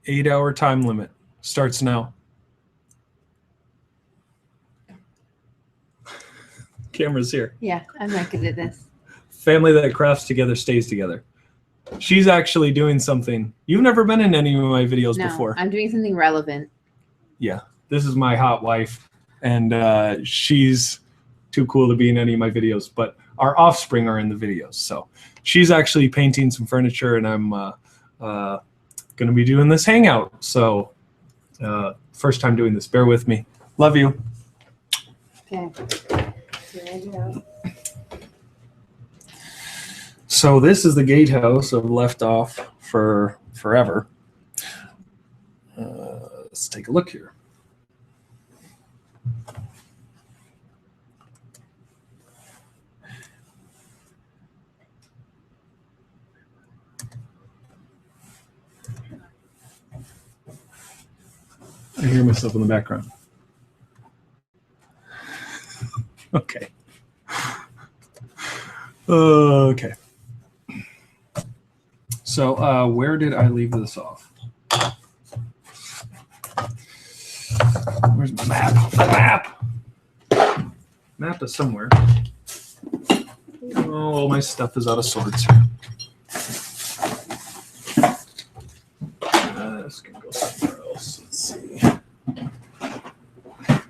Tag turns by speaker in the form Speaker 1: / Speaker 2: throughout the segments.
Speaker 1: 8-hour time limit starts now. Camera's here.
Speaker 2: Yeah, I'm not good at this.
Speaker 1: Family that crafts together stays together. She's actually doing something. You've never been in any of my videos before.
Speaker 2: I'm doing something relevant.
Speaker 1: Yeah, this is my hot wife, and she's too cool to be in any of my videos, but our offspring are in the videos. So she's actually painting some furniture, and I'm going to be doing this hangout. So first time doing this. Bear with me. Love you.
Speaker 2: Okay.
Speaker 1: So this is the gatehouse I've left off for forever. Let's take a look here. I hear myself in the background. Okay. Okay. So where did I leave this off? Where's my map? The map! Map is somewhere. Oh, all my stuff is out of sorts here. This can go somewhere else. Let's see.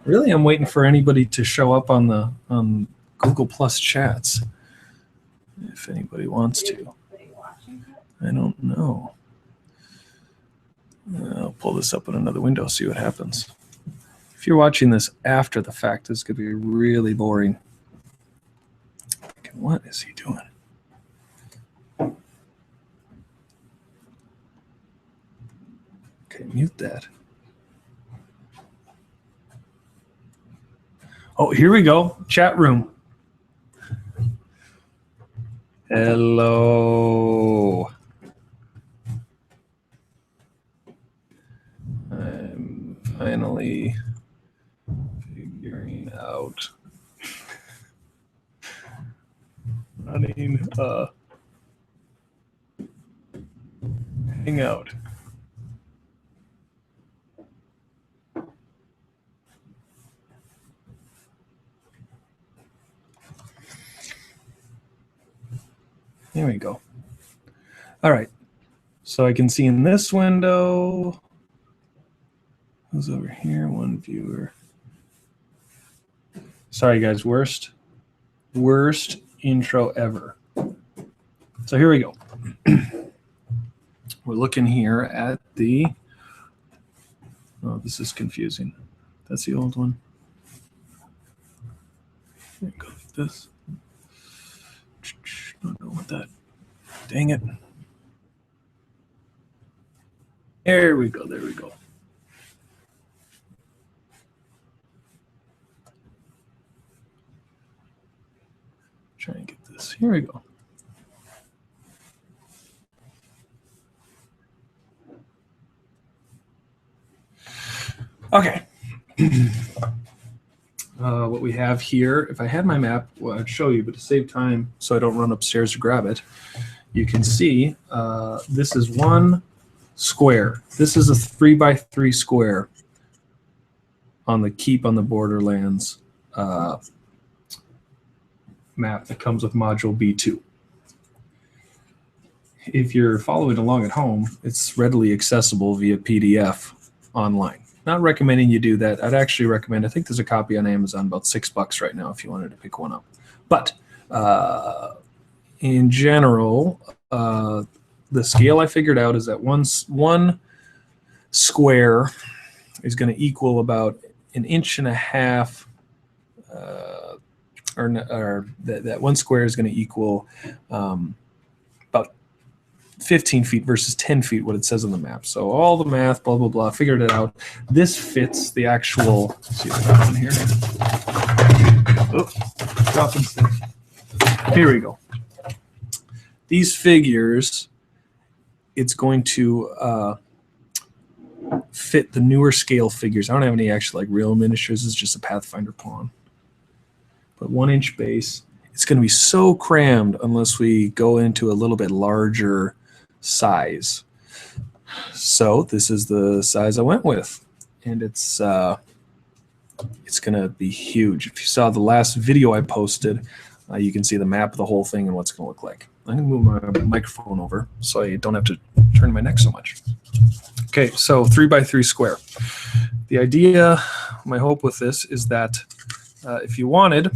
Speaker 1: Really, I'm waiting for anybody to show up on Google Plus chats. If anybody wants to. I don't know. I'll pull this up in another window, see what happens. If you're watching this after the fact, it's going to be really boring. Thinking, what is he doing? Okay, mute that. Oh, here we go. Chat room. Hello. I'm finally figuring out running Hangout. There we go. All right. So I can see in this window. Who's over here? One viewer. Sorry, guys. Worst intro ever. So here we go. We're looking here at the. Oh, this is confusing. That's the old one. There we go. This. Don't know what that. Dang it. There we go. There we go. Try and get this. Here we go. Okay. What we have here, if I had my map, well, I'd show you, but to save time so I don't run upstairs to grab it, you can see this is one square. This is a 3x3 square on the Keep on the Borderlands map that comes with module B2. If you're following along at home, it's readily accessible via PDF online. Not recommending you do that. I'd actually recommend, I think there's a copy on Amazon, about $6 right now if you wanted to pick one up. But in general, the scale I figured out is that one square is going to equal about 1.5 inches, or that one square is going to equal about 15 feet versus 10 feet, what it says on the map. So all the math, blah, blah, blah, figured it out. This fits the actual, let's see what I got in here. Oh, dropping stuff. Here we go. These figures, it's going to fit the newer scale figures. I don't have any actual like real miniatures. It's just a Pathfinder pawn. But 1 inch base. It's going to be so crammed unless we go into a little bit larger size. So this is the size I went with, and it's gonna be huge. If you saw the last video I posted, you can see the map of the whole thing and what's gonna look like. I'm gonna move my microphone over so I don't have to turn my neck so much. Okay, so 3x3 square. The idea, my hope with this is that if you wanted,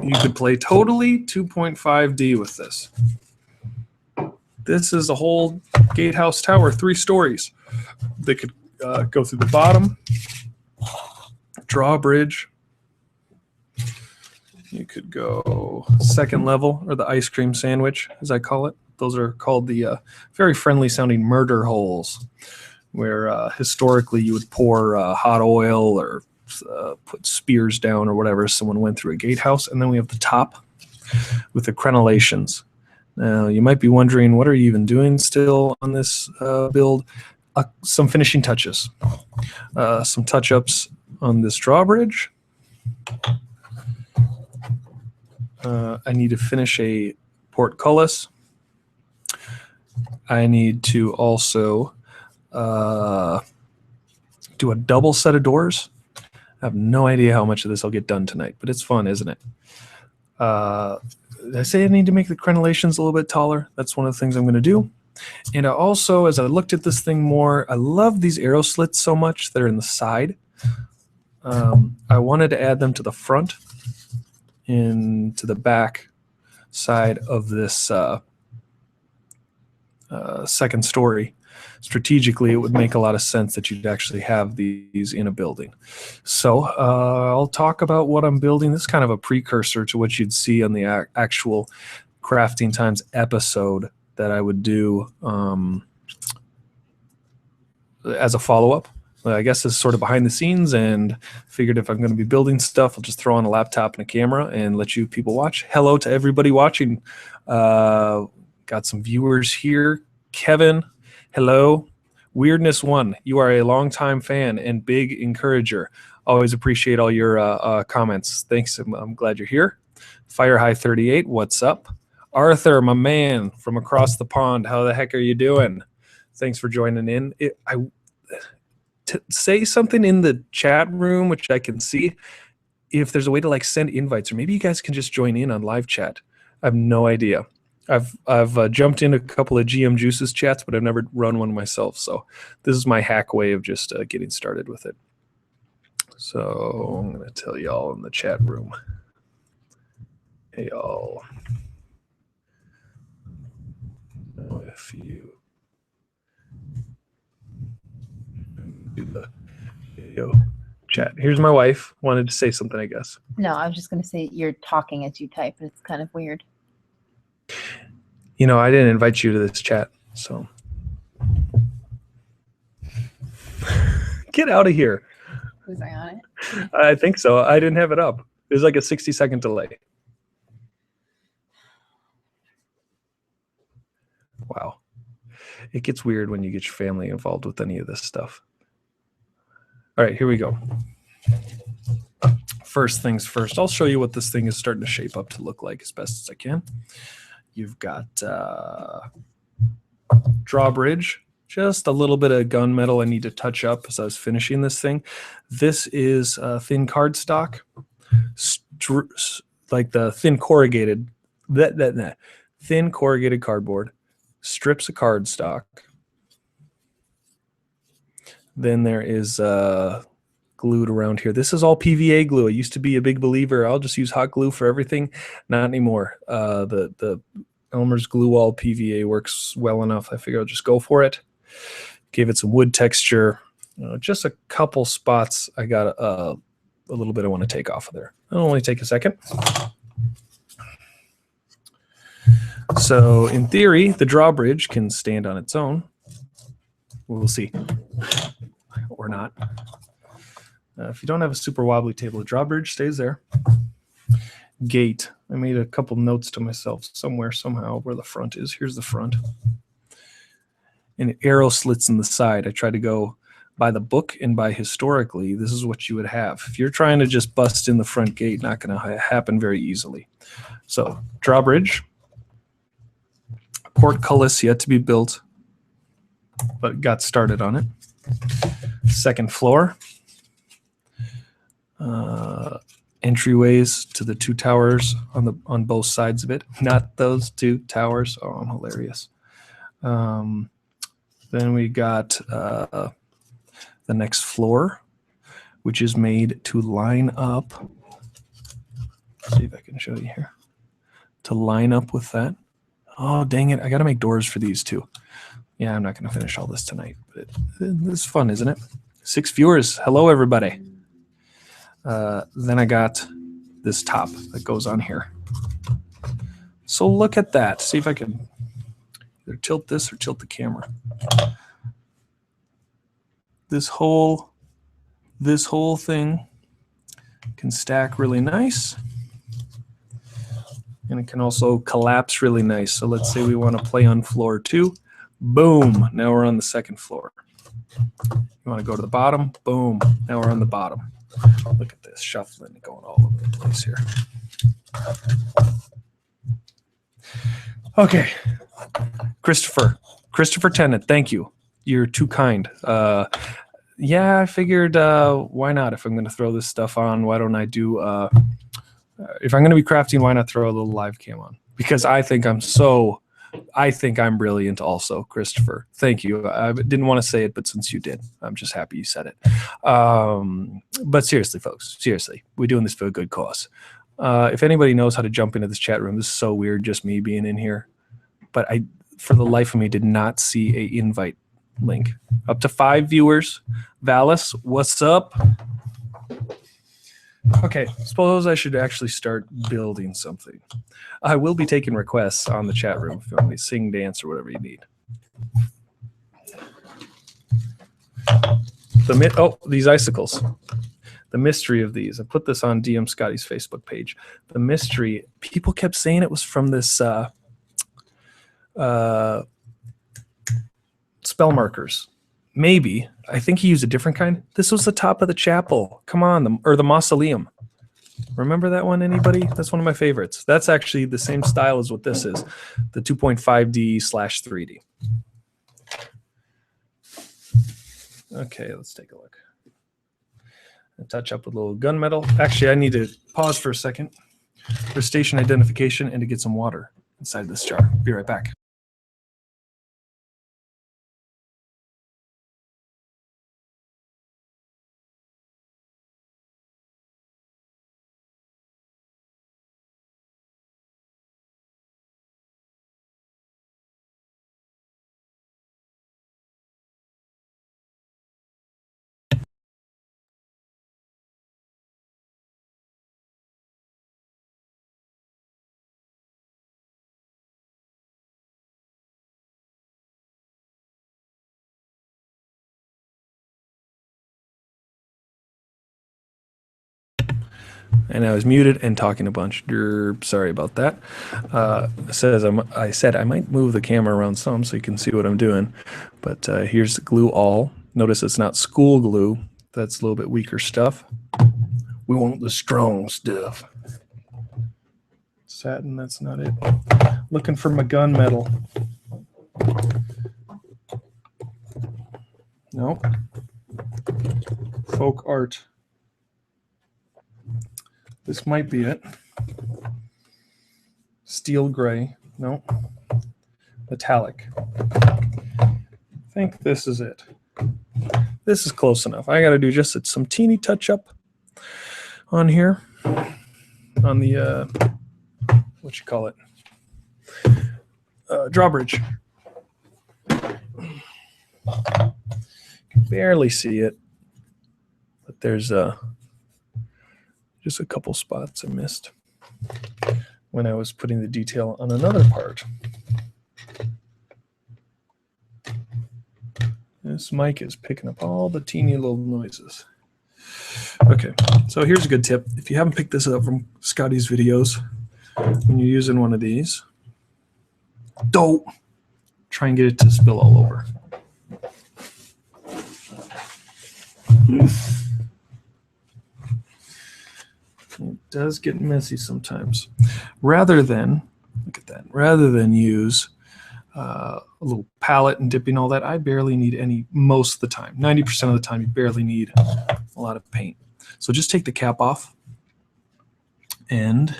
Speaker 1: you could play totally 2.5D with this. This is a whole gatehouse tower, 3 stories. They could go through the bottom, drawbridge. You could go second level, or the ice cream sandwich, as I call it. Those are called the very friendly sounding murder holes, where historically you would pour hot oil or put spears down or whatever someone went through a gatehouse. And then we have the top with the crenellations. Now, you might be wondering, what are you even doing still on this build? Some finishing touches. Some touch-ups on this drawbridge. I need to finish a portcullis. I need to also do a double set of doors. I have no idea how much of this I'll get done tonight, but it's fun, isn't it? Did I say I need to make the crenellations a little bit taller? That's one of the things I'm going to do. And I also, as I looked at this thing more, I love these arrow slits so much that are in the side. I wanted to add them to the front and to the back side of this second story. Strategically, it would make a lot of sense that you'd actually have these in a building. So I'll talk about what I'm building. This is kind of a precursor to what you'd see on the actual Crafting Times episode that I would do as a follow-up. I guess it's sort of behind the scenes, and figured if I'm going to be building stuff, I'll just throw on a laptop and a camera and let you people watch. Hello to everybody watching. Got some viewers here. Kevin, hello. Weirdness1, you are a longtime fan and big encourager. Always appreciate all your comments. Thanks. I'm glad you're here. Firehigh38, what's up? Arthur, my man from across the pond, how the heck are you doing? Thanks for joining in. Say something in the chat room, which I can see, if there's a way to like send invites, or maybe you guys can just join in on live chat. I have no idea. I've jumped in a couple of GM Juices chats, but I've never run one myself. So this is my hack way of just getting started with it. So I'm going to tell y'all in the chat room. Hey, y'all. If you do the video chat. Here's my wife. Wanted to say something, I guess.
Speaker 3: No, I was just going to say you're talking as you type. It's kind of weird.
Speaker 1: You know, I didn't invite you to this chat, so. Get out of here.
Speaker 3: Was I on it?
Speaker 1: I think so. I didn't have it up. There's like a 60-second delay. Wow. It gets weird when you get your family involved with any of this stuff. All right, here we go. First things first, I'll show you what this thing is starting to shape up to look like as best as I can. You've got drawbridge, just a little bit of gunmetal I need to touch up as I was finishing this thing. This is thin cardstock, like the thin corrugated, thin corrugated cardboard, strips of cardstock. Then there is glued around here. This is all PVA glue. I used to be a big believer. I'll just use hot glue for everything. Not anymore. The Elmer's Glue Wall PVA works well enough. I figure I'll just go for it. Gave it some wood texture. Just a couple spots. I got a little bit I want to take off of there. It'll only take a second. So in theory, the drawbridge can stand on its own. We'll see. Or not. If you don't have a super wobbly table, the drawbridge stays there. Gate. I made a couple notes to myself somewhere, somehow, where the front is. Here's the front. And arrow slits in the side. I try to go by the book and by historically. This is what you would have. If you're trying to just bust in the front gate, not going to happen very easily. So, drawbridge. Portcullis yet to be built. but got started on it. Second floor. Entryways to the two towers on both sides of it. Not those two towers. Oh, I'm hilarious. Then we got the next floor, which is made to line up. Let's see if I can show you here. To line up with that. Oh, dang it. I got to make doors for these too. Yeah, I'm not going to finish all this tonight. But this is fun, isn't it? 6 viewers. Hello, everybody. Then I got this top that goes on here. So look at that. See if I can either tilt this or tilt the camera. This whole thing can stack really nice. And it can also collapse really nice. So let's say we want to play on floor 2. Boom. Now we're on the second floor. You want to go to the bottom. Boom. Now we're on the bottom. Look at this, shuffling, going all over the place here. Okay. Christopher Tennant, thank you. You're too kind. Yeah, I figured why not? If I'm going to throw this stuff on, why don't I do if I'm going to be crafting, why not throw a little live cam on? Because I think I'm brilliant also, Christopher. Thank you. I didn't want to say it, but since you did, I'm just happy you said it. But seriously, folks, seriously, we're doing this for a good cause. If anybody knows how to jump into this chat room, this is so weird, just me being in here. But I, for the life of me, did not see a invite link. Up to 5 viewers. Valis, what's up? Okay, suppose I should actually start building something. I will be taking requests on the chat room if you want me to sing, dance, or whatever you need. These icicles. The mystery of these. I put this on DM Scotty's Facebook page. The mystery, people kept saying it was from this spell markers. Maybe. I think he used a different kind. This was the top of the chapel. Come on, or the mausoleum. Remember that one, anybody? That's one of my favorites. That's actually the same style as what this is, the 2.5D/3D. Okay, let's take a look. I'll touch up with a little gunmetal. Actually, I need to pause for a second for station identification and to get some water inside this jar. Be right back. And I was muted and talking a bunch. Sorry about that. I said I might move the camera around some so you can see what I'm doing. But here's the glue all. Notice it's not school glue. That's a little bit weaker stuff. We want the strong stuff. Satin, that's not it. Looking for my gunmetal. Nope. Folk art. This might be it. Steel gray. No. Metallic. I think this is it. This is close enough. I got to do just some teeny touch up on here. On the, what you call it? Drawbridge. Can barely see it. But there's just a couple spots I missed when I was putting the detail on another part. This mic is picking up all the teeny little noises. Okay, so here's a good tip. If you haven't picked this up from Scotty's videos, when you're using one of these, don't try and get it to spill all over. It does get messy sometimes. Rather than, look at that, rather than use a little palette and dipping all that, I barely need any most of the time. 90% of the time, you barely need a lot of paint. So just take the cap off. And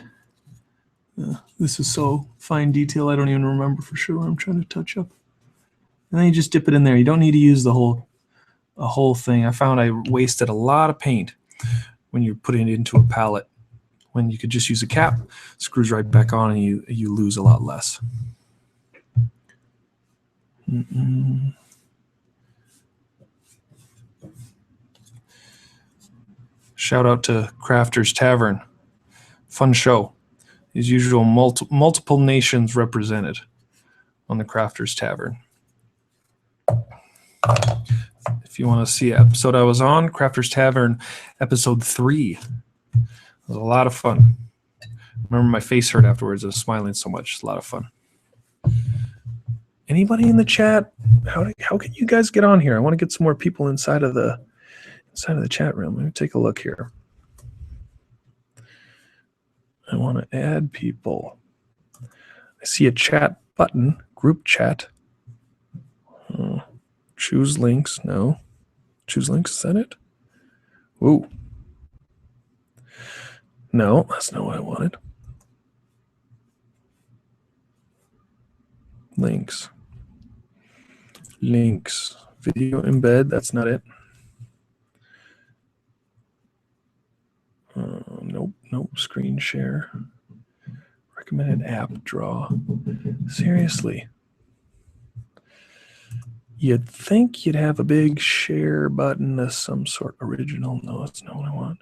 Speaker 1: this is so fine detail, I don't even remember for sure what I'm trying to touch up. And then you just dip it in there. You don't need to use the whole thing. I found I wasted a lot of paint when you're putting it into a palette, when you could just use a cap, screws right back on, and you lose a lot less. Shout out to Crafters Tavern. Fun show. As usual, multiple nations represented on the Crafters Tavern. If you want to see an episode I was on, Crafters Tavern, episode 3. It was a lot of fun. Remember my face hurt afterwards. I was smiling so much. It's a lot of fun. Anybody in the chat? How can you guys get on here? I want to get some more people inside of the chat room. Let me take a look here. I want to add people. I see a chat button, group chat. Choose links. No. Choose links. Is that it? Ooh. No, that's not what I wanted. Links. Links. Video embed. That's not it. Nope. Screen share. Recommended app draw. Seriously. You'd think you'd have a big share button of some sort. Original. No, that's not what I want.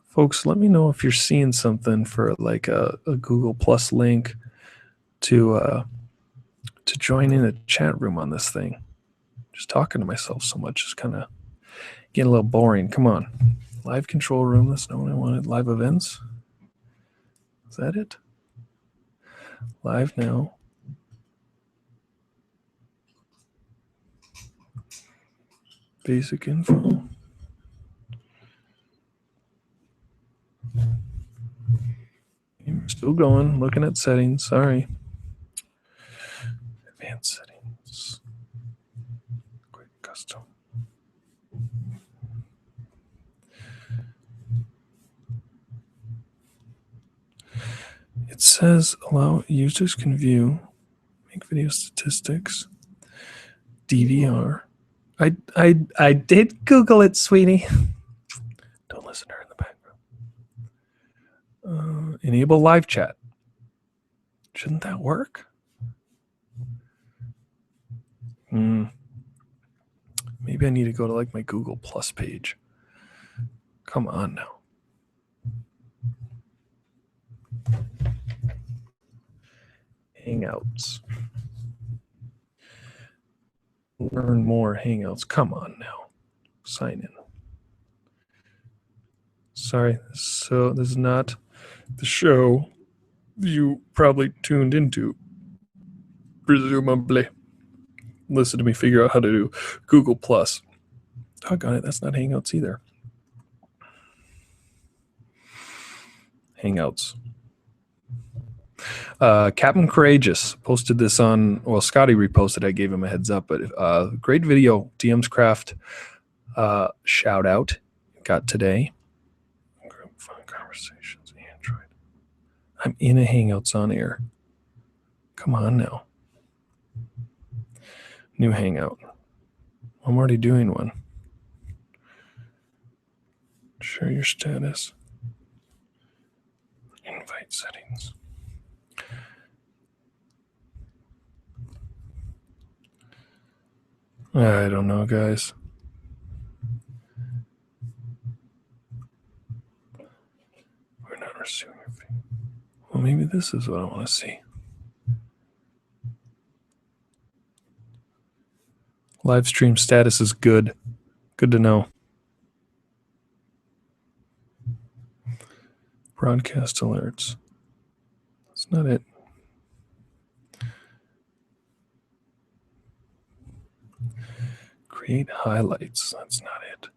Speaker 1: Folks, let me know if you're seeing something for like a Google Plus link to join in a chat room on this thing. Just talking to myself so much is kind of getting a little boring. Come on. Live control room. That's not what I wanted. Live events. Is that it? Live now. Basic info. Still going. Looking at settings. Sorry. Advanced settings. Quick custom. It says allow users can view, make video statistics, DVR. I did Google it, sweetie. Don't listen to her in the background. Enable live chat. Shouldn't that work? Maybe I need to go to like my Google Plus page. Come on now. Hangouts. Learn more Hangouts. Come on now. Sign in. Sorry. So this is not the show you probably tuned into. Presumably. Listen to me figure out how to do Google Plus. Doggone it. That's not Hangouts either. Hangouts. Captain Courageous posted this on, well, Scotty reposted. I gave him a heads up, but great video. DM's Craft shout out got today. Group fun conversations, Android. I'm in a Hangouts on Air. Come on now. New Hangout. I'm already doing one. Share your status. Invite settings. I don't know, guys. We're not receiving a fee. Well, maybe this is what I want to see. Live stream status is good. Good to know. Broadcast alerts. That's not it. Create highlights. That's not it.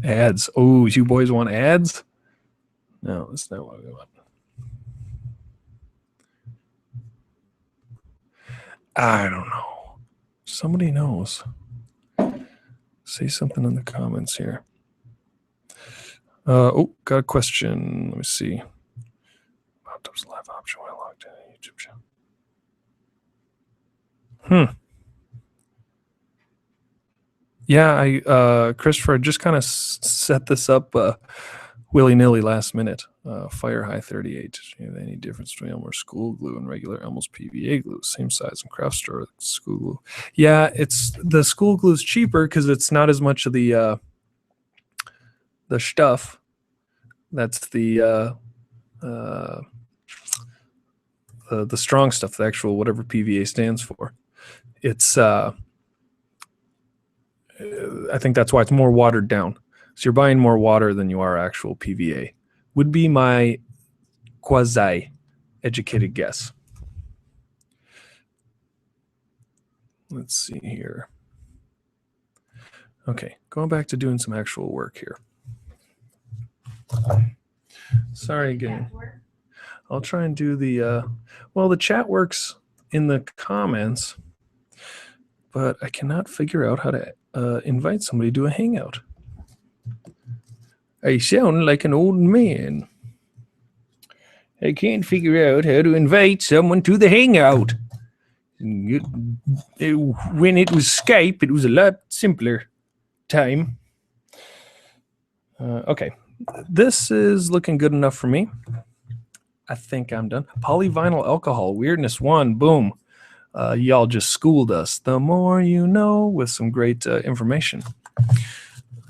Speaker 1: Ads. Oh, you boys want ads? No, that's not what we want. I don't know. Somebody knows. Say something in the comments here. Got a question. Let me see. Laptop's live option when I logged in a YouTube channel. Yeah, Christopher, I just kind of set this up willy-nilly last minute. Fire High 38. Do you have any difference between Elmer's school glue and regular Elmer's PVA glue? Same size and craft store school glue. Yeah, it's the school glue is cheaper because it's not as much of the stuff. That's the strong stuff, the actual whatever PVA stands for. It's I think that's why it's more watered down. So you're buying more water than you are actual PVA. Would be my quasi-educated guess. Let's see here. Okay, going back to doing some actual work here. Sorry again. I'll try and do the, well, the chat works in the comments, but I cannot figure out how to invite somebody to a hangout. I sound like an old man. I can't figure out how to invite someone to the hangout. When it was Skype, it was a lot simpler time. Okay, this is looking good enough for me. I think I'm done. Polyvinyl alcohol, weirdness 1, boom. Y'all just schooled us. The more you know, with some great information.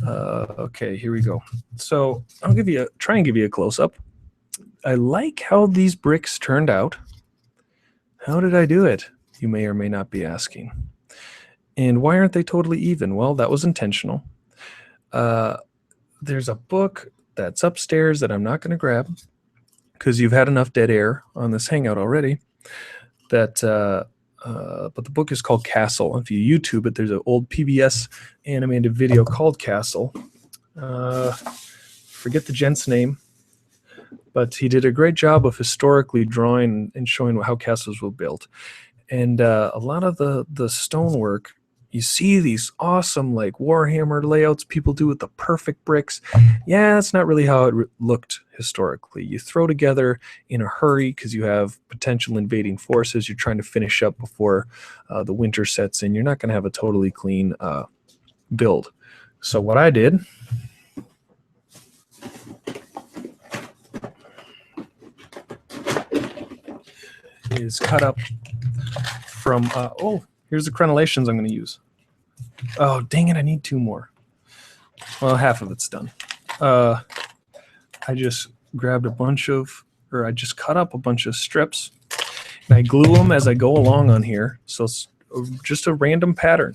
Speaker 1: Okay, here we go. So I'll try and give you a close-up. I like how these bricks turned out. How did I do it? You may or may not be asking. And why aren't they totally even? Well, that was intentional. There's a book that's upstairs that I'm not going to grab because you've had enough dead air on this hangout already. But the book is called Castle. If you YouTube it, there's an old PBS animated video called Castle. Forget the gent's name, but he did a great job of historically drawing and showing how castles were built. And a lot of the stonework, you see these awesome like Warhammer layouts people do with the perfect bricks. Yeah, that's not really how it looked historically. You throw together in a hurry because you have potential invading forces. You're trying to finish up before the winter sets in. You're not going to have a totally clean build. So what I did is cut up from, here's the crenellations I'm going to use. Oh, dang it, I need 2 more. Well, half of it's done. I just grabbed I just cut up a bunch of strips, and I glue them as I go along on here. So it's just a random pattern.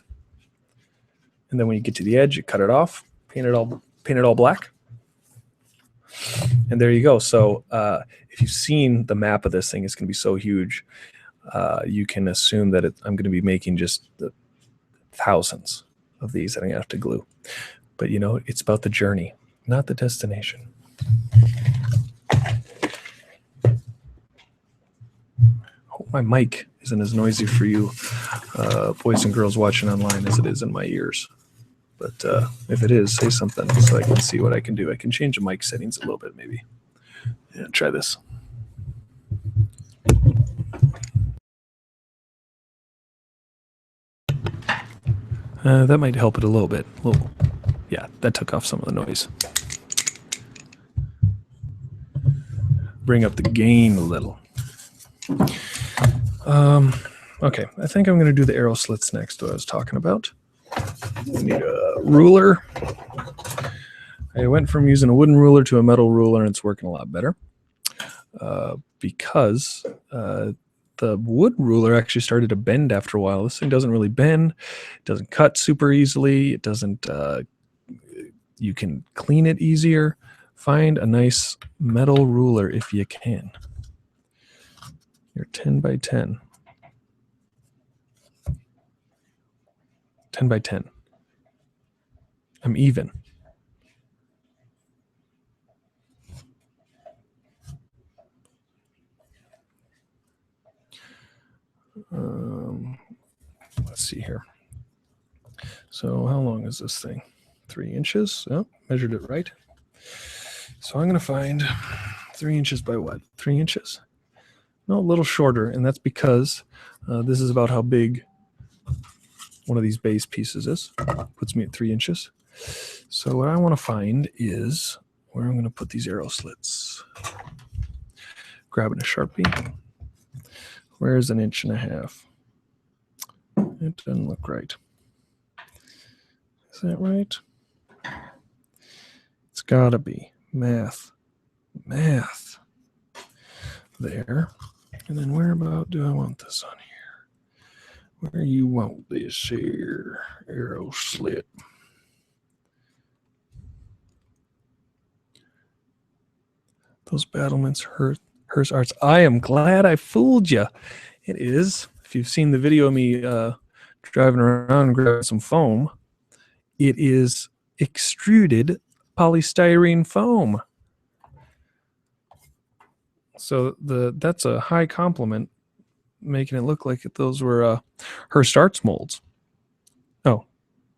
Speaker 1: And then when you get to the edge, you cut it off, paint it all black. And there you go. So if you've seen the map of this thing, it's going to be so huge. You can assume that I'm going to be making just the thousands of these that I'm going to have to glue. But, you know, it's about the journey, not the destination. Hope my mic isn't as noisy for you boys and girls watching online as it is in my ears. But if it is, say something so I can see what I can do. I can change the mic settings a little bit, maybe. Yeah, try this. That might help it a little bit. Yeah, that took off some of the noise. Bring up the gain a little. Okay, I think I'm going to do the arrow slits next, what I was talking about. I need a ruler. I went from using a wooden ruler to a metal ruler, and it's working a lot better because the wood ruler actually started to bend after a while. This thing doesn't really bend. It doesn't cut super easily. It doesn't, you can clean it easier. Find a nice metal ruler if you can. You're 10 by 10. 10 by 10. I'm even. Let's see here. So how long is this thing? 3 inches. Oh, measured it right. So I'm going to find 3 inches by what? 3 inches? No, a little shorter. And that's because this is about how big one of these base pieces is. Puts me at 3 inches. So what I want to find is where I'm going to put these arrow slits. Grabbing a Sharpie. Where's 1.5 inches? It doesn't look right. Is that right? It's got to be math. There. And then where about do I want this on here? Where you want this here arrow slit? Those battlements Hearst Arts. I am glad I fooled you. It is. If you've seen the video of me driving around and grabbing some foam, it is extruded polystyrene foam. So that's a high compliment, making it look like those were Hearst Arts molds. Oh,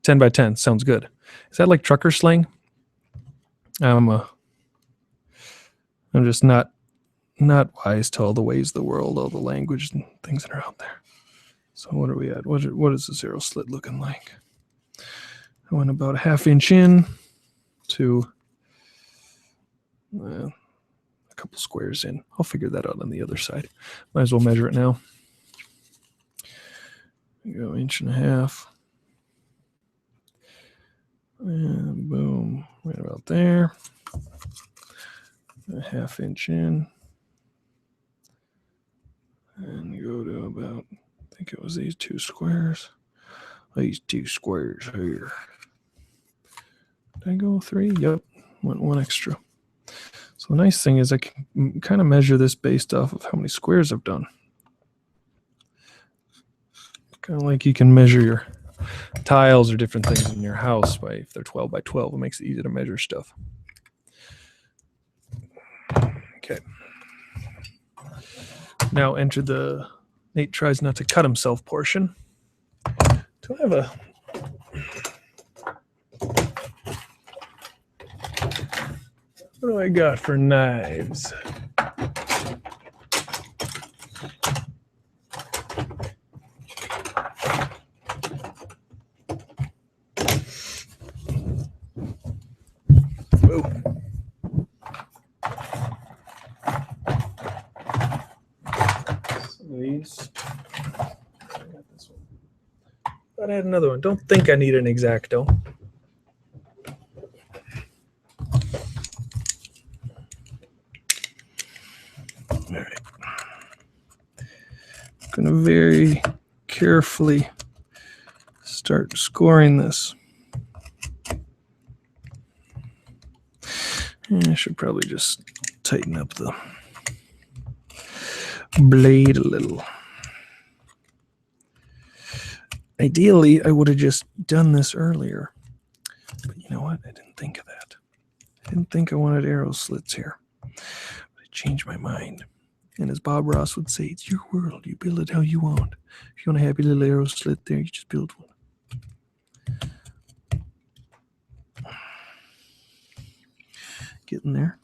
Speaker 1: 10 by 10 sounds good. Is that like trucker slang? I'm just not wise to all the ways of the world, all the language and things that are out there. So what are we at? What is this arrow slit looking like? I went about 1/2 inch in to a couple squares in. I'll figure that out on the other side. Might as well measure it now. Go 1.5 inches. And boom, right about there. 1/2 inch in. And go to about, I think it was these 2 squares. These 2 squares here. Did I go 3? Yep, went 1 extra. So the nice thing is I can kind of measure this based off of how many squares I've done. Kind of like you can measure your tiles or different things in your house by if they're 12 by 12. It makes it easy to measure stuff. Okay. Now enter the Nate tries not to cut himself portion. Do I have a... What do I got for knives? Whoa. Some of these. I got this one. Thought I had another one. Don't think I need an X-Acto. All right. I'm going to very carefully start scoring this. I should probably just tighten up the blade a little. Ideally, I would have just done this earlier. But you know what? I didn't think of that. I didn't think I wanted arrow slits here. But I changed my mind. And as Bob Ross would say, it's your world. You build it how you want. If you want a happy little arrow slit there, you just build one. Getting there.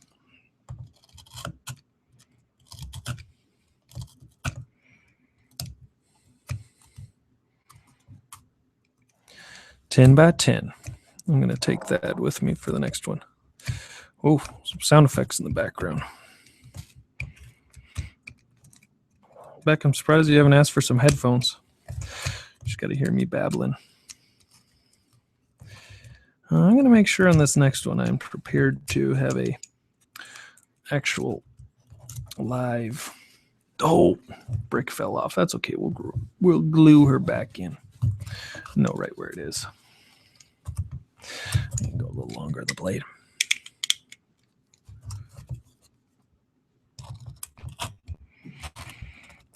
Speaker 1: "10 by 10. I'm going to take that with me for the next one. Oh, some sound effects in the background. Beck, I'm surprised you haven't asked for some headphones. Just got to hear me babbling. I'm going to make sure on this next one I'm prepared to have a actual live. Oh, brick fell off. That's okay. We'll glue her back in. Know right where it is. Go a little longer on the blade.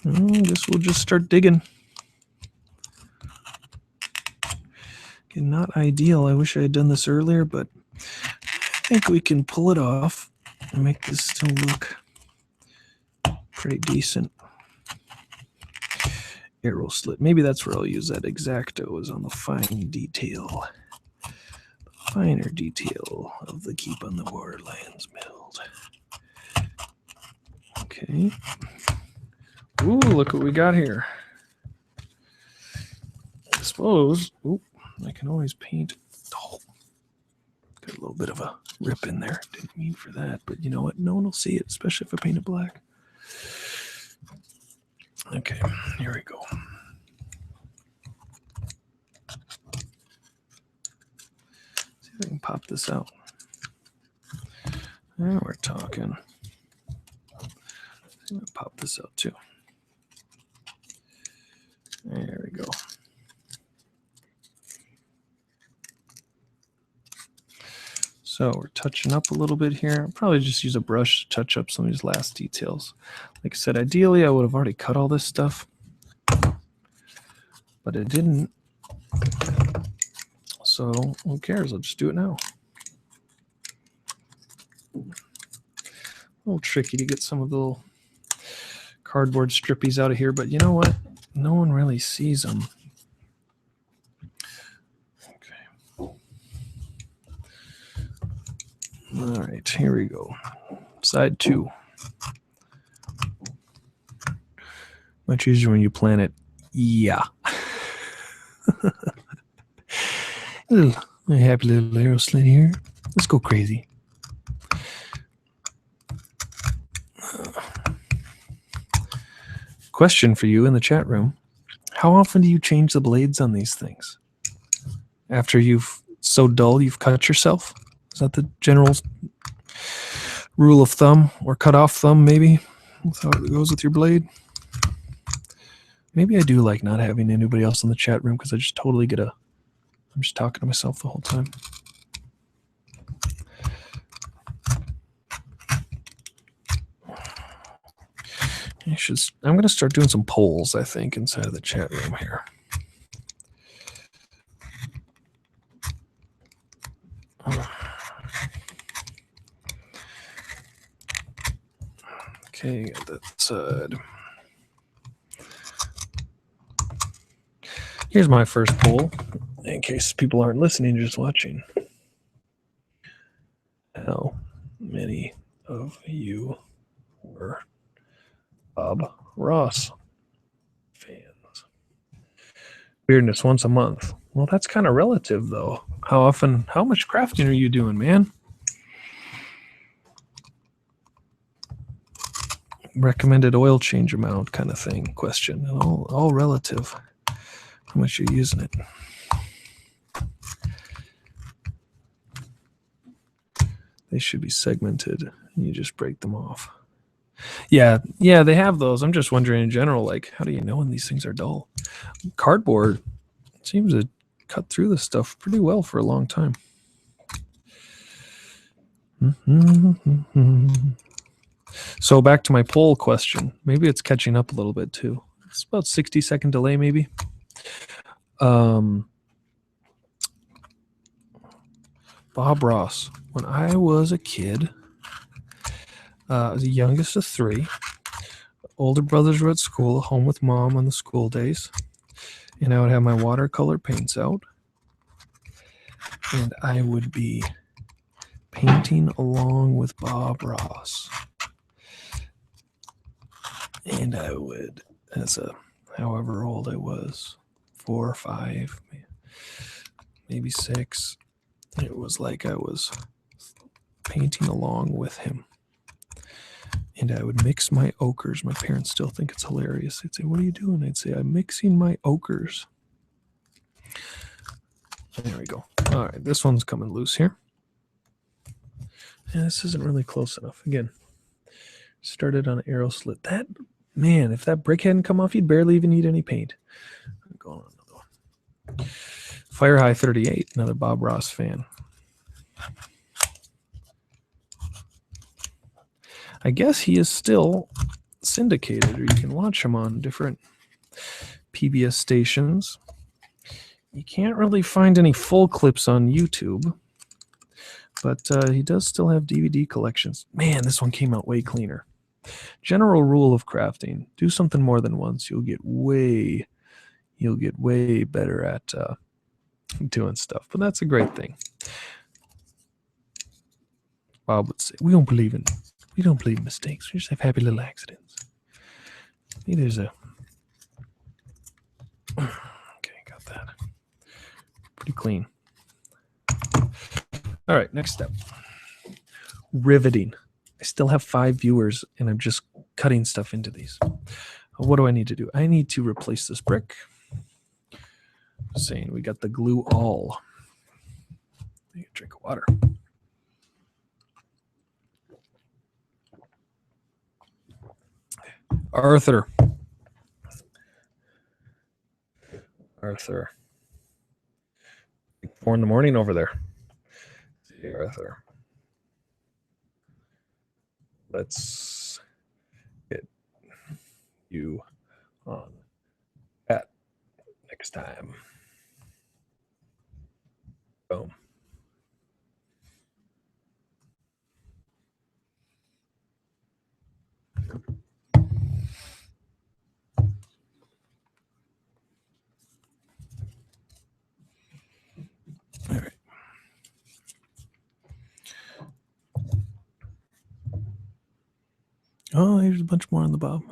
Speaker 1: I guess we'll just start digging. Okay, not ideal. I wish I had done this earlier, but I think we can pull it off and make this still look pretty decent. arrow slit. Maybe that's where I'll use that X-Acto, is on the fine detail. The finer detail of the Keep on the Borderlands build. Okay. Ooh, look what we got here. I suppose. Ooh, I can always paint. Oh, got a little bit of a rip in there. Didn't mean for that, but you know what? No one will see it, especially if I paint it black. Okay, here we go. See if I can pop this out. Now we're talking. I'm gonna pop this out too. There we go. So we're touching up a little bit here. I'll probably just use a brush to touch up some of these last details. Like I said, ideally I would have already cut all this stuff, but I didn't. So who cares? I'll just do it now. A little tricky to get some of the little cardboard strippies out of here, but you know what? No one really sees them. Okay. All right, here we go. Side 2. Much easier when you plan it. Yeah. A happy little arrow slit here. Let's go crazy. Question for you in the chat room. How often do you change the blades on these things? After you've so dull you've cut yourself? Is that the general rule of thumb, or cut off thumb maybe? That's how it goes with your blade. Maybe I do like not having anybody else in the chat room because I just totally get a... I'm just talking to myself the whole time. I'm going to start doing some polls, I think, inside of the chat room here. Okay, got that side. Here's my first poll, in case people aren't listening, just watching. How many of you were Bob Ross fans? Weirdness once a month. Well, that's kind of relative, though. How often, how much crafting are you doing, man? Recommended oil change amount kind of thing, question. All relative. How much you're using it. They should be segmented. You just break them off. Yeah, they have those. I'm just wondering in general, like, how do you know when these things are dull? Cardboard seems to cut through this stuff pretty well for a long time. So back to my poll question. Maybe it's catching up a little bit too. It's about 60-second delay maybe. Bob Ross. When I was a kid, I was the youngest of 3. Older brothers were at school, home with mom on the school days. And I would have my watercolor paints out. And I would be painting along with Bob Ross. And I would, however old I was, 4 or 5, maybe 6, it was like I was painting along with him. And I would mix my ochres. My parents still think it's hilarious. They'd say, "What are you doing?" I'd say, "I'm mixing my ochres." There we go. All right, this one's coming loose here. Yeah, this isn't really close enough. Again, started on an arrow slit. That, man, if that brick hadn't come off, you'd barely even need any paint. I'm going on another one. Fire High 38, another Bob Ross fan. I guess he is still syndicated, or you can watch him on different PBS stations. You can't really find any full clips on YouTube, but he does still have DVD collections. Man, this one came out way cleaner. General rule of crafting: do something more than once. You'll get way you'll get way better at doing stuff. But that's a great thing. Bob would say, we don't believe in mistakes. We just have happy little accidents. There's a okay, got that. Pretty clean. All right, next step. Riveting. I still have 5 viewers and I'm just cutting stuff into these. What do I need to do? I need to replace this brick. Saying we got the glue all. Take a drink of water. Arthur. 4 in the morning over there. See, Arthur. Let's get you on that next time. Boom. All right. Oh, there's a bunch more on the bottom.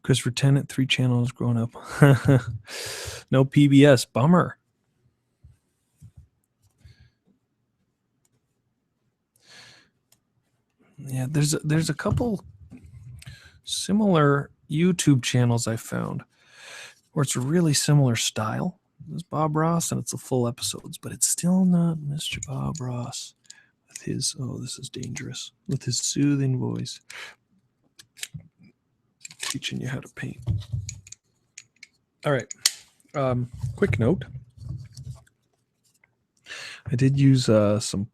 Speaker 1: Christopher Tennant, 3 channels growing up. No PBS. Bummer. Yeah, there's a couple similar YouTube channels I found where it's a really similar style. There's Bob Ross and it's the full episodes, but it's still not Mr. Bob Ross with his, oh, this is dangerous, with his soothing voice. Teaching you how to paint. All right. Quick note. I did use some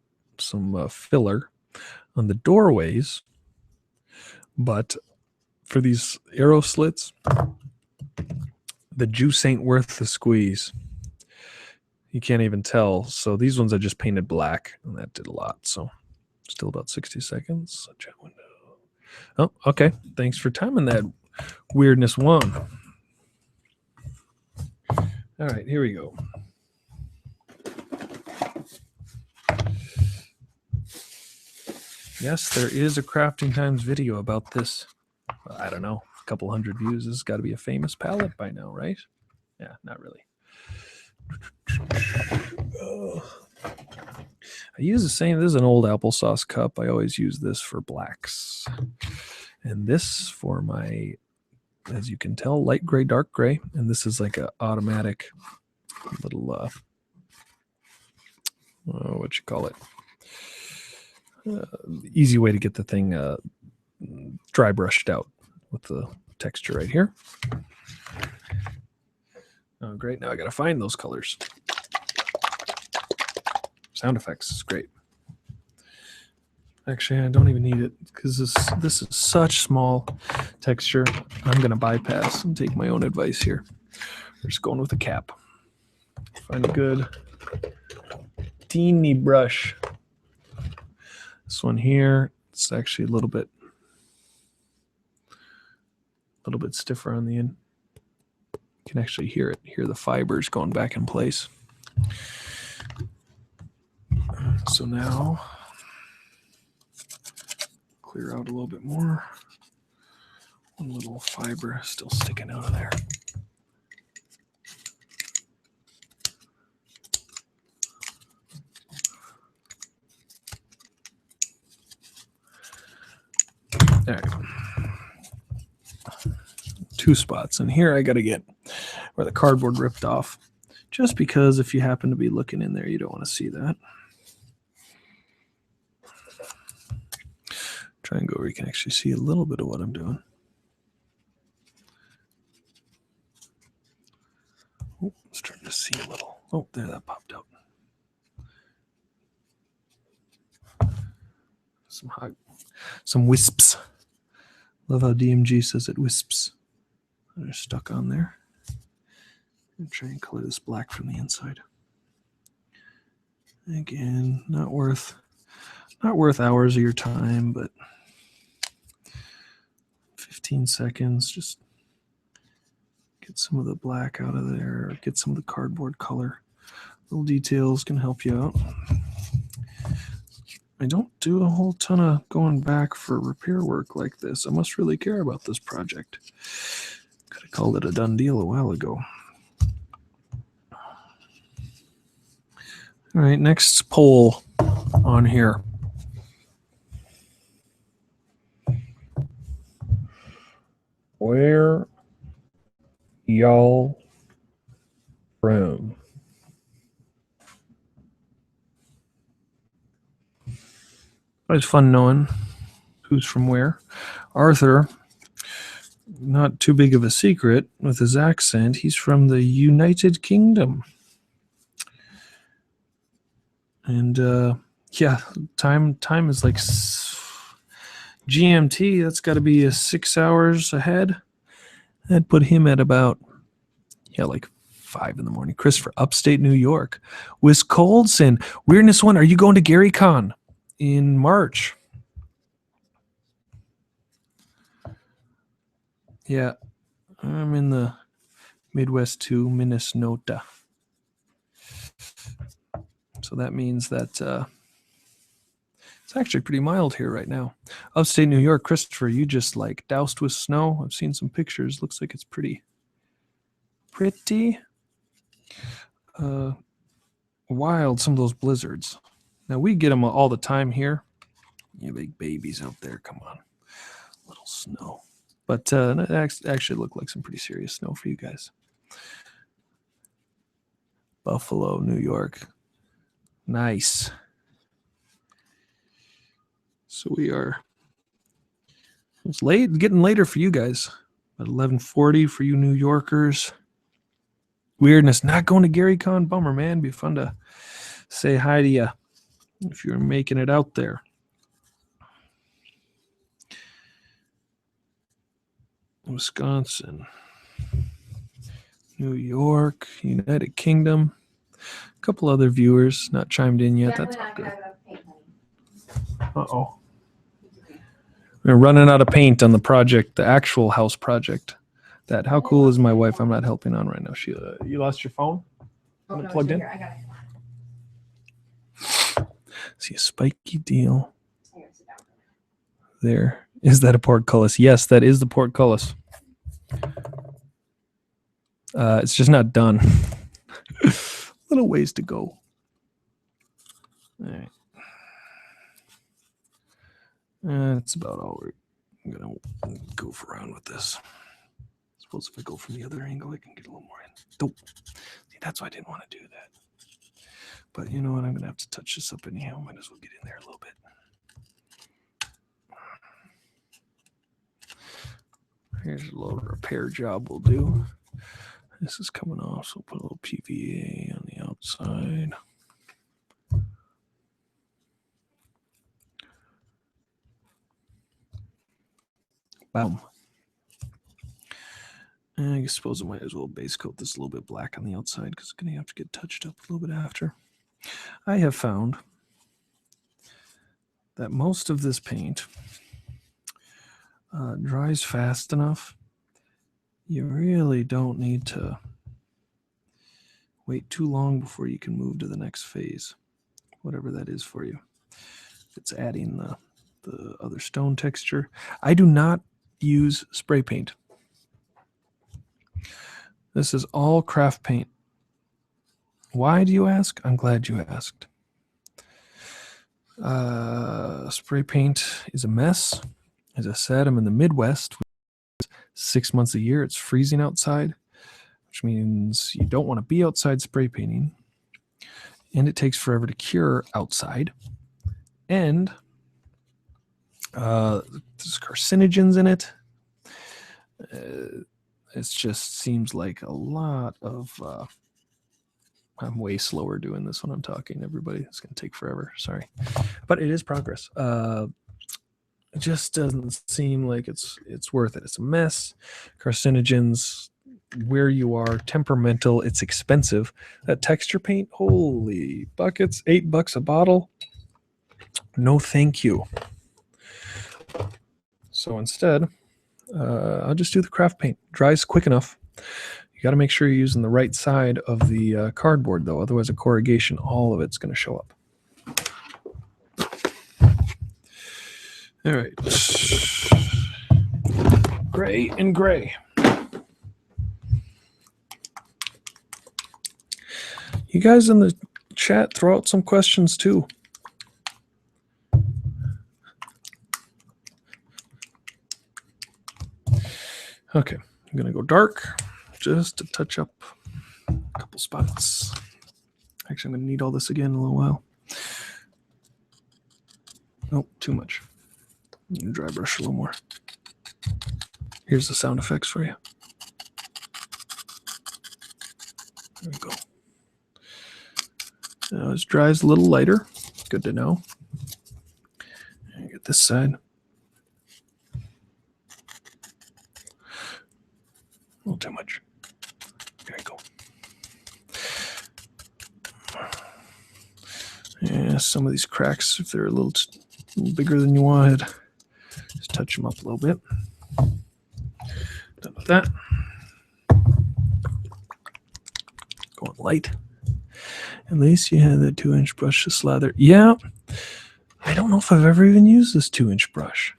Speaker 1: filler on the doorways, but for these arrow slits, the juice ain't worth the squeeze. You can't even tell. So these ones I just painted black, and that did a lot. So still about 60 seconds. Chat window. Oh, okay. Thanks for timing that weirdness one. All right, here we go. Yes, there is a Crafting Times video about this. Well, I don't know, a couple hundred views. This has got to be a famous palette by now, right? Yeah, not really. I use the same. This is an old applesauce cup. I always use this for blacks. And this for my, as you can tell, light gray, dark gray. And this is like an automatic little, what you call it? Easy way to get the thing dry brushed out with the texture right here. Oh, great. Now I got to find those colors. Sound effects is great. Actually, I don't even need it because this is such small texture. I'm going to bypass and take my own advice here. We're just going with a cap. Find a good teeny brush. This one here, it's actually a little bit stiffer on the end. You can actually hear the fibers going back in place. So now, clear out a little bit more. One little fiber still sticking out of there. All right. 2 spots. And here I got to get where the cardboard ripped off. Just because if you happen to be looking in there, you don't want to see that. Try and go where you can actually see a little bit of what I'm doing. Oh, I'm starting to see a little. Oh, there, that popped out. Some wisps. Love how DMG says it wisps. They're stuck on there. I'm trying to color this black from the inside. Again, not worth hours of your time, but 15 seconds. Just get Get some of the black out of there. Get some of the cardboard color. Little details can help you out. I don't do a whole ton of going back for repair work like this. I must really care about this project. Could have called it a done deal a while ago. All right, next poll on here. Where y'all from? It's fun knowing who's from where. Arthur, not too big of a secret with his accent, he's from the United Kingdom. And yeah, time is like GMT. That's got to be 6 hours ahead. That'd put him at about like 5 in the morning. Christopher, upstate New York. Wisconsin. Weirdness one. Are you going to Gary Con in March? Yeah, I'm in the Midwest too, Minnesota. So that means that it's actually pretty mild here right now. Upstate New York, Christopher, you just like doused with snow. I've seen some pictures. Looks like it's pretty wild, some of those blizzards. Now we get them all the time here. You big babies out there, come on. Little snow. But it actually looked like some pretty serious snow for you guys. Buffalo, New York. Nice. So we are, it's late, getting later for you guys. At 11:40 for you New Yorkers. Weirdness, not going to Gary Con. Bummer, man. Be fun to say hi to you if you're making it out there. Wisconsin, New York, United Kingdom. A couple other viewers not chimed in yet. That's all good. Uh-oh. We're running out of paint on the project, the actual house project. That, how cool is my wife? I'm not helping on right now. Sheila, you lost your phone?
Speaker 2: Oh, no,
Speaker 1: Plugged in?
Speaker 2: here. I got it.
Speaker 1: See a spiky deal. There. Is that a portcullis? Yes, that is the portcullis. It's just not done. Little ways to go. All right. That's about all I'm going to goof around with this. I suppose if I go from the other angle, I can get a little more in. Nope. See, that's why I didn't want to do that. But you know what? I'm going to have to touch this up anyhow. Might as well get in there a little bit. Here's a little repair job we'll do. This is coming off, so we'll put a little PVA on the outside. Boom. And I suppose I might as well base coat this a little bit black on the outside because it's going to have to get touched up a little bit after. I have found that most of this paint dries fast enough. You really don't need to wait too long before you can move to the next phase, whatever that is for you. It's adding the other stone texture. I do not use spray paint. This is all craft paint. Why do you ask? I'm glad you asked. Spray paint is a mess. As I said, I'm in the Midwest. 6 months a year, it's freezing outside, which means you don't want to be outside spray painting. And it takes forever to cure outside. And there's carcinogens in it. It just seems like a lot of... I'm way slower doing this when I'm talking, everybody. It's going to take forever. Sorry. But it is progress. It just doesn't seem like it's worth it. It's a mess. Carcinogens, where you are, temperamental. It's expensive. That texture paint, holy buckets, $8 a bottle. No, thank you. So instead, I'll just do the craft paint. Dries quick enough. You got to make sure you're using the right side of the cardboard, though. Otherwise, a corrugation, all of it's going to show up. All right. Gray and gray. You guys in the chat, throw out some questions, too. Okay, I'm going to go dark just to touch up a couple spots. Actually, I'm going to need all this again in a little while. Nope, too much. I'm going to dry brush a little more. Here's the sound effects for you. There we go. Now this dries a little lighter. Good to know. And get this side. A little too much. There you go. Yeah, some of these cracks, if they're a little bigger than you wanted, just touch them up a little bit. Done with that. Going light. At least you had that 2-inch brush to slather. Yeah, I don't know if I've ever even used this 2-inch brush.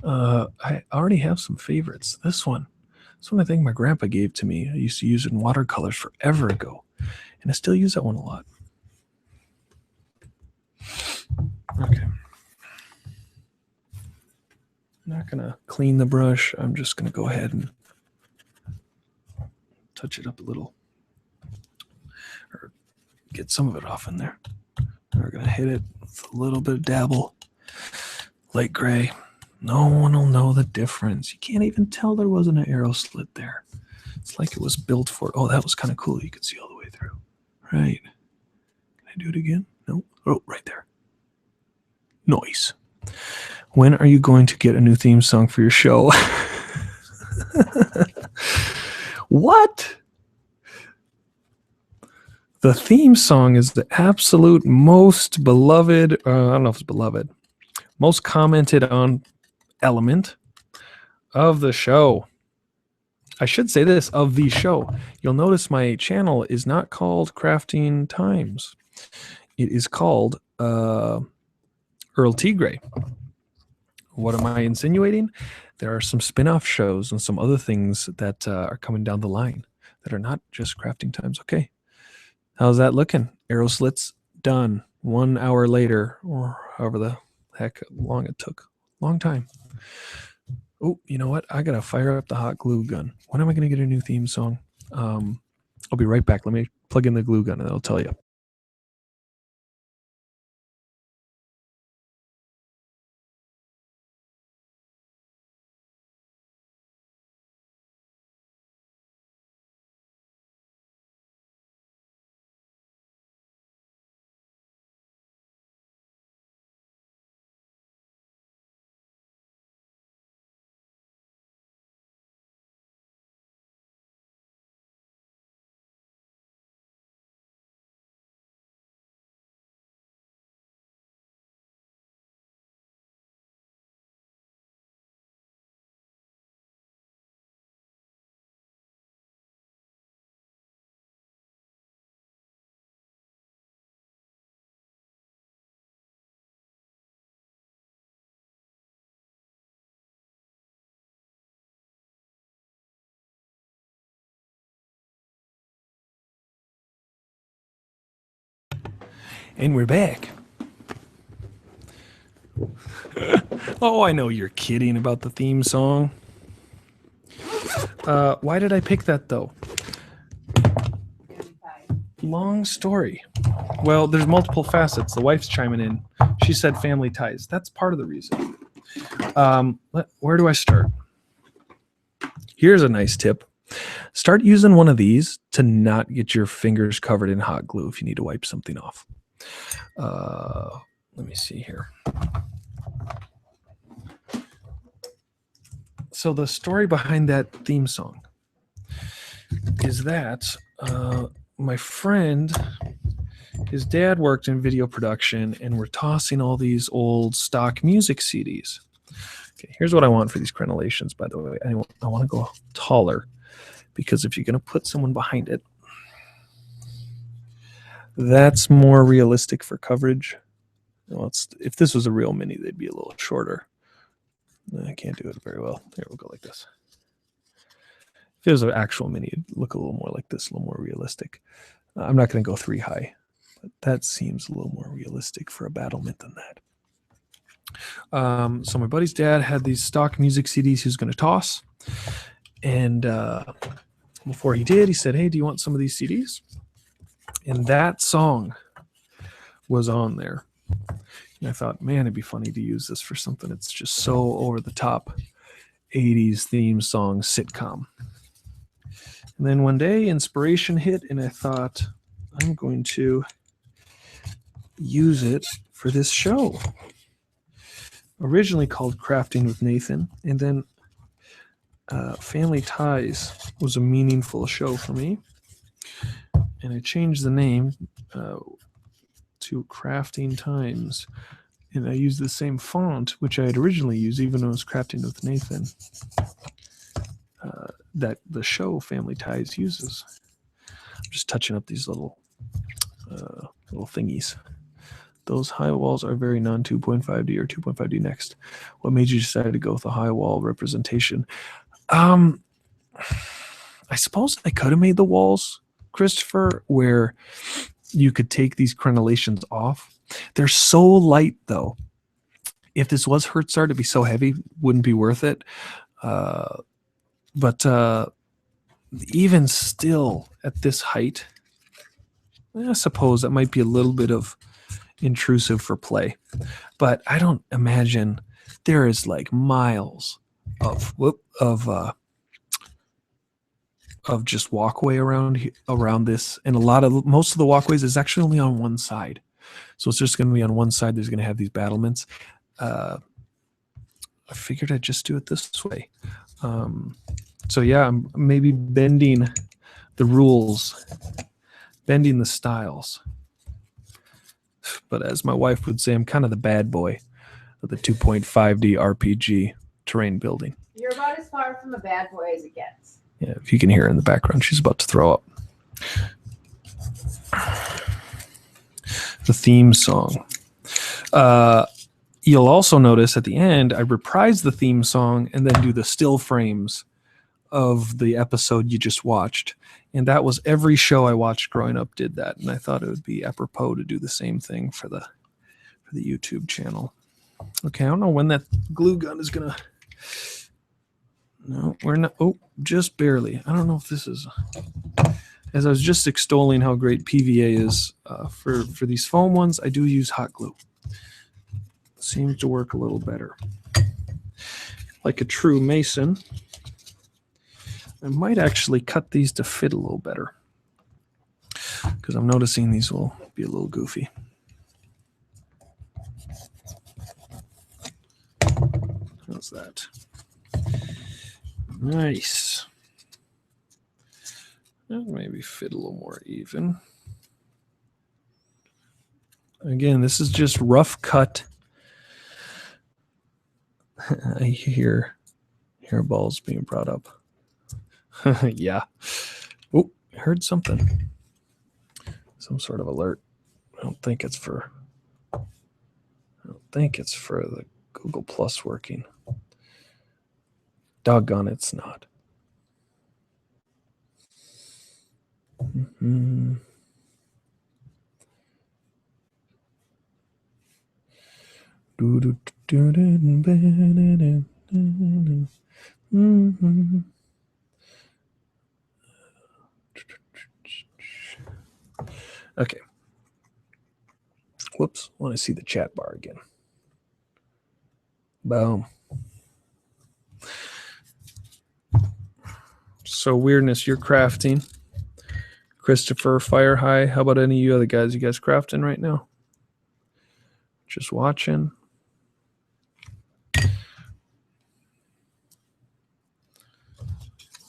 Speaker 1: I already have some favorites. This one I think my grandpa gave to me. I used to use it in watercolors forever ago, and I still use that one a lot. Okay. I'm not going to clean the brush. I'm just going to go ahead and touch it up a little, or get some of it off in there. We're going to hit it with a little bit of dabble, light gray. No one will know the difference. You can't even tell there wasn't an arrow slit there. It's like it was built for it. Oh, that was kind of cool. You could see all the way through. Right. Can I do it again? No. Oh, right there. Nice. When are you going to get a new theme song for your show? What? The theme song is the absolute most beloved, I don't know if it's beloved, most commented on element of the show. I should say this, of the show. You'll notice my channel is not called Crafting Times. It is called Earl T. Gray. What am I insinuating? There are some spin-off shows and some other things that are coming down the line that are not just Crafting Times. Okay. How's that looking? Arrow slits done 1 hour later, or however the heck long it took. Long time. Oh, you know what? I got to fire up the hot glue gun. When am I going to get a new theme song? I'll be right back. Let me plug in the glue gun and I'll tell you. And we're back. Oh, I know you're kidding about the theme song. Why did I pick that, though? Long story. Well, there's multiple facets. The wife's chiming in. She said family ties. That's part of the reason. Where do I start? Here's a nice tip. Start using one of these to not get your fingers covered in hot glue if you need to wipe something off. Let me see here. So the story behind that theme song is that my friend, his dad worked in video production, and we're tossing all these old stock music CDs. Okay, here's what I want for these crenellations, by the way. I want to go taller because if you're going to put someone behind it, that's more realistic for coverage. Well, if this was a real mini, they'd be a little shorter. I can't do it very well. There, we'll go like this. If it was an actual mini, it'd look a little more like this, a little more realistic. I'm not going to go 3 high, but that seems a little more realistic for a battlement than that. So my buddy's dad had these stock music CDs he was going to toss. And before he did, he said, hey, do you want some of these CDs? And that song was on there. And I thought, man, it'd be funny to use this for something that's just so over the top 80s theme song sitcom. And then one day inspiration hit and I thought, I'm going to use it for this show. Originally called Crafting with Nathan, and then Family Ties was a meaningful show for me. And I changed the name to Crafting Times. And I used the same font, which I had originally used, even though it was Crafting with Nathan, that the show Family Ties uses. I'm just touching up these little thingies. Those high walls are very non-2.5D or 2.5D next. What made you decide to go with a high wall representation? I suppose I could have made the walls, Christopher, where you could take these crenellations off. They're so light, though. If this was Hertzart, it'd be so heavy, wouldn't be worth it. But even still, at this height, I suppose that might be a little bit of intrusive for play. But I don't imagine there is like miles of just walkway around this, and most of the walkways is actually only on one side, so it's just going to be on one side. There's going to have these battlements. I figured I'd just do it this way. So yeah, I'm maybe bending the rules, bending the styles. But as my wife would say, I'm kind of the bad boy of the 2.5D RPG terrain building.
Speaker 2: You're about as far from a bad boy as it gets.
Speaker 1: Yeah, if you can hear her in the background, she's about to throw up. The theme song. You'll also notice at the end, I reprise the theme song and then do the still frames of the episode you just watched. And that was every show I watched growing up did that. And I thought it would be apropos to do the same thing for the YouTube channel. Okay, I don't know when that glue gun is going to... No, we're not. Oh, just barely. I don't know if this is... As I was just extolling how great PVA is for these foam ones, I do use hot glue. Seems to work a little better. Like a true mason, I might actually cut these to fit a little better, because I'm noticing these will be a little goofy. How's that? Nice. That maybe fit a little more even. Again, this is just rough cut. I hear balls being brought up. Yeah. Oh, I heard something. Some sort of alert. I don't think it's for the Google Plus working. Doggone, it's not. Mm-hmm. Okay. Whoops. I want to see the chat bar again. Boom. So weirdness, you're crafting. Christopher, Fire High. How about any of you other guys? You guys crafting right now? Just watching.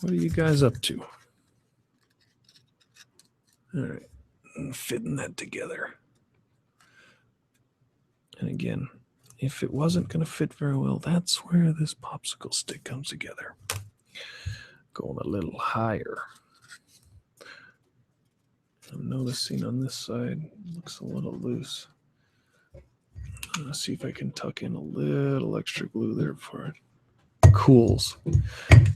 Speaker 1: What are you guys up to? All right. I'm fitting that together. And again, if it wasn't going to fit very well, that's where this popsicle stick comes together. going a little higher. I'm noticing on this side, it looks a little loose. Let's see if I can tuck in a little extra glue there for it. Cools.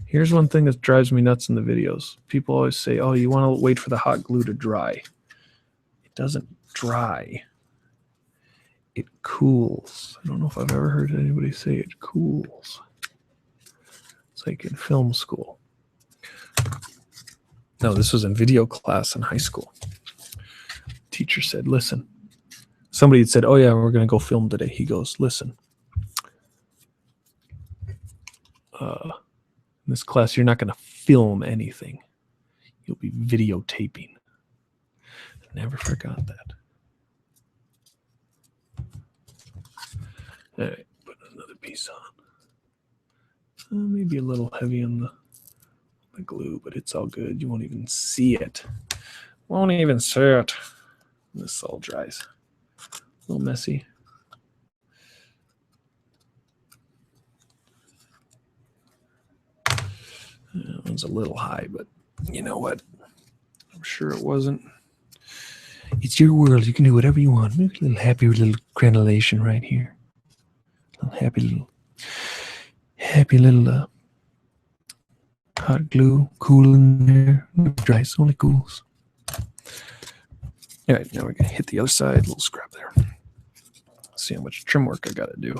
Speaker 1: Here's one thing that drives me nuts in the videos. People always say, oh, you want to wait for the hot glue to dry. It doesn't dry. It cools. I don't know if I've ever heard anybody say it cools. It's like in film school. No, this was in video class in high school. Teacher said, listen. Somebody had said, oh yeah, we're going to go film today. He goes, listen. In this class, you're not going to film anything. You'll be videotaping. I never forgot that. All right, put another piece on. Maybe a little heavy on the glue, but it's all good. You won't even see it. Won't even see it. This all dries. A little messy. That one's a little high, but you know what? I'm sure it wasn't. It's your world. You can do whatever you want. Maybe a little happy little granulation right here. A little happy little hot glue, cool in there. Dries, only cools. All right, now we're gonna hit the other side. A little scrap there. See how much trim work I got to do,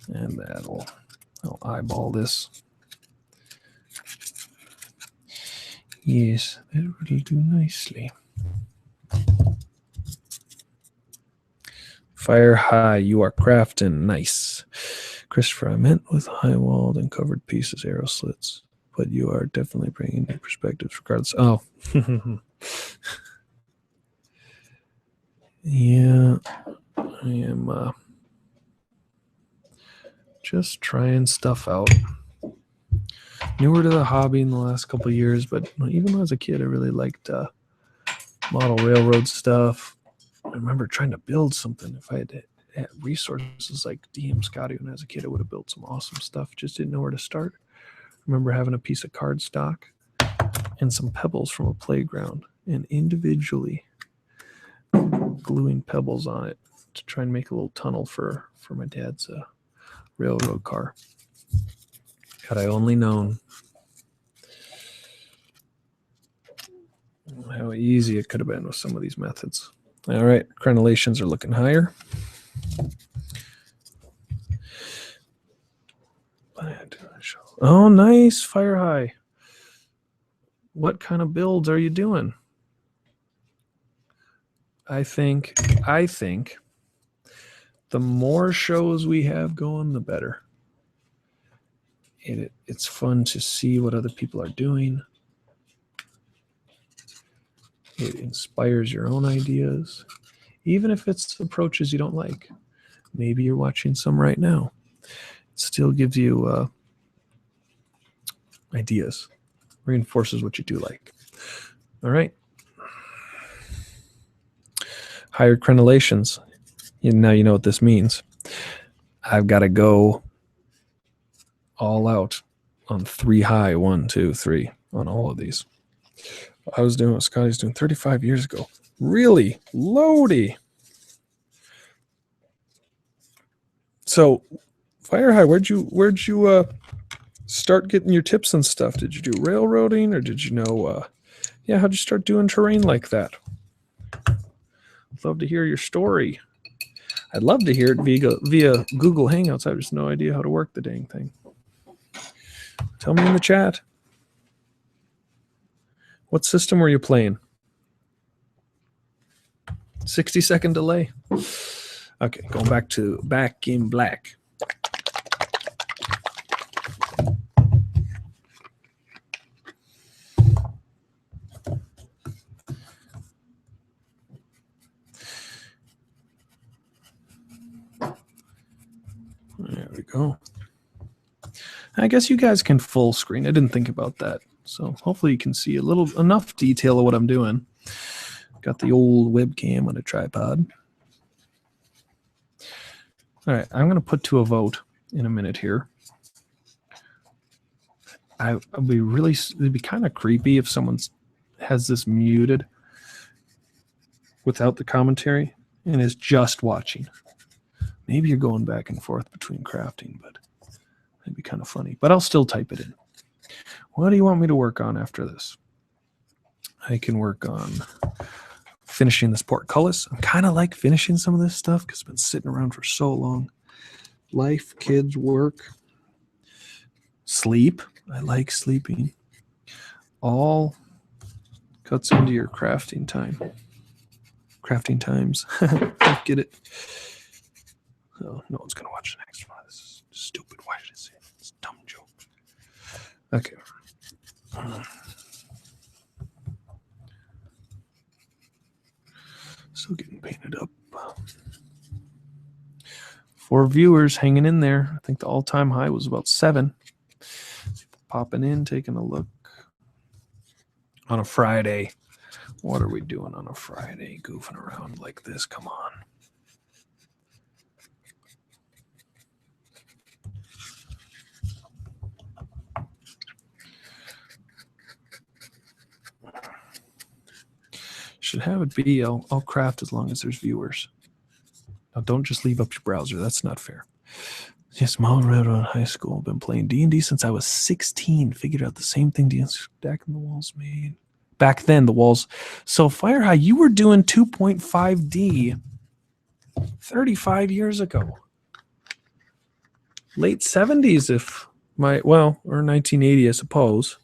Speaker 1: and I'll eyeball this. Yes, that will do nicely. Fire high, you are crafting. Nice. Christopher, I meant with high-walled and covered pieces, arrow slits, but you are definitely bringing new perspectives regardless. Oh. Yeah, I am just trying stuff out. Newer to the hobby in the last couple of years, but even when I was a kid, I really liked model railroad stuff. I remember trying to build something. If I had resources like DM Scotty when I was a kid, I would have built some awesome stuff. Just didn't know where to start. I remember having a piece of cardstock and some pebbles from a playground and individually gluing pebbles on it to try and make a little tunnel for my dad's railroad car. Had I only known how easy it could have been with some of these methods. All right, crenellations are looking higher. Oh, nice, fire high. What kind of builds are you doing? I think the more shows we have going, the better. It's fun to see what other people are doing. It inspires your own ideas, even if it's approaches you don't like. Maybe you're watching some right now. It still gives you ideas, reinforces what you do like. All right. Higher crenellations. Now you know what this means. I've got to go all out on 3 high, 1, 2, 3 on all of these. I was doing what Scotty's doing 35 years ago. Really loady. So, fire high. Where'd you start getting your tips and stuff? Did you do railroading, or did you know? How'd you start doing terrain like that? I'd love to hear your story. I'd love to hear it via Google Hangouts. I have just no idea how to work the dang thing. Tell me in the chat. What system were you playing? 60-second delay. Okay, going back in black. There we go. I guess you guys can full screen. I didn't think about that. So hopefully you can see enough detail of what I'm doing. Got the old webcam on a tripod. All right, I'm going to put to a vote in a minute here. I'd be really, it'd be kind of creepy if someone has this muted without the commentary and is just watching. Maybe you're going back and forth between crafting, but it'd be kind of funny. But I'll still type it in. What do you want me to work on after this? I can work on finishing this portcullis. I'm kind of like finishing some of this stuff because it's been sitting around for so long. Life, kids, work, sleep. I like sleeping. All cuts into your crafting time. Crafting times. Get it? Oh, no one's going to watch the next one. This is stupid. Why did I say it? It's a dumb joke. Okay. Still getting painted up. 4 viewers hanging in there. I think the all-time high was about 7. Popping in, taking a look. On a Friday. What are we doing on a Friday? Goofing around like this. Come on. Should have it be, I'll craft as long as there's viewers. Now, don't just leave up your browser. That's not fair. Yes, Small Railroad High School. Been playing D&D since I was 16. Figured out the same thing stacking the walls made. Back then, the walls. So, Fire High, you were doing 2.5D 35 years ago. Late 70s, or 1980, I suppose.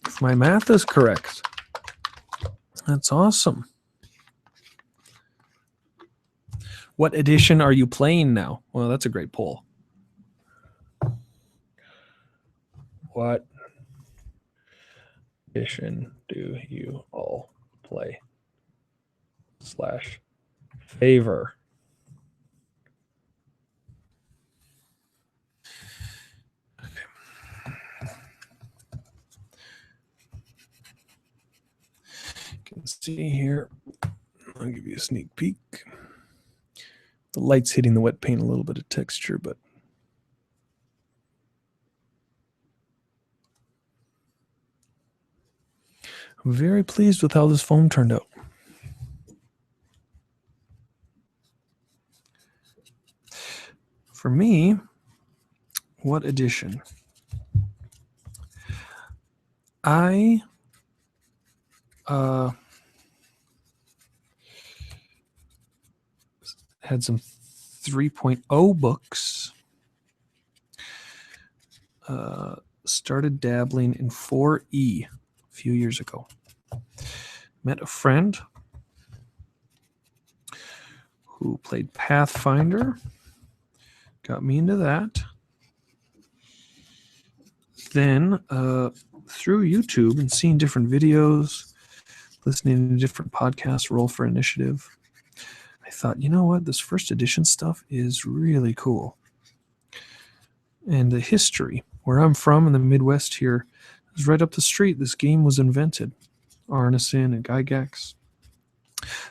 Speaker 1: If my math is correct. That's awesome. What edition are you playing now? Well, that's a great poll. What edition do you all play? /favor. You can see here. I'll give you a sneak peek. The light's hitting the wet paint, a little bit of texture, but I'm very pleased with how this foam turned out. For me, what edition? I had some 3.0 books. Started dabbling in 4E a few years ago. Met a friend who played Pathfinder. Got me into that. Then through YouTube and seeing different videos, listening to different podcasts, Roll for Initiative, I thought, you know what? This first edition stuff is really cool. And the history, where I'm from in the Midwest here, is right up the street. This game was invented. Arneson and Gygax.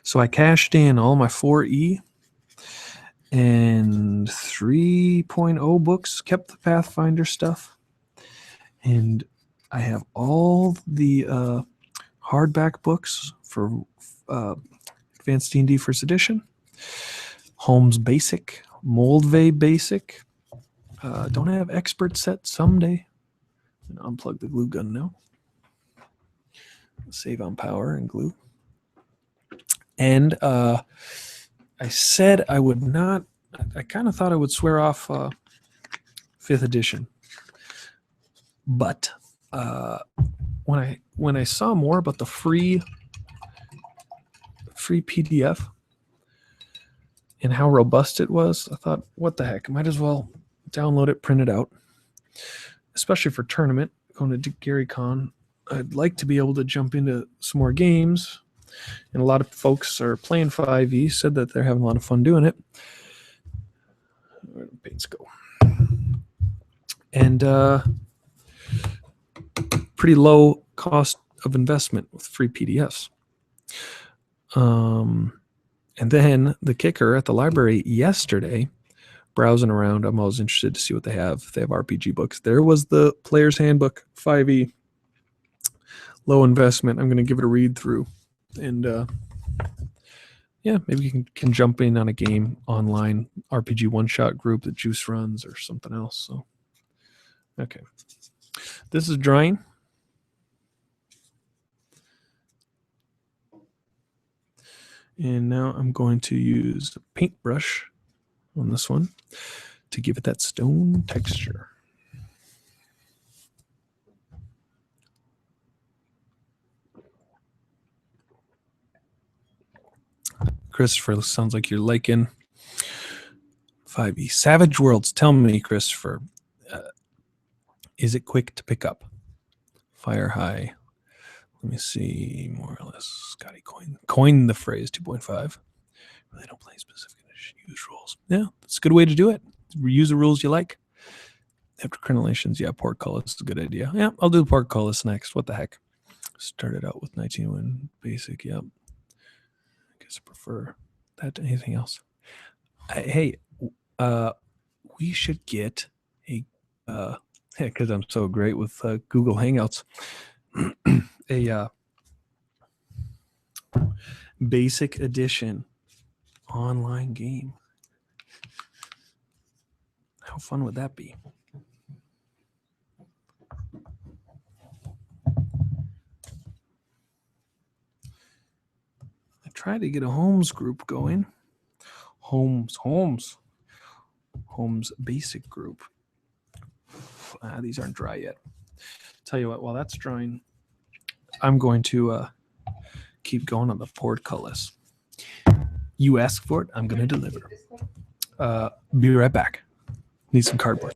Speaker 1: So I cashed in all my 4E and 3.0 books, kept the Pathfinder stuff. And I have all the hardback books for Advanced D&D First Edition, Holmes Basic, Moldvay Basic. Don't have Expert Set someday. Unplug the glue gun now. Save on power and glue. And I said I would not. I kind of thought I would swear off 5th edition, but when I saw more about the free PDF and how robust it was, I thought, what the heck? I might as well download it, print it out, especially for tournament. Going to Gary Con, I'd like to be able to jump into some more games. And a lot of folks are playing 5e, said that they're having a lot of fun doing it. Where did the paints go? And pretty low cost of investment with free PDFs. And then the kicker at the library yesterday, browsing around, I'm always interested to see what they have. If they have RPG books. There was the Player's Handbook 5e. Low investment. I'm going to give it a read through. And yeah, maybe you can jump in on a game online, RPG one-shot group that Juice runs or something else. So, okay. This is drying. And now I'm going to use a paintbrush on this one to give it that stone texture. Christopher, sounds like you're liking 5e. Savage Worlds. Tell me, Christopher, is it quick to pick up? Fire high. Let me see, more or less. Scotty coined the phrase 2.5. They don't play specific use rules. Yeah, that's a good way to do it. Use the rules you like. After crenellations, yeah, portcullis is a good idea. Yeah, I'll do the portcullis next. What the heck? Started out with 19 when basic. Yep. I guess I prefer that to anything else. Hey, we should get a because I'm so great with Google Hangouts. A basic edition online game. How fun would that be? I tried to get a Holmes group going. Holmes basic group. These aren't dry yet. Tell you what, while that's drying, I'm going to keep going on the portcullis. You ask for it, I'm going to deliver. Be right back. Need some cardboard.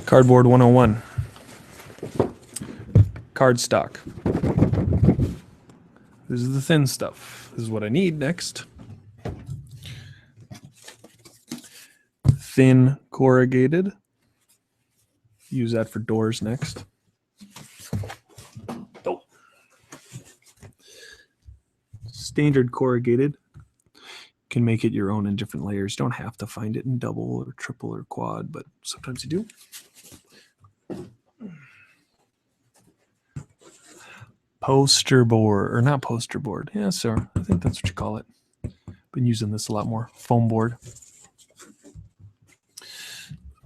Speaker 1: Cardboard 101. Cardstock. This is the thin stuff. This is what I need next. Thin corrugated. Use that for doors next. Oh. Standard corrugated. Can make it your own in different layers. Don't have to find it in double or triple or quad, but sometimes you do. Poster board, or not poster board. Yeah, sir. I think that's what you call it. Been using this a lot more. Foam board.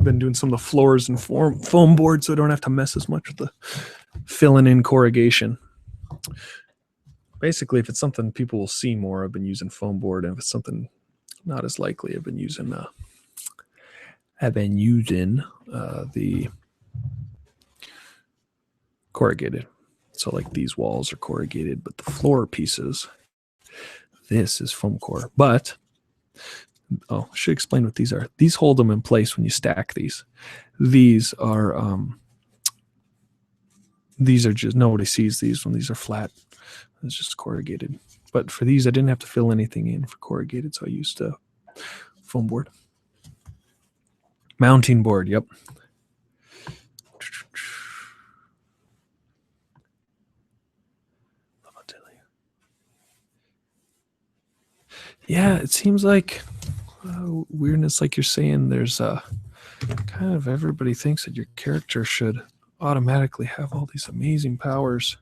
Speaker 1: Been doing some of the floors and foam board so I don't have to mess as much with the filling in corrugation. Basically, if it's something people will see more, I've been using foam board, and if it's something not as likely, I've been using the corrugated. So like these walls are corrugated, but the floor pieces, this is foam core. But I should explain what these are. These hold them in place when you stack these. These are just, nobody sees these when these are flat. It's just corrugated. But for these, I didn't have to fill anything in for corrugated, so I used foam board. Mounting board, yep. Yeah, it seems like weirdness, like you're saying, there's kind of everybody thinks that your character should automatically have all these amazing powers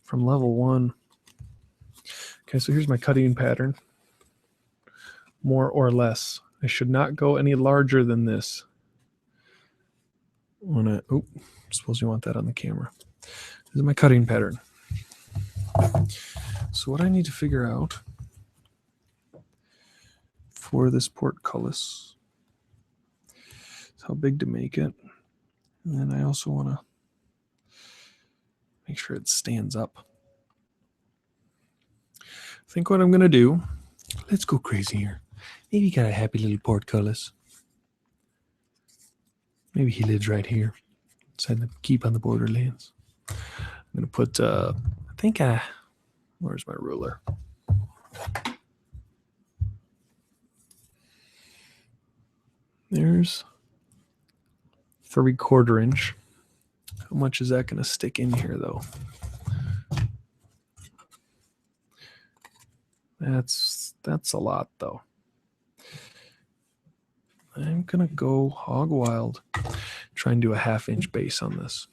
Speaker 1: from level 1. Okay, so here's my cutting pattern. More or less. I should not go any larger than this. Oh, suppose you want that on the camera. This is my cutting pattern. So what I need to figure out for this portcullis is how big to make it. And then I also want to make sure it stands up. I think what I'm going to do, let's go crazy here. Maybe he got a happy little portcullis. Maybe he lives right here. Inside the Keep on the Borderlands. I'm going to put, where's my ruler? There's 3/4 inch. How much is that going to stick in here, though? That's a lot, though. I'm going to go hog wild. Try and do a 1/2 inch base on this.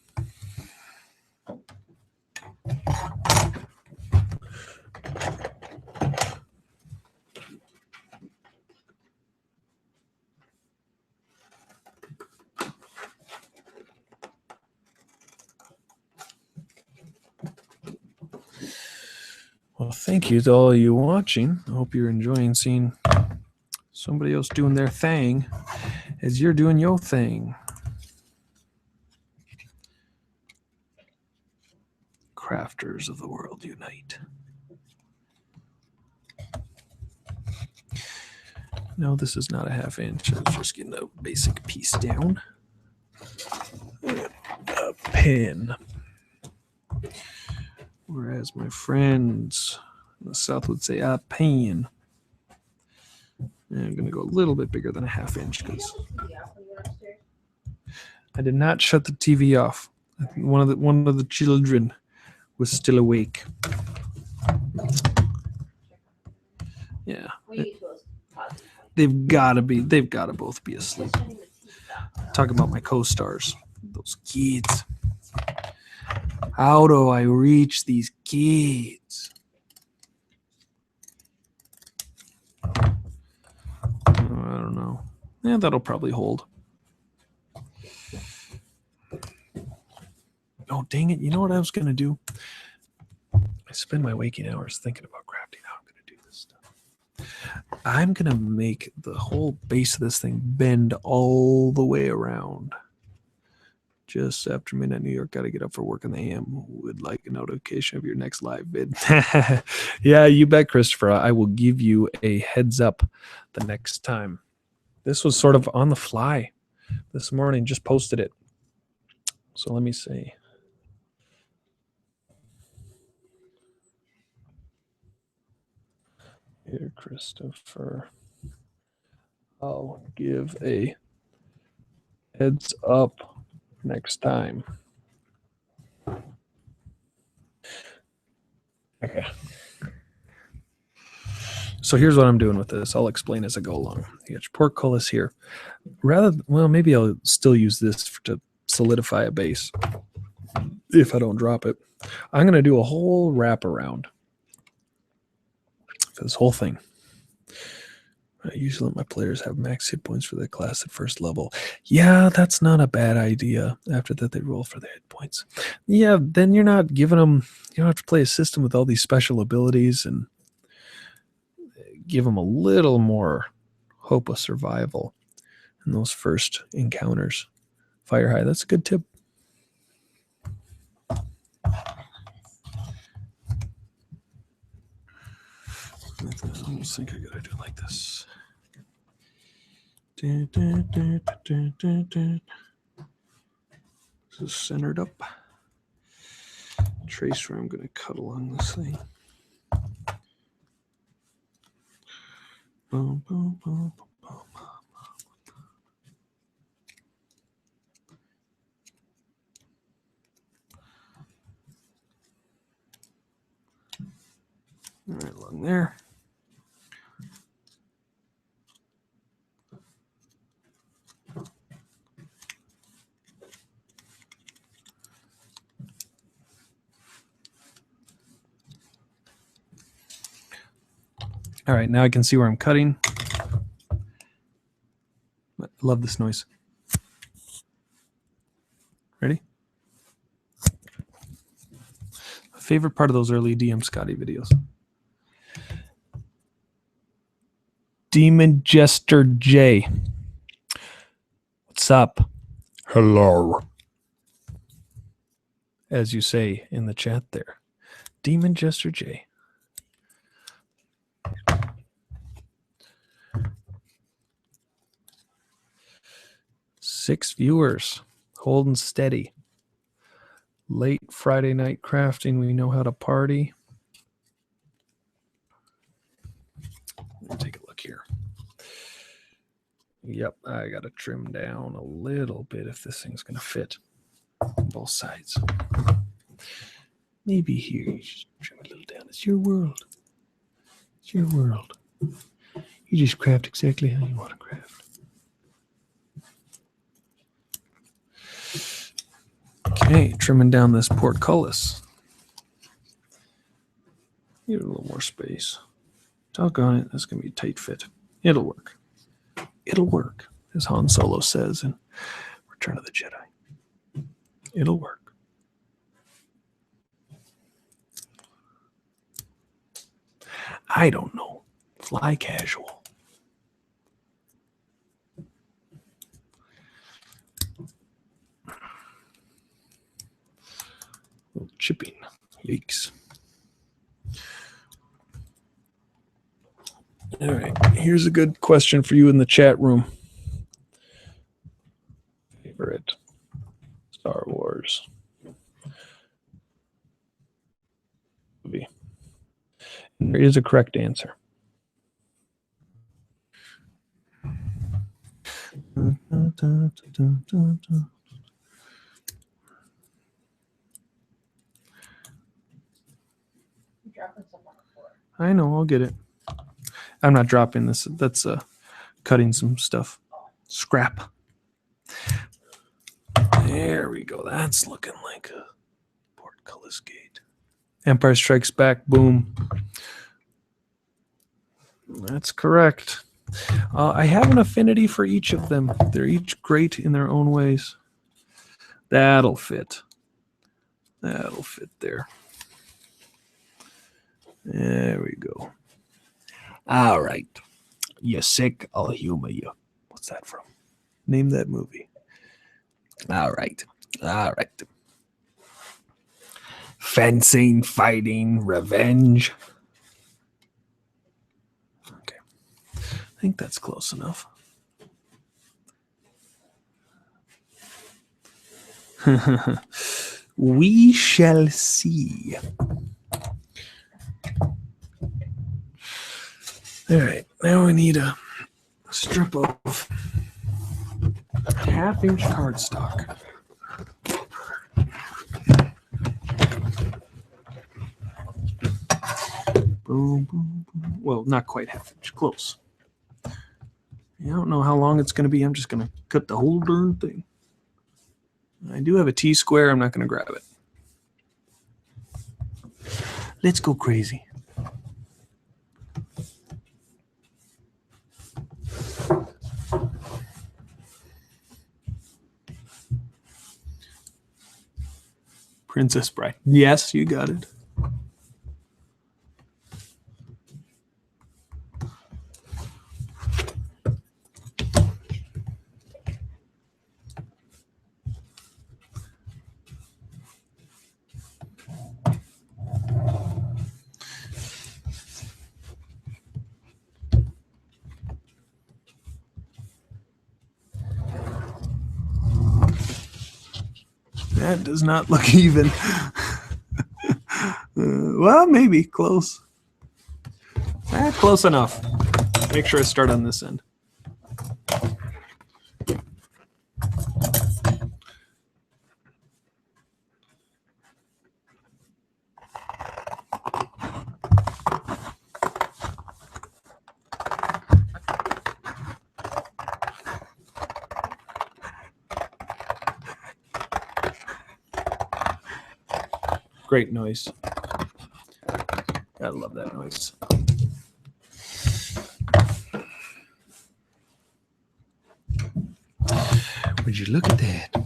Speaker 1: Well, thank you to all you watching. I hope you're enjoying seeing somebody else doing their thing as you're doing your thing. Crafters of the world unite. No, this is not a 1/2 inch. I was just getting a basic piece down. A pin. Whereas my friends in the South would say a pen. And I'm going to go a little bit bigger than a 1/2 inch because I did not shut the TV off. One of the children was still awake. Yeah. They've got to both be asleep. Talking about my co-stars, those kids. How do I reach these kids? I don't know. Yeah, that'll probably hold. Oh, dang it. You know what I was going to do? I spend my waking hours thinking about crafting. How I'm going to do this stuff. I'm going to make the whole base of this thing bend all the way around. Just after midnight New York, got to get up for work in the AM. Would like a notification of your next live vid. Yeah, you bet, Christopher. I will give you a heads up the next time. This was sort of on the fly this morning. Just posted it. So let me see. Here, Christopher. I'll give a heads up next time. Okay. So here's what I'm doing with this. I'll explain as I go along. You got your portcullis here. Maybe I'll still use this to solidify a base if I don't drop it. I'm going to do a whole wraparound for this whole thing. I usually let my players have max hit points for their class at first level. Yeah, that's not a bad idea. After that, they roll for their hit points. Yeah, then you're not giving them, you don't have to play a system with all these special abilities and give them a little more hope of survival in those first encounters. Fire high, that's a good tip. I almost think I gotta do it like this. This is centered up. Trace where I'm gonna cut along this thing. Boom, boom, boom, boom, boom. All right, along there. All right, now I can see where I'm cutting. I love this noise. Ready? Favorite part of those early DM Scotty videos. Demon Jester J. What's up? Hello. As you say in the chat there. Demon Jester J. Six viewers. Holding steady. Late Friday night crafting. We know how to party. Let me take a look here. Yep, I got to trim down a little bit if this thing's going to fit on both sides. Maybe here you just trim a little down. It's your world. It's your world. You just craft exactly how you want to craft. Okay, trimming down this portcullis. Give it a little more space. Doggone it, that's going to be a tight fit. It'll work. It'll work, as Han Solo says in Return of the Jedi. It'll work. I don't know. Fly casual. A little chipping. Yikes. All right, here's a good question for you in the chat room. Favorite Star Wars movie? And there is a correct answer. I know, I'll get it. I'm not dropping this. That's cutting some stuff. Scrap. There we go. That's looking like a portcullis gate. Empire Strikes Back. Boom. That's correct. I have an affinity for each of them. They're each great in their own ways. That'll fit. That'll fit there. There we go. All right. You sick? I'll humor you. What's that from? Name that movie. All right. All right. Fencing, fighting, revenge. Okay. I think that's close enough. We shall see. All right, now we need a strip of half-inch cardstock. Boom, boom, boom. Well, not quite half-inch, close. I don't know how long it's going to be. I'm just going to cut the whole darn thing. I do have a T-square. I'm not going to grab it. Let's go crazy. Princess Bride. Yes, you got it. That does not look even. Well, maybe close. Close enough. Make sure I start on this end. Great noise. I love that noise. Would you look at that?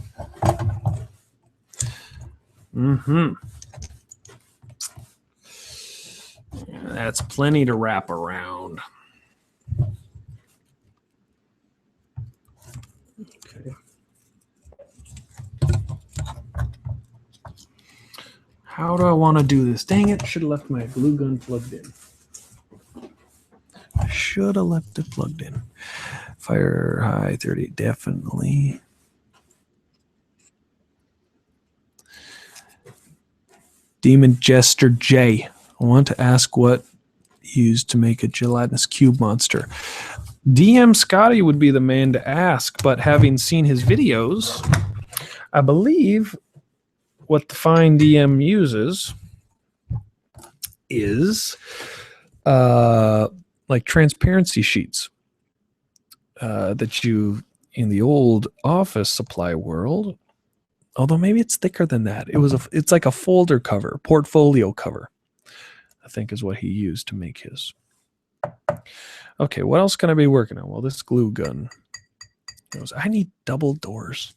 Speaker 1: Mm-hmm. That's plenty to wrap around. Okay. How do I want to do this? Dang it, should have left my glue gun plugged in. I should have left it plugged in. Fire high 30, definitely. Demon Jester J. I want to ask what used to make a gelatinous cube monster. DM Scotty would be the man to ask, but having seen his videos, I believe what the fine DM uses is like transparency sheets that you, in the old office supply world, although maybe it's thicker than that. It's like a folder cover, portfolio cover, I think is what he used to make his. Okay, what else can I be working on? Well, this glue gun goes, I need double doors.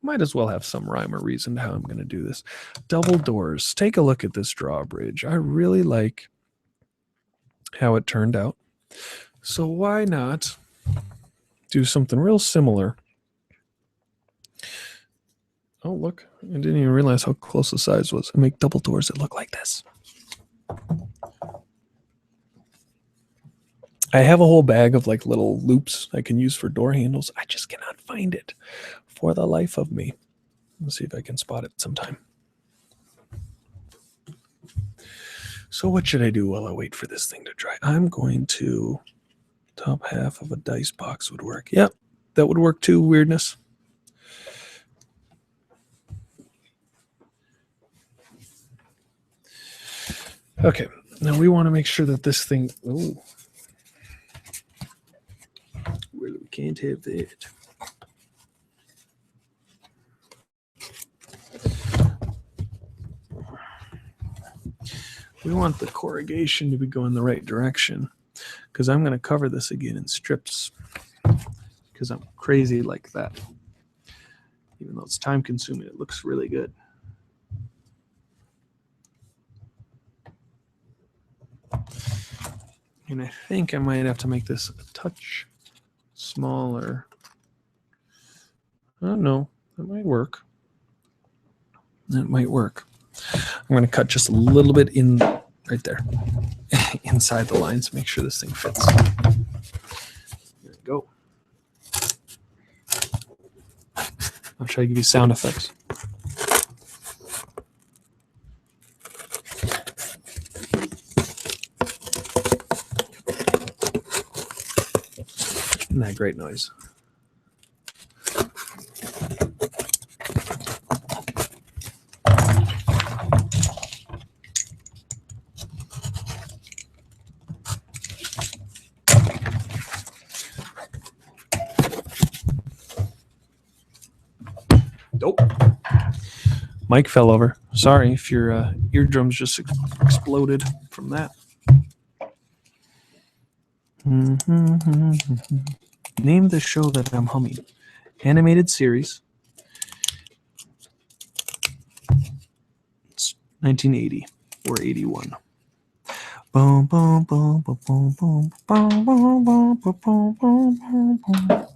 Speaker 1: Might as well have some rhyme or reason to how I'm going to do this. Double doors. Take a look at this drawbridge. I really like how it turned out. So why not do something real similar? Oh, look. I didn't even realize how close the size was. I make double doors that look like this. I have a whole bag of like little loops I can use for door handles. I just cannot find it for the life of me. Let's see if I can spot it sometime. So what should I do while I wait for this thing to dry? I'm going to, top half of a dice box would work. Yep, that would work too, weirdness. Okay, now we want to make sure that this thing, oh, well, we can't have that. We want the corrugation to be going the right direction because I'm going to cover this again in strips because I'm crazy like that. Even though it's time consuming, it looks really good. And I think I might have to make this a touch smaller. I don't know. That might work. That might work. I'm going to cut just a little bit in right there inside the lines. Make sure this thing fits. There we go. I'll try to give you sound effects. Isn't that great noise? Nope. Mike fell over. Sorry if your eardrums just exploded from that. Name the show that I'm humming. Animated series. It's 1980 or 81. Boom, boom, boom, boom, boom, boom, boom, boom, boom, boom, boom, boom.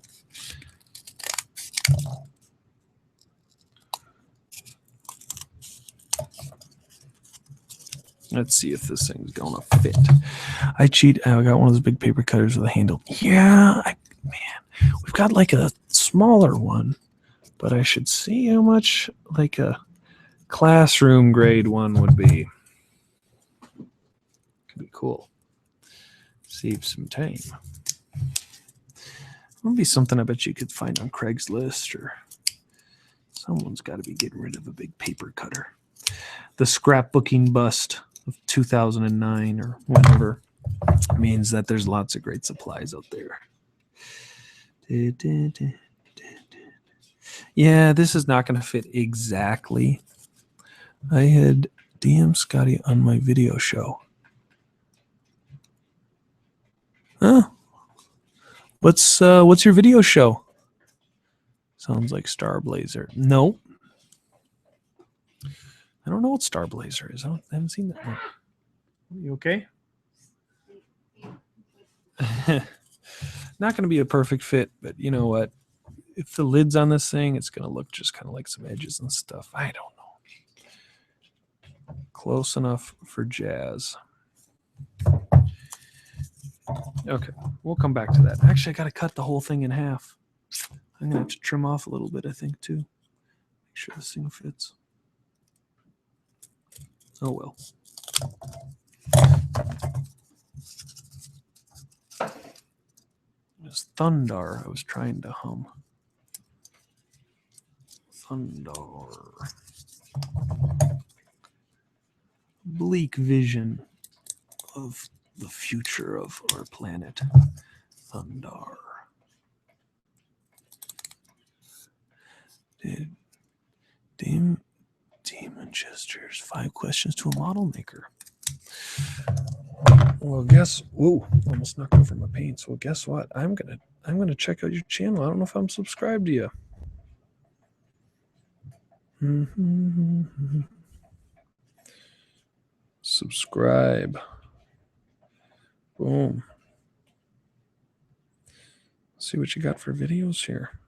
Speaker 1: Let's see if this thing's gonna fit. I cheat. I got one of those big paper cutters with a handle. Yeah, man, we've got like a smaller one, but I should see how much like a classroom grade one would be. Could be cool. Save some time. Would be something I bet you could find on Craigslist, or someone's got to be getting rid of a big paper cutter. The scrapbooking bust of 2009 or whatever means that there's lots of great supplies out there. Yeah, this is not going to fit exactly. I had DM Scotty on my video show. Huh? What's your video show? Sounds like Star Blazer. No. I don't know what Star Blazer is. I haven't seen that one. You okay? Not going to be a perfect fit, but you know what? If the lid's on this thing, it's going to look just kind of like some edges and stuff. I don't know. Close enough for jazz. Okay, we'll come back to that. Actually, I got to cut the whole thing in half. I'm going to have to trim off a little bit, I think, too. Make sure this thing fits. Oh, well. It's Thundar I was trying to hum. Thundar. Bleak vision of the future of our planet. Thundar. Demon gestures. 5 questions to a model maker. Well, whoa, almost knocked over my paints. Well, guess what? I'm gonna check out your channel. I don't know if I'm subscribed to you. Subscribe. Boom. Let's see what you got for videos here.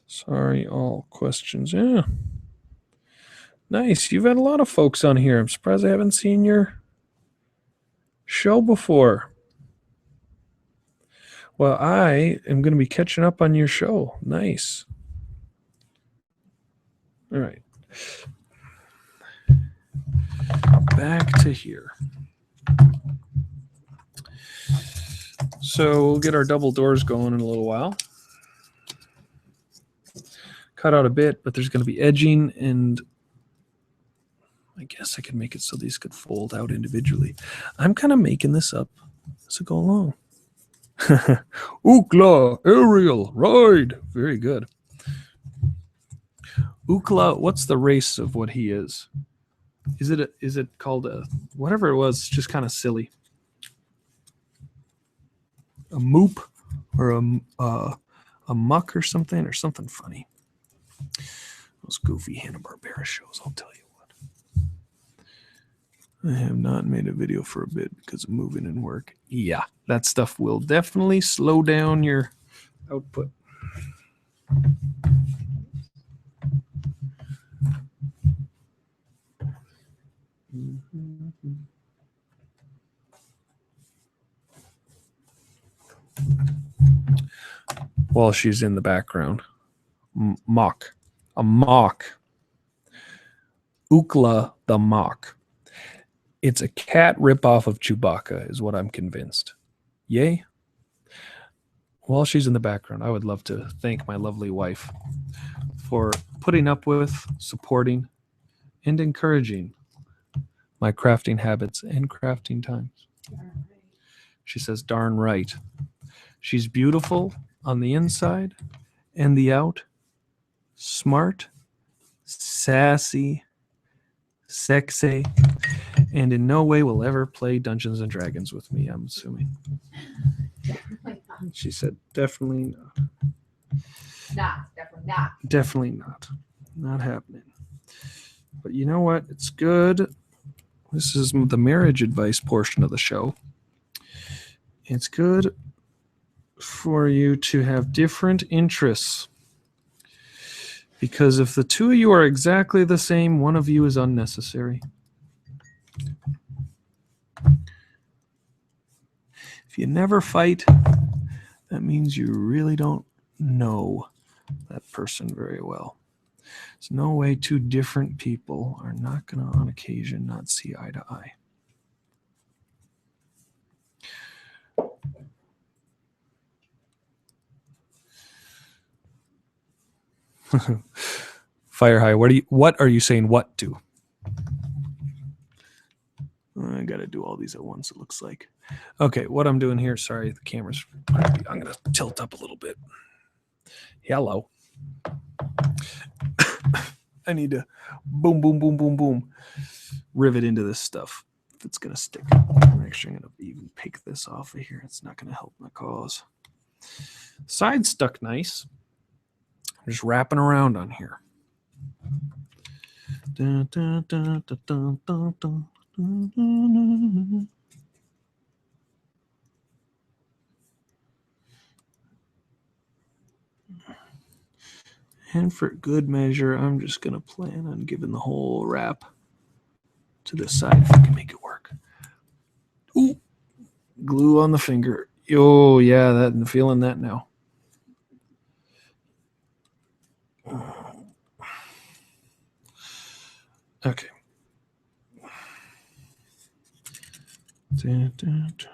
Speaker 1: Sorry, all questions. Yeah. Nice. You've had a lot of folks on here. I'm surprised I haven't seen your show before. Well, I am going to be catching up on your show. Nice. All right. Back to here. So we'll get our double doors going in a little while. Cut out a bit, but there's going to be edging, and I guess I could make it so these could fold out individually. I'm kind of making this up as I go along. Ookla, aerial, ride. Very good. Ookla, what's the race of what he is? Is it called a whatever it was? Just kind of silly. A moop or a muck or something funny. Those goofy Hanna-Barbera shows, I'll tell you what. I have not made a video for a bit because of moving and work. Yeah, that stuff will definitely slow down your output. While she's in the background. Mock. A mock. Ookla the mock. It's a cat ripoff of Chewbacca, is what I'm convinced. Yay? While she's in the background, I would love to thank my lovely wife for putting up with, supporting, and encouraging my crafting habits and crafting times. She says, darn right. She's beautiful on the inside and the out. Smart, sassy, sexy, and in no way will ever play Dungeons and Dragons with me, I'm assuming. She said, definitely not. Definitely not. Not happening. But you know what? It's good. This is the marriage advice portion of the show. It's good for you to have different interests. Because if the two of you are exactly the same, one of you is unnecessary. If you never fight, that means you really don't know that person very well. There's no way two different people are not going to, on occasion, not see eye to eye. Fire High, what are you saying what to? I gotta do all these at once, it looks like. Okay, what I'm doing here, sorry, the camera's, I'm gonna tilt up a little bit. Hello. I need to boom, boom, boom, boom, boom, rivet into this stuff if it's gonna stick. Actually, I'm gonna even pick this off of here. It's not gonna help my cause. Side stuck nice. I'm just wrapping around on here. Dun, dun, dun, dun, dun, dun, dun, dun, dun. And for good measure, I'm just going to plan on giving the whole wrap to this side if I can make it work. Ooh, glue on the finger. Oh, yeah, I'm feeling that now. Okay. Dun, dun, dun.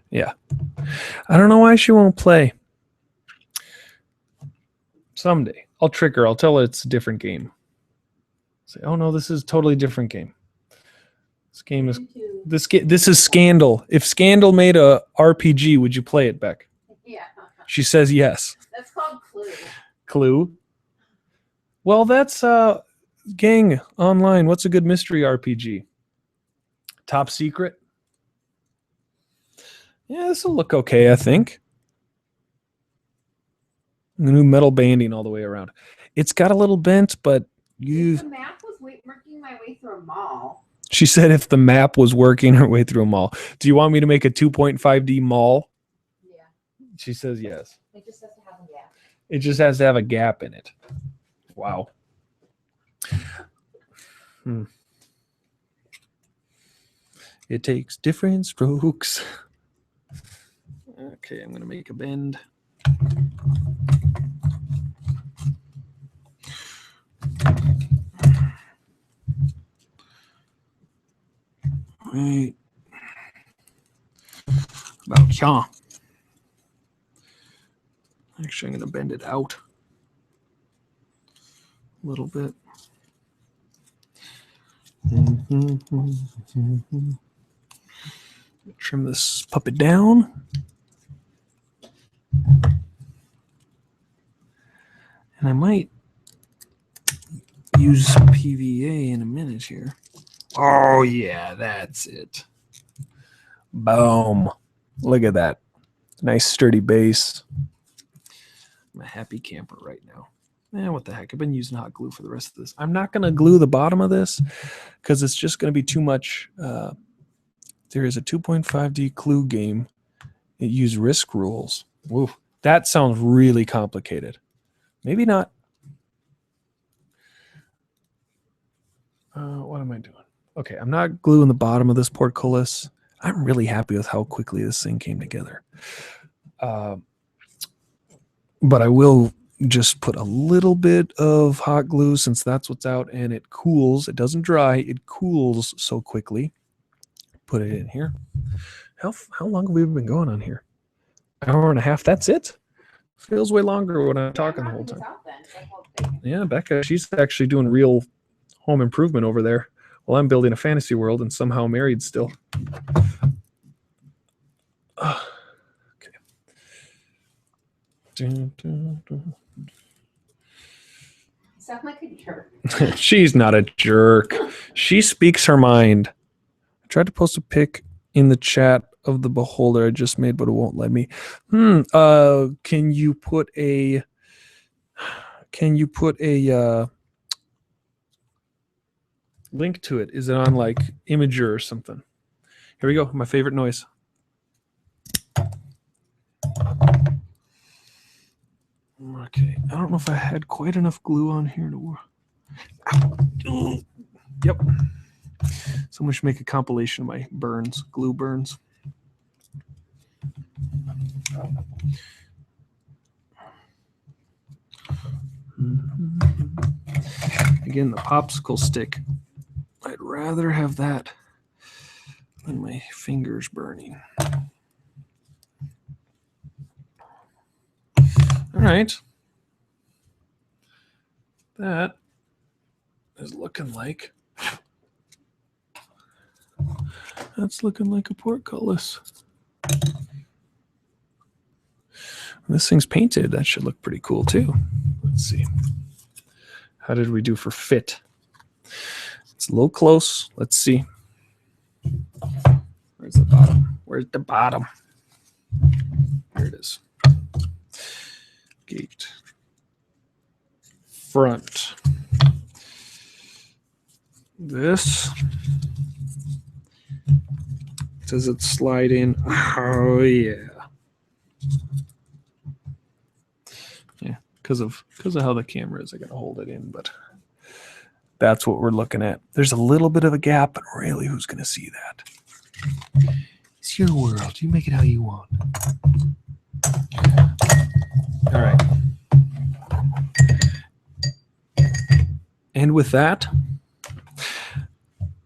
Speaker 1: Yeah. I don't know why she won't play. Someday. I'll trick her. I'll tell her it's a different game. Say, oh no, this is a totally different game. This game is this is Scandal. If Scandal made a RPG, would you play it, Beck?
Speaker 2: Yeah.
Speaker 1: She says yes.
Speaker 2: That's called Clue.
Speaker 1: Clue. Well, that's Gang Online. What's a good mystery RPG? Top Secret. Yeah, this will look okay, I think. The new metal banding all the way around. It's got a little bent, but
Speaker 2: The map was working my way through a mall.
Speaker 1: She said if the map was working her way through a mall. Do you want me to make a 2.5D mall?
Speaker 2: Yeah.
Speaker 1: She says yes.
Speaker 2: It just has to have a gap.
Speaker 1: It just has to have a gap in it. Wow. It takes different strokes. Okay, I'm going to make a bend. Right. About here. Actually, I'm going to bend it out a little bit. Trim this puppy down. And I might use PVA in a minute here. Oh, yeah, that's it. Boom. Look at that. Nice sturdy base. I'm a happy camper right now. What the heck? I've been using hot glue for the rest of this. I'm not going to glue the bottom of this because it's just going to be too much. There is a 2.5D clue game. It used risk rules. Woo. That sounds really complicated. Maybe not. What am I doing? Okay, I'm not gluing the bottom of this portcullis. I'm really happy with how quickly this thing came together. But I will just put a little bit of hot glue since that's what's out and it cools. It doesn't dry. It cools so quickly. Put it in here. How long have we been going on here? Hour and a half. That's it. Feels way longer when I'm talking the whole time. Yeah, Becca, she's actually doing real home improvement over there while I'm building a fantasy world and somehow married still. Okay.
Speaker 2: Sound like a jerk.
Speaker 1: She's not a jerk. She speaks her mind. I tried to post a pic in the chat of the beholder I just made, but it won't let me. Can you put a link to it? Is it on like Imager or something? Here we go. My favorite noise. Okay. I don't know if I had quite enough glue on here to work. Yep. Someone should make a compilation of my burns, glue burns. Again, the popsicle stick. I'd rather have that than my fingers burning. All right. That is looking like a portcullis. This thing's painted. That should look pretty cool too. Let's see. How did we do for fit? It's a little close. Let's see. Where's the bottom? Where's the bottom? There it is. Gate. Front. This. Does it slide in? Oh, yeah. Yeah, because of how the camera is, I got to hold it in, but that's what we're looking at. There's a little bit of a gap, but really, who's going to see that? It's your world. You make it how you want. All right. And with that,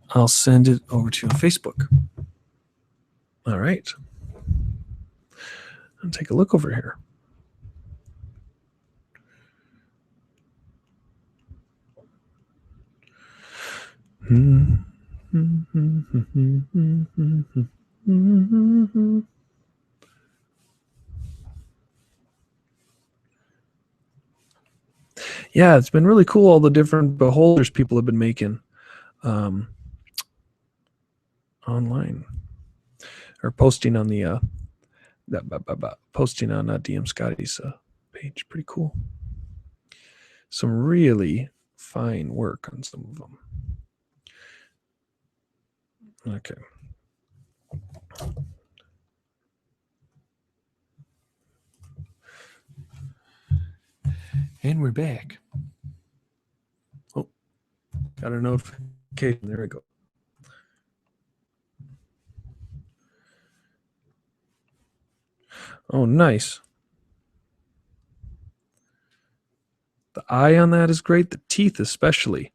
Speaker 1: I'll send it over to you on Facebook. All right. I'll take a look over here. Yeah, it's been really cool, all the different beholders people have been making online or posting on the posting on DM Scotty's page. Pretty cool. Some really fine work on some of them. Okay. And we're back. Oh, got a notification. There we go. Oh, nice. The eye on that is great. The teeth especially.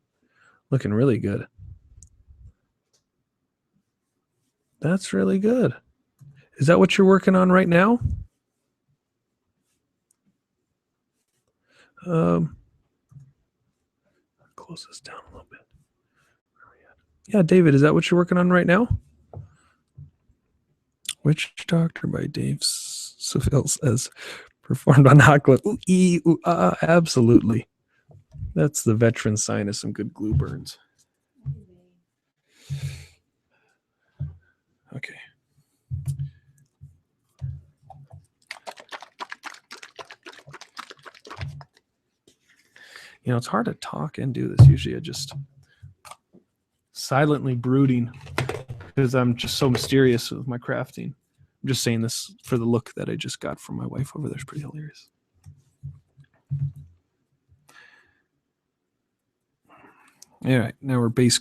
Speaker 1: Looking really good. That's really good. Is that what you're working on right now? Close this down a little bit. Yeah, David, is that what you're working on right now? Witch Doctor by Dave Seville says, performed on Hakla. Ooh, ee, ooh, absolutely. That's the veteran sign of some good glue burns. Okay. You know, it's hard to talk and do this. Usually I just silently brooding because I'm just so mysterious with my crafting. I'm just saying this for the look that I just got from my wife over there. It's pretty hilarious. All right, now we're base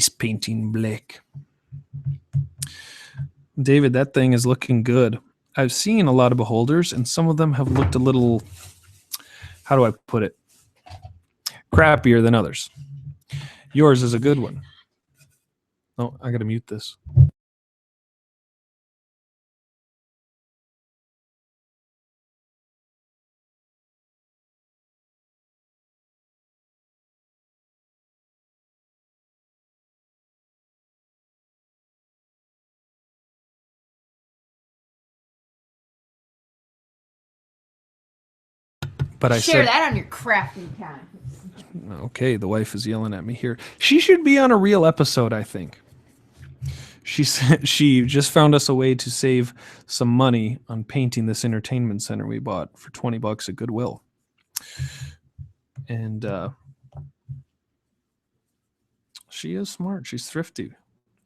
Speaker 1: painting black. David, that thing is looking good. I've seen a lot of beholders, and some of them have looked a little, how do I put it, crappier than others. Yours is a good one. Oh, I got to mute this. But I
Speaker 2: Share
Speaker 1: said,
Speaker 2: that on your crafting time.
Speaker 1: Okay, the wife is yelling at me here. She should be on a real episode, I think. She just found us a way to save some money on painting this entertainment center we bought for $20 at Goodwill. And she is smart. She's thrifty.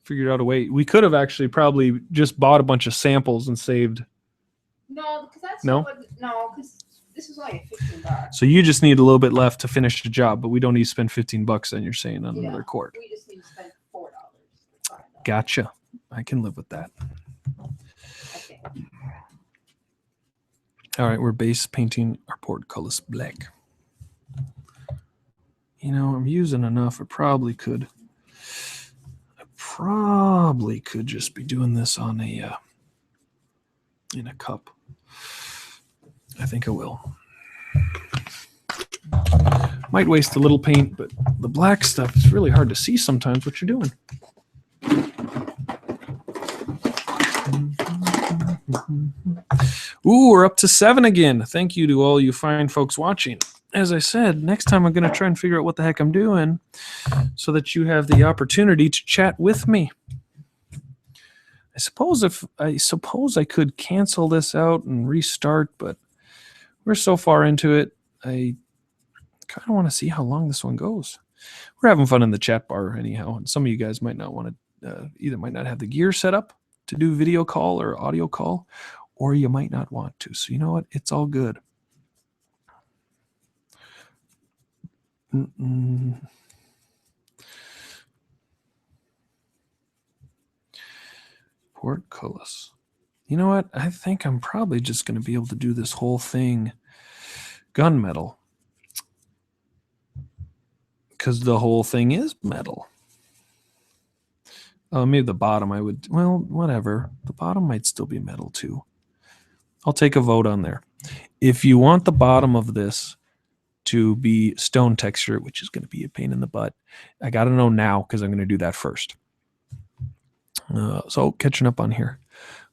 Speaker 1: Figured out a way. We could have actually probably just bought a bunch of samples and saved.
Speaker 2: No, because that's
Speaker 1: No?
Speaker 2: because this is only $15.
Speaker 1: So you just need a little bit left to finish the job, but we don't need to spend $15 then, you're saying, on another quart.
Speaker 2: We just need to spend $4.
Speaker 1: Gotcha. I can live with that.
Speaker 2: Okay.
Speaker 1: All right, we're base painting our portcullis black. You know, I'm using enough. I probably could just be doing this on a in a cup. I think I will. Might waste a little paint, but the black stuff is really hard to see sometimes what you're doing. Ooh, we're up to 7 again. Thank you to all you fine folks watching. As I said, next time I'm going to try and figure out what the heck I'm doing so that you have the opportunity to chat with me. I suppose I could cancel this out and restart, but we're so far into it. I kind of want to see how long this one goes. We're having fun in the chat bar anyhow, and some of you guys might not want to either might not have the gear set up to do video call or audio call, or you might not want to. So you know what? It's all good. Portcullis. You know what? I think I'm probably just going to be able to do this whole thing gunmetal, because the whole thing is metal. Maybe the bottom I would, well, whatever. The bottom might still be metal too. I'll take a vote on there. If you want the bottom of this to be stone texture, which is going to be a pain in the butt, I got to know now because I'm going to do that first. So catching up on here.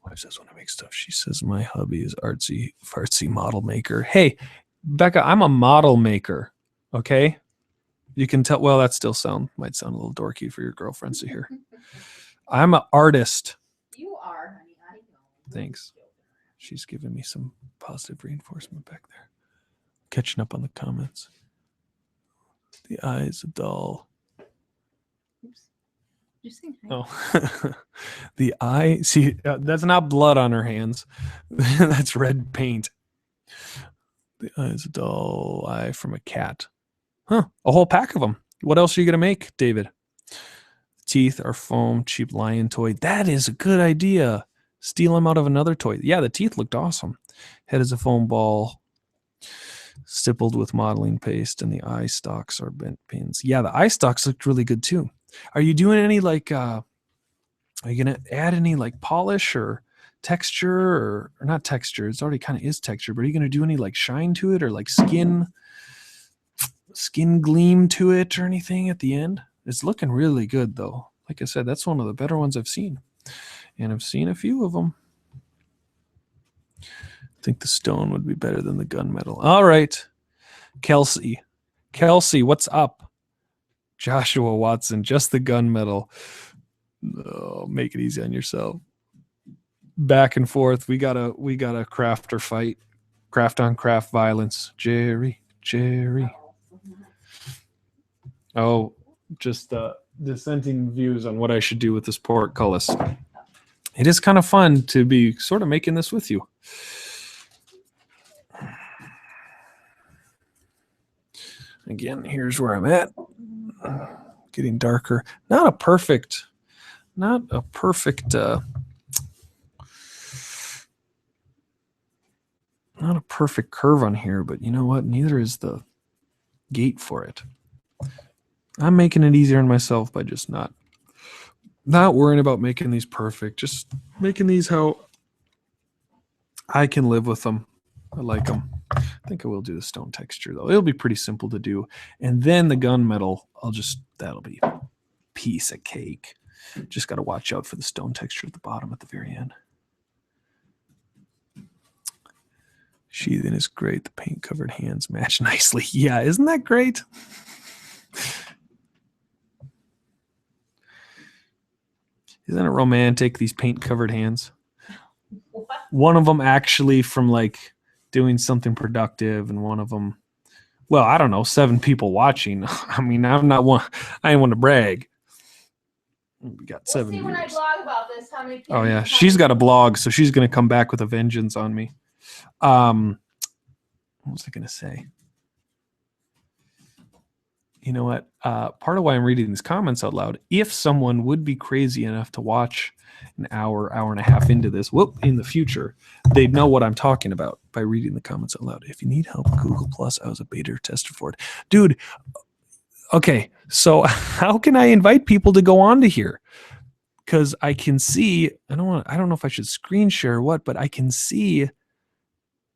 Speaker 1: Wife says when I make stuff, she says my hubby is artsy fartsy model maker. Hey, Becca, I'm a model maker. Okay. You can tell. Well, that still might sound a little dorky for your girlfriends to hear. I'm an artist.
Speaker 2: You are, honey. I know.
Speaker 1: Thanks. She's giving me some positive reinforcement back there. Catching up on the comments. The eye is a doll.
Speaker 3: Oops. Just saying hi.
Speaker 1: Oh, the eye. See, that's not blood on her hands. That's red paint. The eye is a doll eye from a cat. Huh, a whole pack of them. What else are you going to make, David? Teeth are foam, cheap lion toy. That is a good idea. Steal them out of another toy. Yeah, the teeth looked awesome. Head is a foam ball, stippled with modeling paste, and the eye stalks are bent pins. Yeah, the eye stalks looked really good too. Are you doing any like, are you going to add any like polish or texture or not texture? It's already kind of is texture, but are you going to do any like shine to it or like skin gleam to it or anything at the end? It's looking really good though. Like I said, that's one of the better ones I've seen, and I've seen a few of them. I think the stone would be better than the gunmetal. All right, Kelsey, what's up? Joshua Watson, just the gunmetal. Oh, make it easy on yourself. Back and forth. We gotta craft or fight. Craft on craft violence. Jerry. Oh, just dissenting views on what I should do with this portcullis. It is kind of fun to be sort of making this with you. Again, here's where I'm at. Getting darker. Not a perfect curve on here, but you know what? Neither is the gate for it. I'm making it easier on myself by just not worrying about making these perfect. Just making these how I can live with them. I like them. I think I will do the stone texture though. It'll be pretty simple to do. And then the gunmetal, that'll be a piece of cake. Just got to watch out for the stone texture at the bottom at the very end. Sheathing is great. The paint covered hands match nicely. Yeah, isn't that great? Isn't it romantic, these paint covered hands?
Speaker 2: What?
Speaker 1: One of them actually from like doing something productive, and one of them, well, I don't know, 7 people watching. I mean, I ain't want to brag. We got 7
Speaker 2: See when I
Speaker 1: viewers.
Speaker 2: blog about this, how many people.
Speaker 1: Oh yeah, she's got a blog, so she's gonna come back with a vengeance on me. What was I gonna say? You know what? Part of why I'm reading these comments out loud, if someone would be crazy enough to watch an hour and a half into this, in the future, they'd know what I'm talking about by reading the comments out loud. If you need help, Google Plus, I was a beta tester for it. Dude, okay, so how can I invite people to go on to here? Because I can see, I don't know if I should screen share or what, but I can see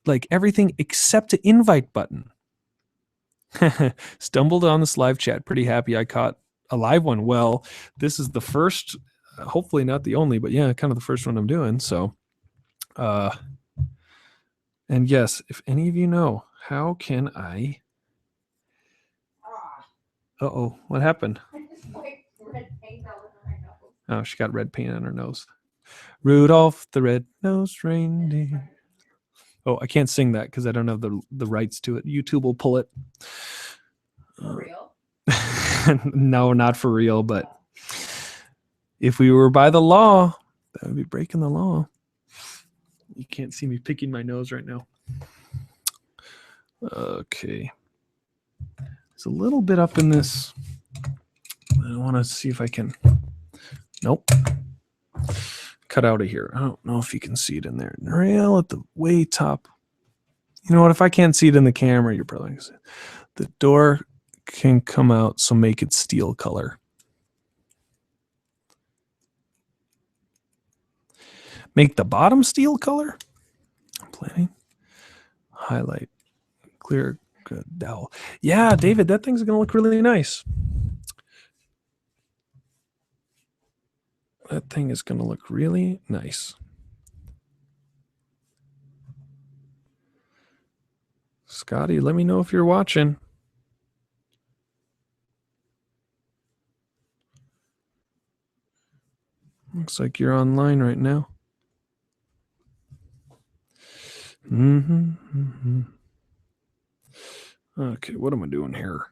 Speaker 1: like everything except the invite button. Stumbled on this live chat. Pretty happy I caught a live one. Well, this is the first, hopefully not the only, but yeah, kind of the first one I'm doing. So, and yes, if any of you know, how can I? Uh-oh, what happened?
Speaker 2: I just like red paint all over my nose.
Speaker 1: Oh, she got red paint on her nose. Rudolph the red-nosed reindeer. Oh, I can't sing that because I don't have the rights to it. YouTube will pull it.
Speaker 2: For real?
Speaker 1: No, not for real, but if we were by the law, that would be breaking the law. You can't see me picking my nose right now. Okay. It's a little bit up in this. I want to see if I can. Nope. Cut out of here. I don't know if you can see it in there. Rail at the way top. You know what? If I can't see it in the camera, you're probably going to see it. The door can come out, so make it steel color. Make the bottom steel color. I'm planning. Highlight. Clear. Good. Dowel. Yeah, David, that thing's going to look really nice. That thing is going to look really nice. Scotty, let me know if you're watching. Looks like you're online right now. Okay, what am I doing here?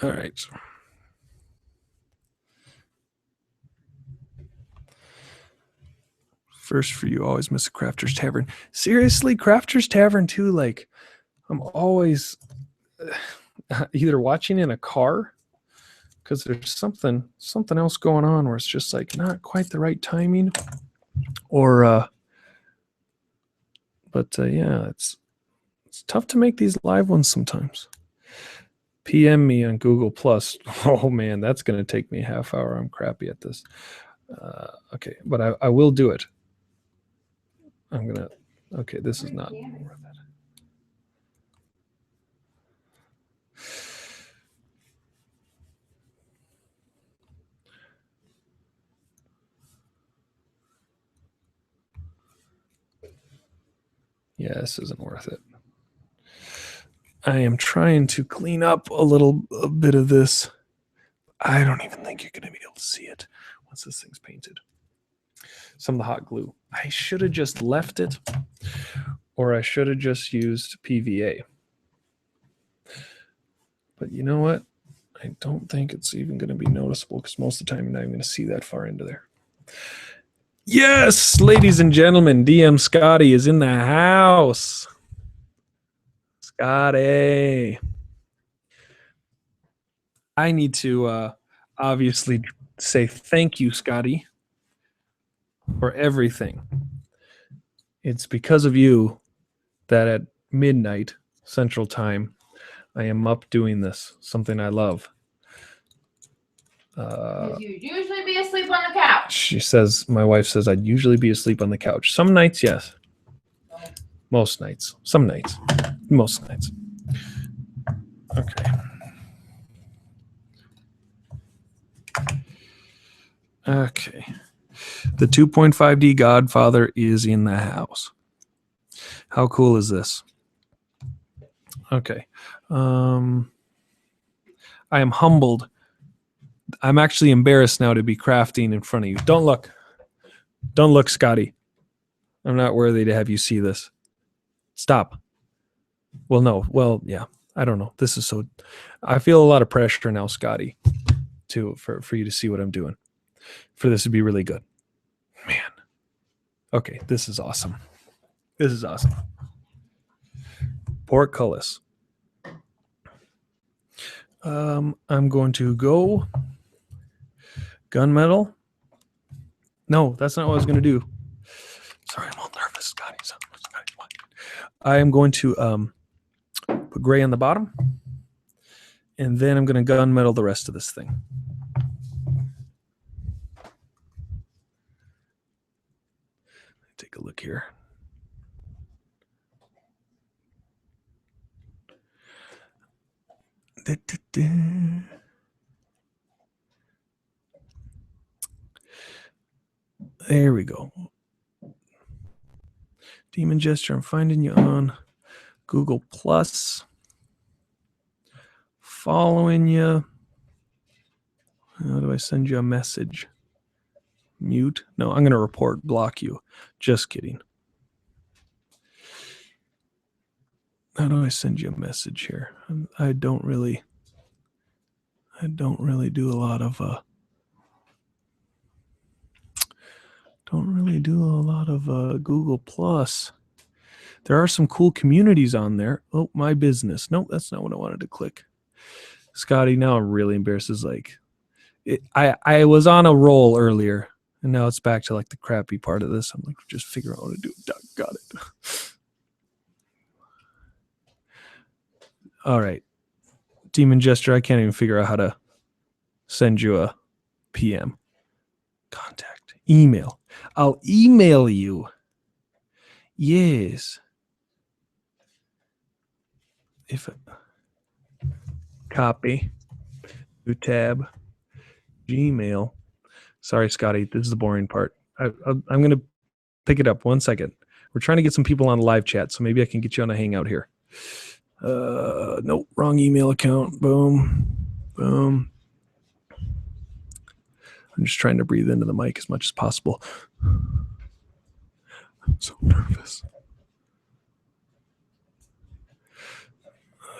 Speaker 1: All right. First for you, always miss a Crafter's Tavern. Seriously, Crafter's Tavern too. Like, I'm always either watching in a car because there's something else going on where it's just like not quite the right timing, or yeah, it's tough to make these live ones sometimes. PM me on Google Plus. Oh man, that's gonna take me a half hour. I'm crappy at this. Okay, but I will do it. I'm gonna. Okay, this is not worth it. Yeah, this isn't worth it. I am trying to clean up a bit of this. I don't even think you're going to be able to see it once this thing's painted. Some of the hot glue. I should have just left it, or I should have just used PVA. But you know what? I don't think it's even going to be noticeable because most of the time you're not even going to see that far into there. Yes, ladies and gentlemen, DM Scotty is in the house. Scotty. I need to obviously say thank you, Scotty, for everything. It's because of you that at midnight Central Time, I am up doing this, something I love.
Speaker 2: You usually be asleep on the couch.
Speaker 1: She says, my wife says, I'd usually be asleep on the couch. Some nights, yes. Most nights. Some nights. Most nights. Okay. Okay. The 2.5D Godfather is in the house. How cool is this? Okay. I am humbled. I'm actually embarrassed now to be crafting in front of you. Don't look. Don't look, Scotty. I'm not worthy to have you see this. Stop. Well, no. Well, yeah. I don't know. This is so... I feel a lot of pressure now, Scotty, for you to see what I'm doing. For this to be really good. Man. Okay, this is awesome. This is awesome. Portcullis. I'm going to go gunmetal. No, that's not what I was going to do. Sorry, I'm all nervous, Scotty. I am going to put gray on the bottom, and then I'm going to gunmetal the rest of this thing. Take a look here. There we go. Demon Gesture, I'm finding you on Google Plus. Following you. How do I send you a message? Mute? No, I'm going to report block you. Just kidding. How do I send you a message here? I don't really do a lot of Google Plus. There are some cool communities on there. Oh, my business. Nope, that's not what I wanted to click. Scotty, now I'm really embarrassed. It's like I was on a roll earlier, and now it's back to like the crappy part of this. I'm like just figuring out how to do it. Got it. All right. Demon Gesture, I can't even figure out how to send you a PM. Contact. Email. I'll email you. Yes. If copy. New tab. Gmail. Sorry, Scotty. This is the boring part. I'm going to pick it up. 1 second. We're trying to get some people on the live chat, so maybe I can get you on a Hangout here. Nope, wrong email account. Boom. Boom. I'm just trying to breathe into the mic as much as possible. I'm so nervous.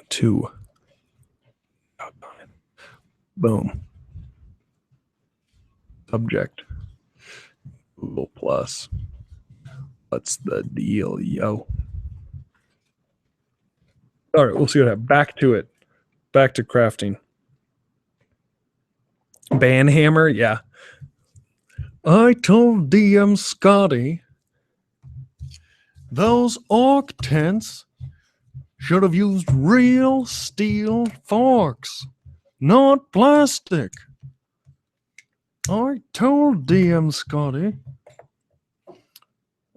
Speaker 1: 2. Boom. Subject. Google Plus. What's the deal, yo? All right, we'll see what happens. Back to it. Back to crafting. Banhammer, yeah. I told DM Scotty those orc tents should have used real steel forks, not plastic. I told DM Scotty.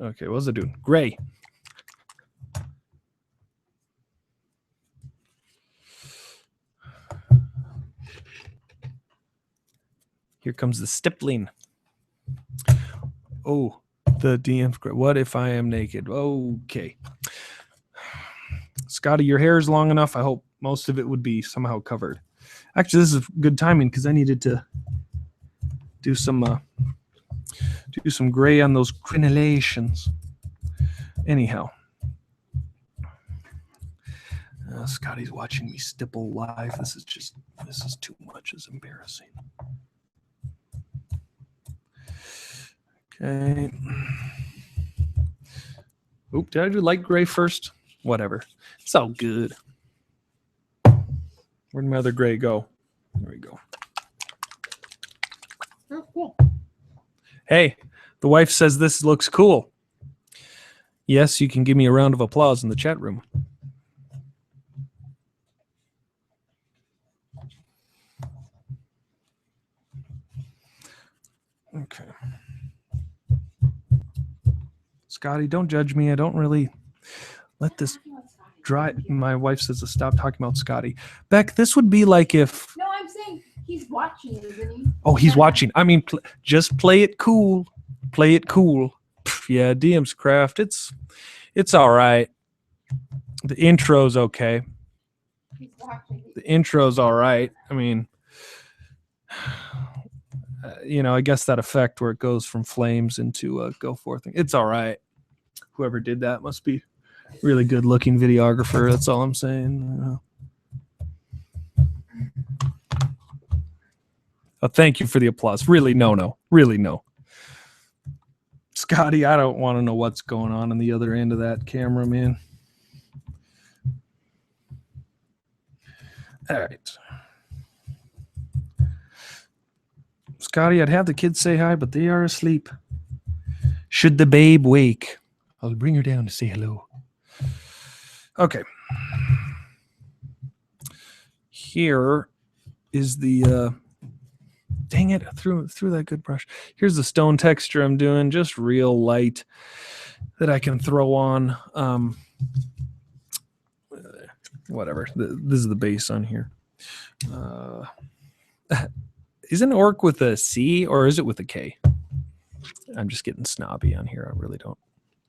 Speaker 1: Okay, what's it doing? Gray. Here comes the stippling. Oh, the DM's great. What if I am naked? Okay. Scotty, your hair is long enough. I hope most of it would be somehow covered. Actually, this is good timing because I needed to do some gray on those crenellations. Anyhow. Scotty's watching me stipple live. This is too much. It's embarrassing. Okay. Oop, did I do light gray first? Whatever. It's all good. Where'd my other gray go? There we go.
Speaker 2: Oh, cool.
Speaker 1: Hey, the wife says this looks cool. Yes, you can give me a round of applause in the chat room. Okay. Scotty, don't judge me. I don't really let this dry. My wife says to stop talking about Scotty. Beck, this would be like if...
Speaker 2: No, I'm saying he's watching, isn't he?
Speaker 1: Oh, he's watching. I mean, just play it cool. Play it cool. Yeah, DM's Craft. It's all right. The intro's okay.
Speaker 2: He's watching.
Speaker 1: The intro's all right. I mean... I guess that effect where it goes from flames into go forth. It's all right. Whoever did that must be really good looking videographer. That's all I'm saying. Thank you for the applause. Really, no. Really, no. Scotty, I don't want to know what's going on the other end of that camera, man. All right. Scotty, I'd have the kids say hi, but they are asleep. Should the babe wake, I'll bring her down to say hello. Okay. Here is the dang it, I threw that good brush. Here's the stone texture I'm doing, just real light that I can throw on. Whatever. This is the base on here. Isn't orc with a C or is it with a K? I'm just getting snobby on here. I really don't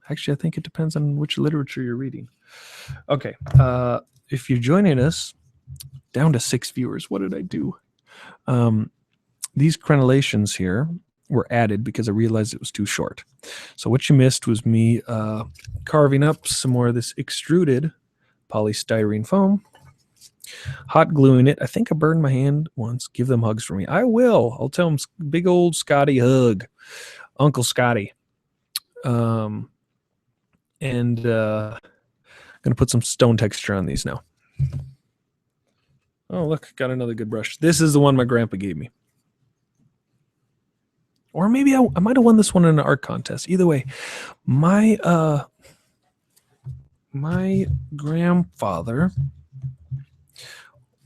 Speaker 1: Actually, I think it depends on which literature you're reading. Okay. If you're joining us, down to 6 viewers. What did I do? These crenellations here were added because I realized it was too short. So what you missed was me carving up some more of this extruded polystyrene foam, hot gluing it. I think I burned my hand once. Give them hugs for me. I will. I'll tell them big old Scotty hug. Uncle Scotty. And I'm going to put some stone texture on these now. Oh, look, got another good brush. This is the one my grandpa gave me. Or maybe I might have won this one in an art contest. Either way, my grandfather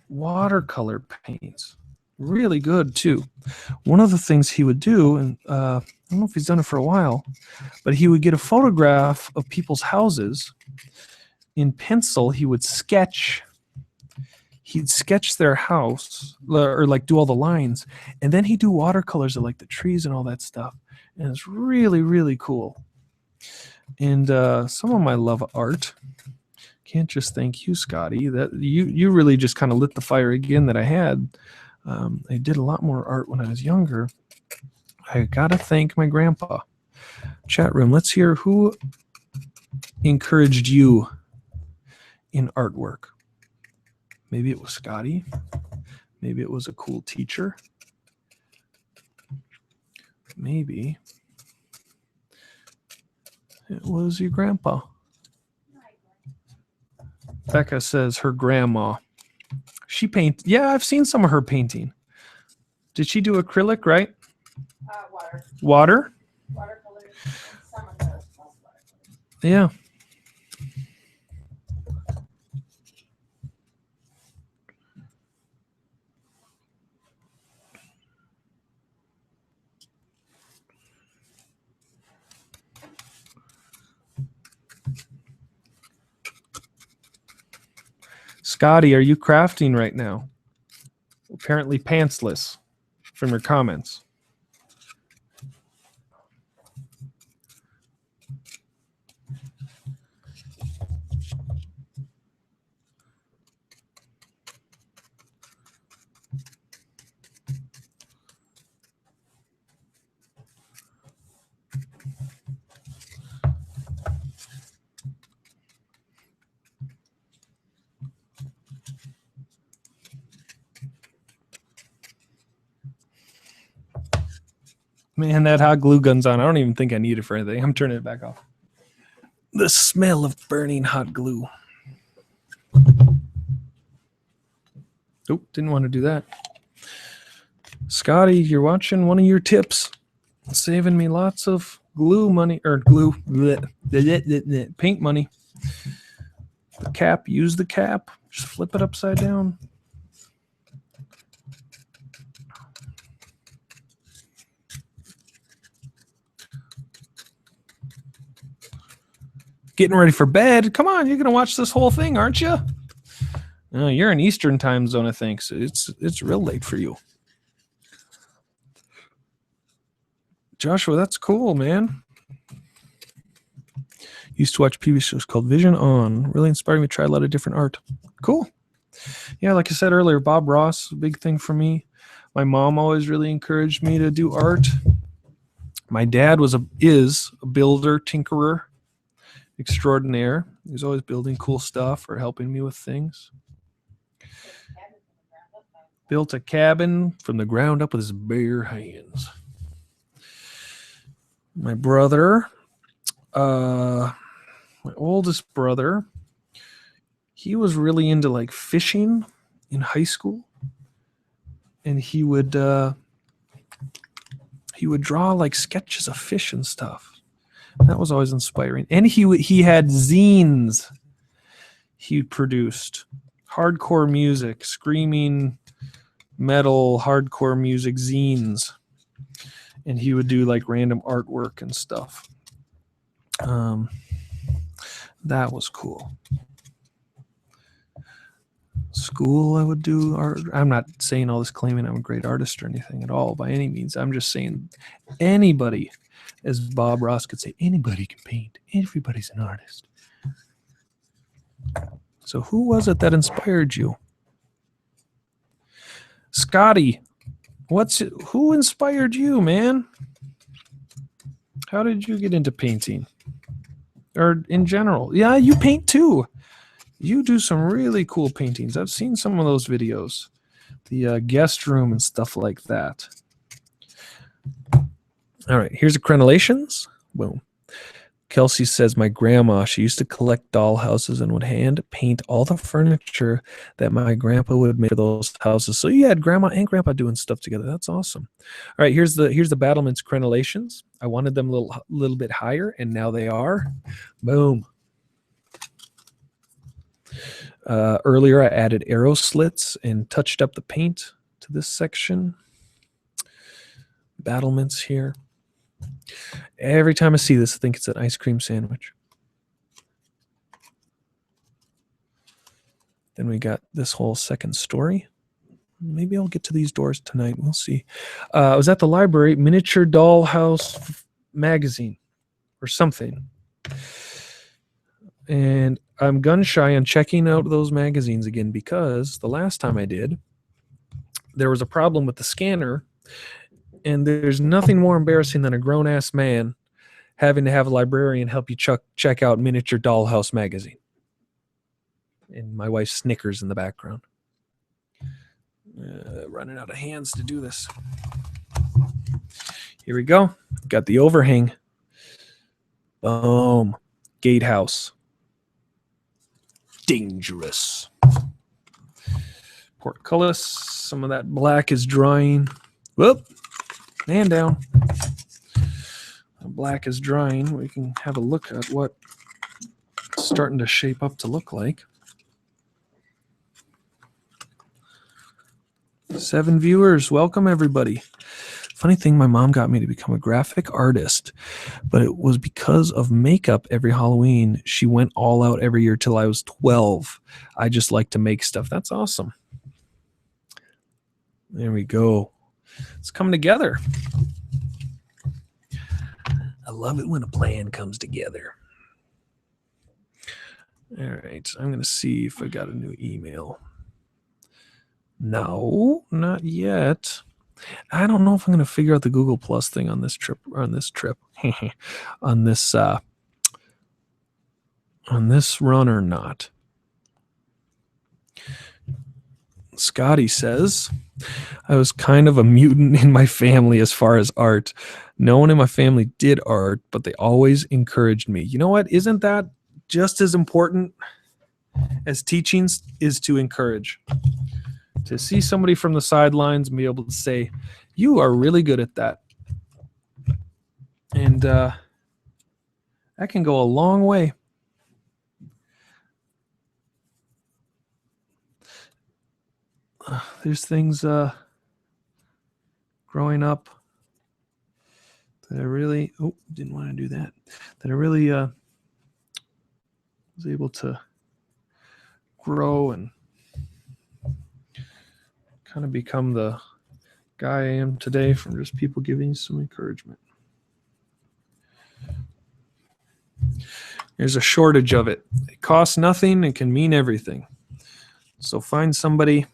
Speaker 1: watercolor paints. Really good, too. One of the things he would do, and I don't know if he's done it for a while, but he would get a photograph of people's houses. In pencil, he would sketch. He'd sketch their house, or like do all the lines, and then he'd do watercolors of like the trees and all that stuff. And it's really, really cool. And some of my love art. Can't just thank you, Scotty. That you really just kind of lit the fire again that I had. I did a lot more art when I was younger. I gotta thank my grandpa. Chat room, let's hear who encouraged you in artwork. Maybe it was Scotty. Maybe it was a cool teacher. Maybe it was your grandpa. Becca says her grandma. She paint. Yeah, I've seen some of her painting. Did she do acrylic, right?
Speaker 2: Water.
Speaker 1: Water?
Speaker 2: Watercolors. Some of those watercolors.
Speaker 1: Yeah. Scotty, are you crafting right now? Apparently pantsless from your comments. Man, that hot glue gun's on. I don't even think I need it for anything. I'm turning it back off. The smell of burning hot glue. Oh, didn't want to do that. Scotty, you're watching one of your tips. Saving me lots of glue money, or glue, paint money. The cap, use the cap. Just flip it upside down. Getting ready for bed. Come on, you're gonna watch this whole thing, aren't you? No, you're in Eastern time zone, I think. So it's real late for you. Joshua, that's cool, man. Used to watch TV shows called Vision On. Really inspired me to try a lot of different art. Cool. Yeah, like I said earlier, Bob Ross, a big thing for me. My mom always really encouraged me to do art. My dad is a builder, tinkerer extraordinaire. He's always building cool stuff or helping me with things. Built a cabin from the ground up with his bare hands. My brother, my oldest brother, he was really into like fishing in high school, and he would draw like sketches of fish and stuff. That was always inspiring. And he had zines he produced. Hardcore music, screaming metal, hardcore music zines. And he would do like random artwork and stuff. That was cool. School, I would do art. I'm not saying all this claiming I'm a great artist or anything at all by any means. I'm just saying anybody As Bob Ross could say, anybody can paint. Everybody's an artist. So who was it that inspired you? Scotty, who inspired you, man? How did you get into painting? Or in general? Yeah, you paint too. You do some really cool paintings. I've seen some of those videos. The guest room and stuff like that. All right, here's the crenellations. Boom. Kelsey says, my grandma, she used to collect dollhouses and would hand paint all the furniture that my grandpa would make for those houses. So you had grandma and grandpa doing stuff together. That's awesome. All right, here's the battlements crenellations. I wanted them a little bit higher, and now they are. Boom. Earlier, I added arrow slits and touched up the paint to this section. Battlements here. Every time I see this, I think it's an ice cream sandwich. Then we got this whole second story. Maybe I'll get to these doors tonight. We'll see. I was at the library, Miniature Dollhouse magazine or something. And I'm gun shy on checking out those magazines again because the last time I did, there was a problem with the scanner. And there's nothing more embarrassing than a grown-ass man having to have a librarian help you check out Miniature Dollhouse magazine. And my wife snickers in the background. Running out of hands to do this. Here we go. Got the overhang. Boom. Gatehouse. Dangerous. Portcullis. Some of that black is drying. Whoop. And down. The black is drying. We can have a look at what it's starting to shape up to look like. 7 viewers. Welcome, everybody. Funny thing, my mom got me to become a graphic artist, but it was because of makeup every Halloween. She went all out every year till I was 12. I just like to make stuff. That's awesome. There we go. It's coming together. I love it when a plan comes together. All right, I'm going to see if I got a new email. No, not yet. I don't know if I'm going to figure out the Google Plus thing on this trip. On this run or not. Scotty says, I was kind of a mutant in my family as far as art. No one in my family did art, but they always encouraged me. You know what? Isn't that just as important as teaching is to encourage? To see somebody from the sidelines and be able to say, you are really good at that. And that can go a long way. There's things growing up that I really, didn't want to do that, that I really was able to grow and kind of become the guy I am today from just people giving you some encouragement. There's a shortage of it. It costs nothing. It can mean everything. So find somebody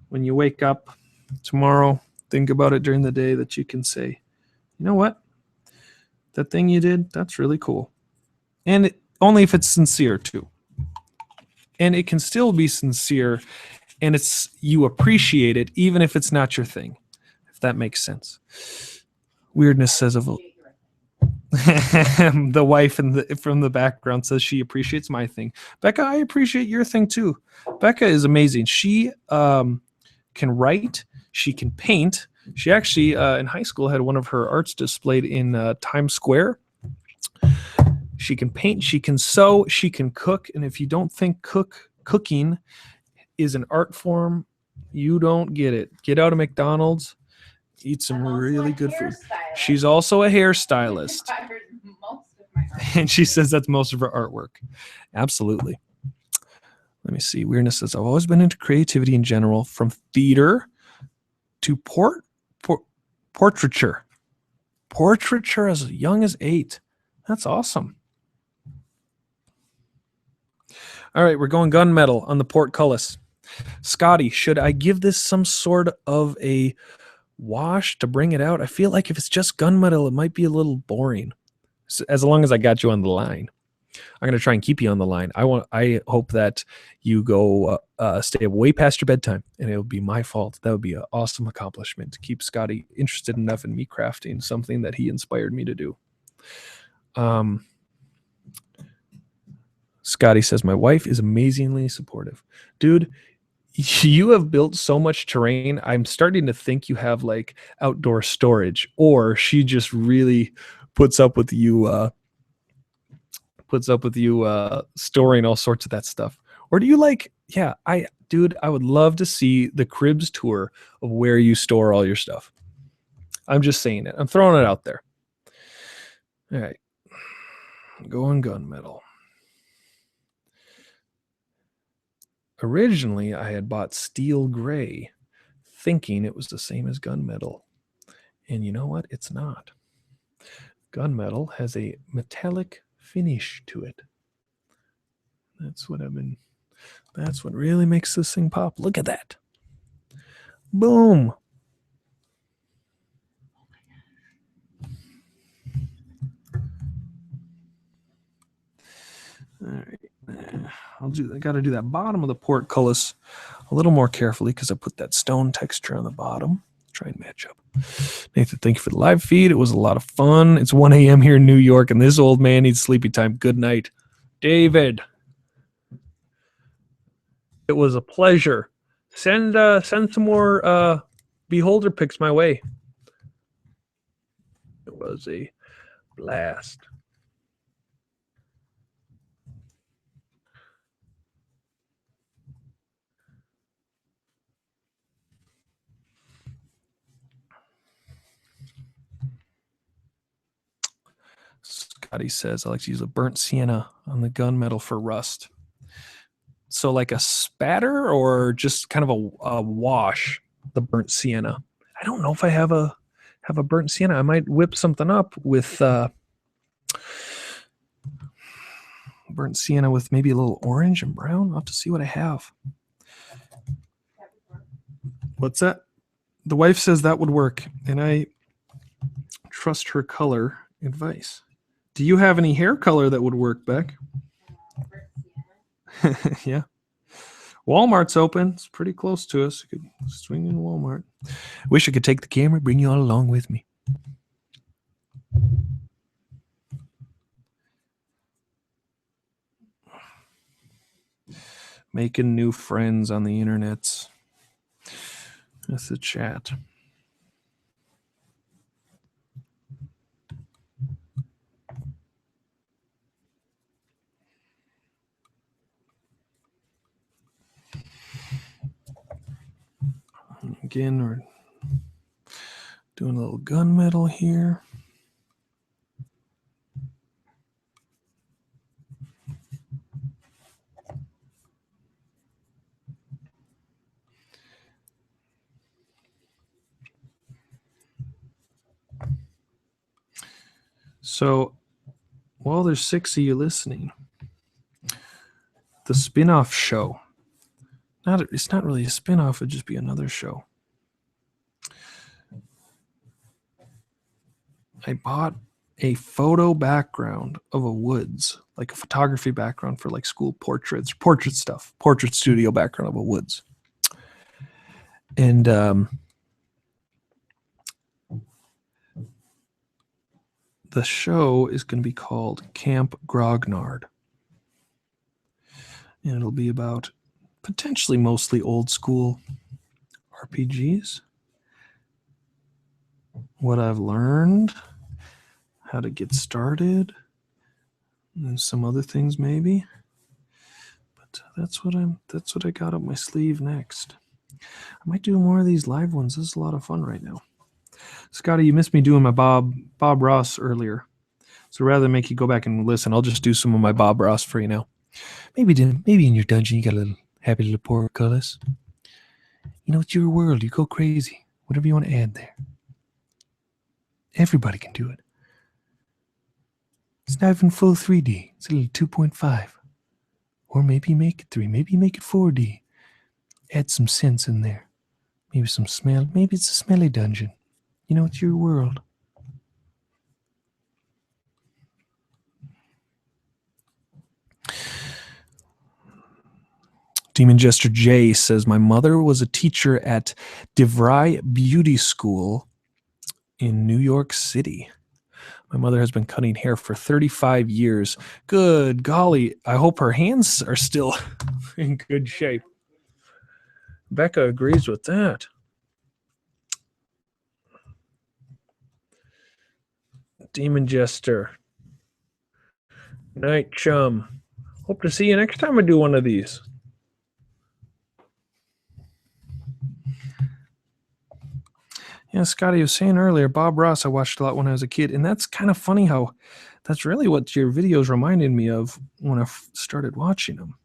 Speaker 1: when you wake up tomorrow, think about it during the day that you can say, you know what? That thing you did, that's really cool. And only if it's sincere too. And it can still be sincere and you appreciate it even if it's not your thing, if that makes sense. Weirdness says of the wife from the background says she appreciates my thing. Becca, I appreciate your thing too. Becca is amazing. She can write. She can paint. She actually in high school had one of her arts displayed in Times Square. She can paint. She can sew. She can cook. And if you don't think cooking is an art form, you don't get it. Get out of McDonald's. Eat some really good food. She's also a hairstylist. And she says that's most of her artwork. Absolutely. Let me see. Weirdness says, I've always been into creativity in general, from theater to Portraiture. Portraiture as young as 8. That's awesome. All right, we're going gunmetal on the portcullis. Scotty, should I give this some sort of a wash to bring it out? I feel like if it's just gunmetal, it might be a little boring. As long as I got you on the line, I'm going to try and keep you on the line. I hope that you go stay way past your bedtime, and it would be my fault. That would be an awesome accomplishment to keep Scotty interested enough in me crafting something that he inspired me to do. Scotty says, my wife is amazingly supportive. Dude, you have built so much terrain. I'm starting to think you have like outdoor storage, or she just really puts up with you storing all sorts of that stuff. Or do you like, I would love to see the cribs tour of where you store all your stuff. I'm just saying it. I'm throwing it out there. All right. Going gunmetal. Originally, I had bought steel gray, thinking it was the same as gunmetal. And you know what? It's not. Gunmetal has a metallic finish to it. That's what really makes this thing pop. Look at that. Boom. All right. I got to do that bottom of the portcullis a little more carefully because I put that stone texture on the bottom. Try and match up. Nathan, thank you for the live feed. It was a lot of fun. It's 1 a.m. here in New York, and this old man needs sleepy time. Good night. David, it was a pleasure. Send some more Beholder pics my way. It was a blast. Scotty says, I like to use a burnt sienna on the gunmetal for rust. So like a spatter or just kind of a wash, the burnt sienna. I don't know if I have a burnt sienna. I might whip something up with burnt sienna with maybe a little orange and brown. I'll have to see what I have. What's that? The wife says that would work, and I trust her color advice. Do you have any hair color that would work, Beck? Yeah. Walmart's open. It's pretty close to us. You could swing in Walmart. Wish I could take the camera, bring you all along with me. Making new friends on the internet. That's the chat. Again, we're doing a little gunmetal here. So, while there's 6 of you listening, the spin-off show. It's not really a spin-off, it'd just be another show. I bought a photo background of a woods, like a photography background for like school portraits, portrait stuff, portrait studio background of a woods. And the show is going to be called Camp Grognard. And it'll be about potentially mostly old school RPGs. What I've learned, how to get started, and some other things maybe. But that's what I got up my sleeve next. I might do more of these live ones. This is a lot of fun right now. Scotty, you missed me doing my Bob Ross earlier. So rather than make you go back and listen, I'll just do some of my Bob Ross for you now. Maybe in your dungeon you got a little happy little portcullis. You know, it's your world. You go crazy. Whatever you want to add there. Everybody can do it. It's not even full 3D. It's a little 2.5. Or maybe make it 3. Maybe make it 4D. Add some sense in there. Maybe some smell. Maybe it's a smelly dungeon. You know, it's your world. Demon Jester J says, my mother was a teacher at DeVry Beauty School in New York City. My mother has been cutting hair for 35 years. Good golly. I hope her hands are still in good shape. Becca agrees with that. Demon Jester. Night chum. Hope to see you next time I do one of these. Yeah, Scotty was saying earlier, Bob Ross I watched a lot when I was a kid, and that's kind of funny how that's really what your videos reminded me of when I started watching them.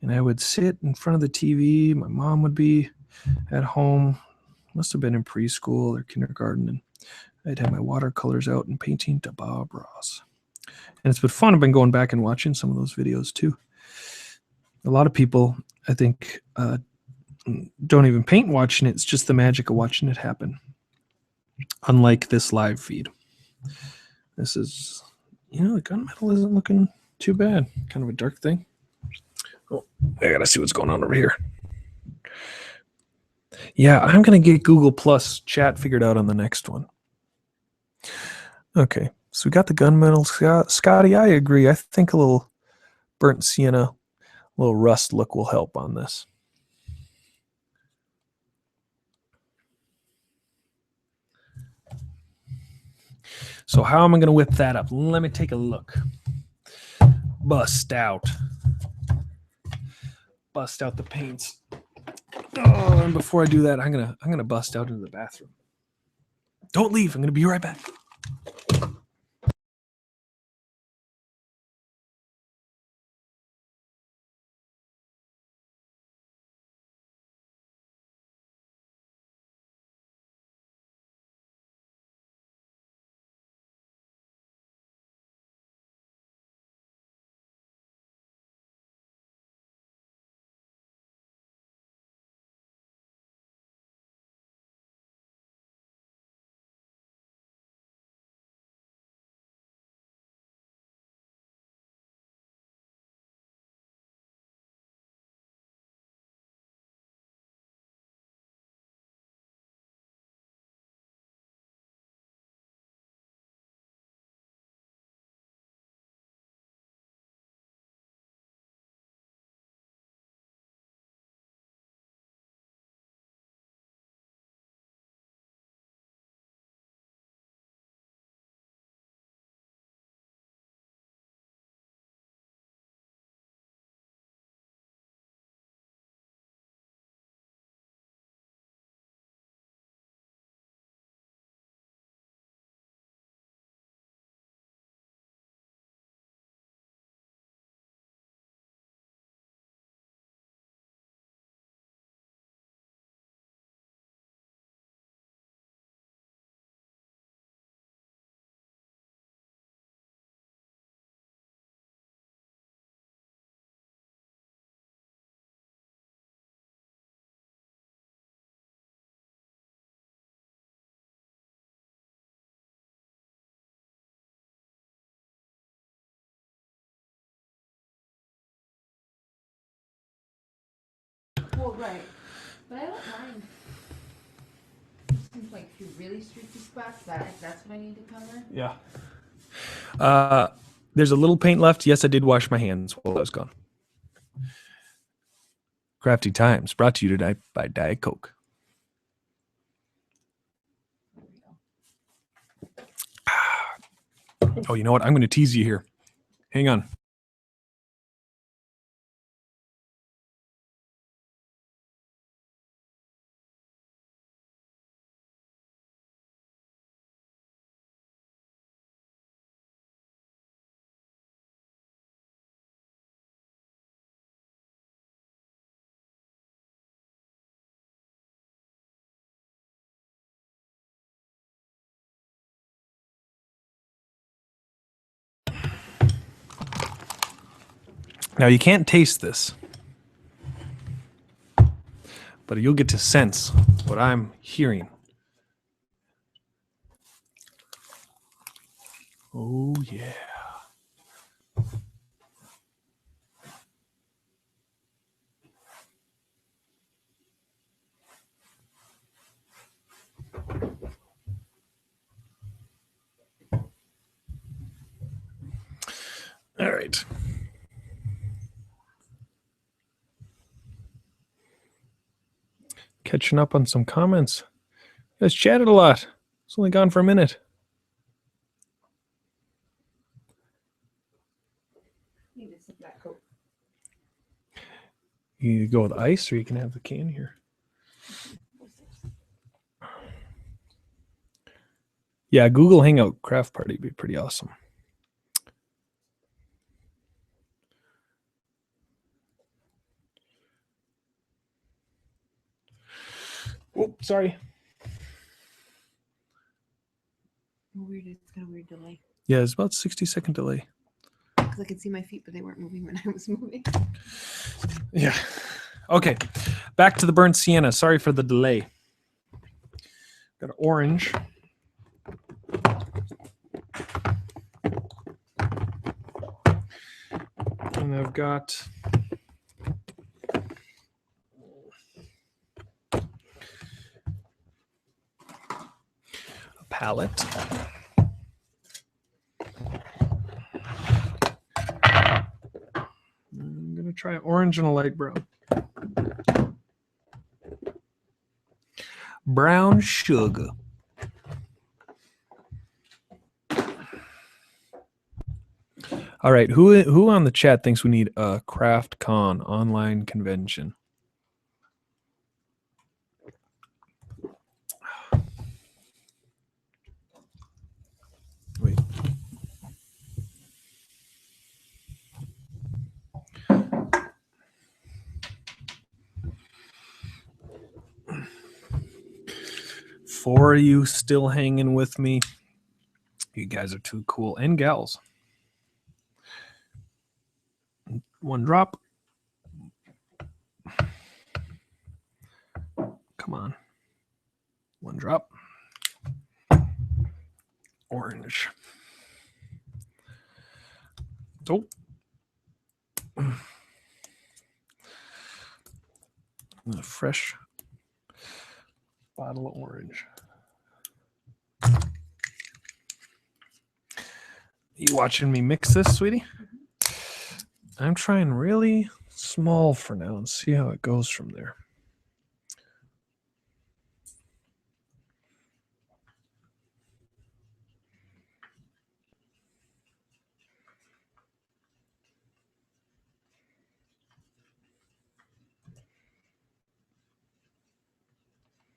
Speaker 1: And I would sit in front of the TV. My mom would be at home, must have been in preschool or kindergarten, and I'd have my watercolors out and painting to Bob Ross. And it's been fun. I've been going back and watching some of those videos too. A lot of people, I think, don't even paint watching it. It's just the magic of watching it happen. Unlike this live feed. This is, you know, the gunmetal isn't looking too bad. Kind of a dark thing. Oh, I gotta see what's going on over here. Yeah, I'm gonna get Google Plus chat figured out on the next one. Okay, so we got the gunmetal. Scotty, I agree. I think a little burnt sienna, a little rust look will help on this. So how am I going to whip that up? Let me take a look. Bust out the paints. Oh, and before I do that, I'm gonna bust out into the bathroom. Don't leave. I'm gonna be right back.
Speaker 2: Well, right. But I don't mind. Seems like a few really streaky spots. That's what I need to cover.
Speaker 1: Yeah. There's a little paint left. Yes, I did wash my hands while I was gone. Crafty Times brought to you tonight by Diet Coke. Oh, you know what? I'm going to tease you here. Hang on. Now you can't taste this, but you'll get to sense what I'm hearing. Oh, yeah. All right. Catching up on some comments. You guys chatted a lot. It's only gone for a minute.
Speaker 2: You need to sip that Coke.
Speaker 1: You can go with ice, or you can have the can here. Yeah, Google Hangout craft party would be pretty awesome. Oh, sorry.
Speaker 2: Weird. It's got a weird delay.
Speaker 1: Yeah, it's about 60-second delay.
Speaker 2: Because I could see my feet, but they weren't moving when I was moving.
Speaker 1: Yeah. Okay. Back to the burnt sienna. Sorry for the delay. Got an orange. And I've got a palette. I'm going to try orange and a light brown. Brown sugar. All right, who on the chat thinks we need a Craft Con online convention? Wait. For you still hanging with me? You guys are too cool. And gals. One drop. Come on. One drop. Orange. Oh. A fresh bottle of orange. You watching me mix this, sweetie? I'm trying really small for now and see how it goes from there.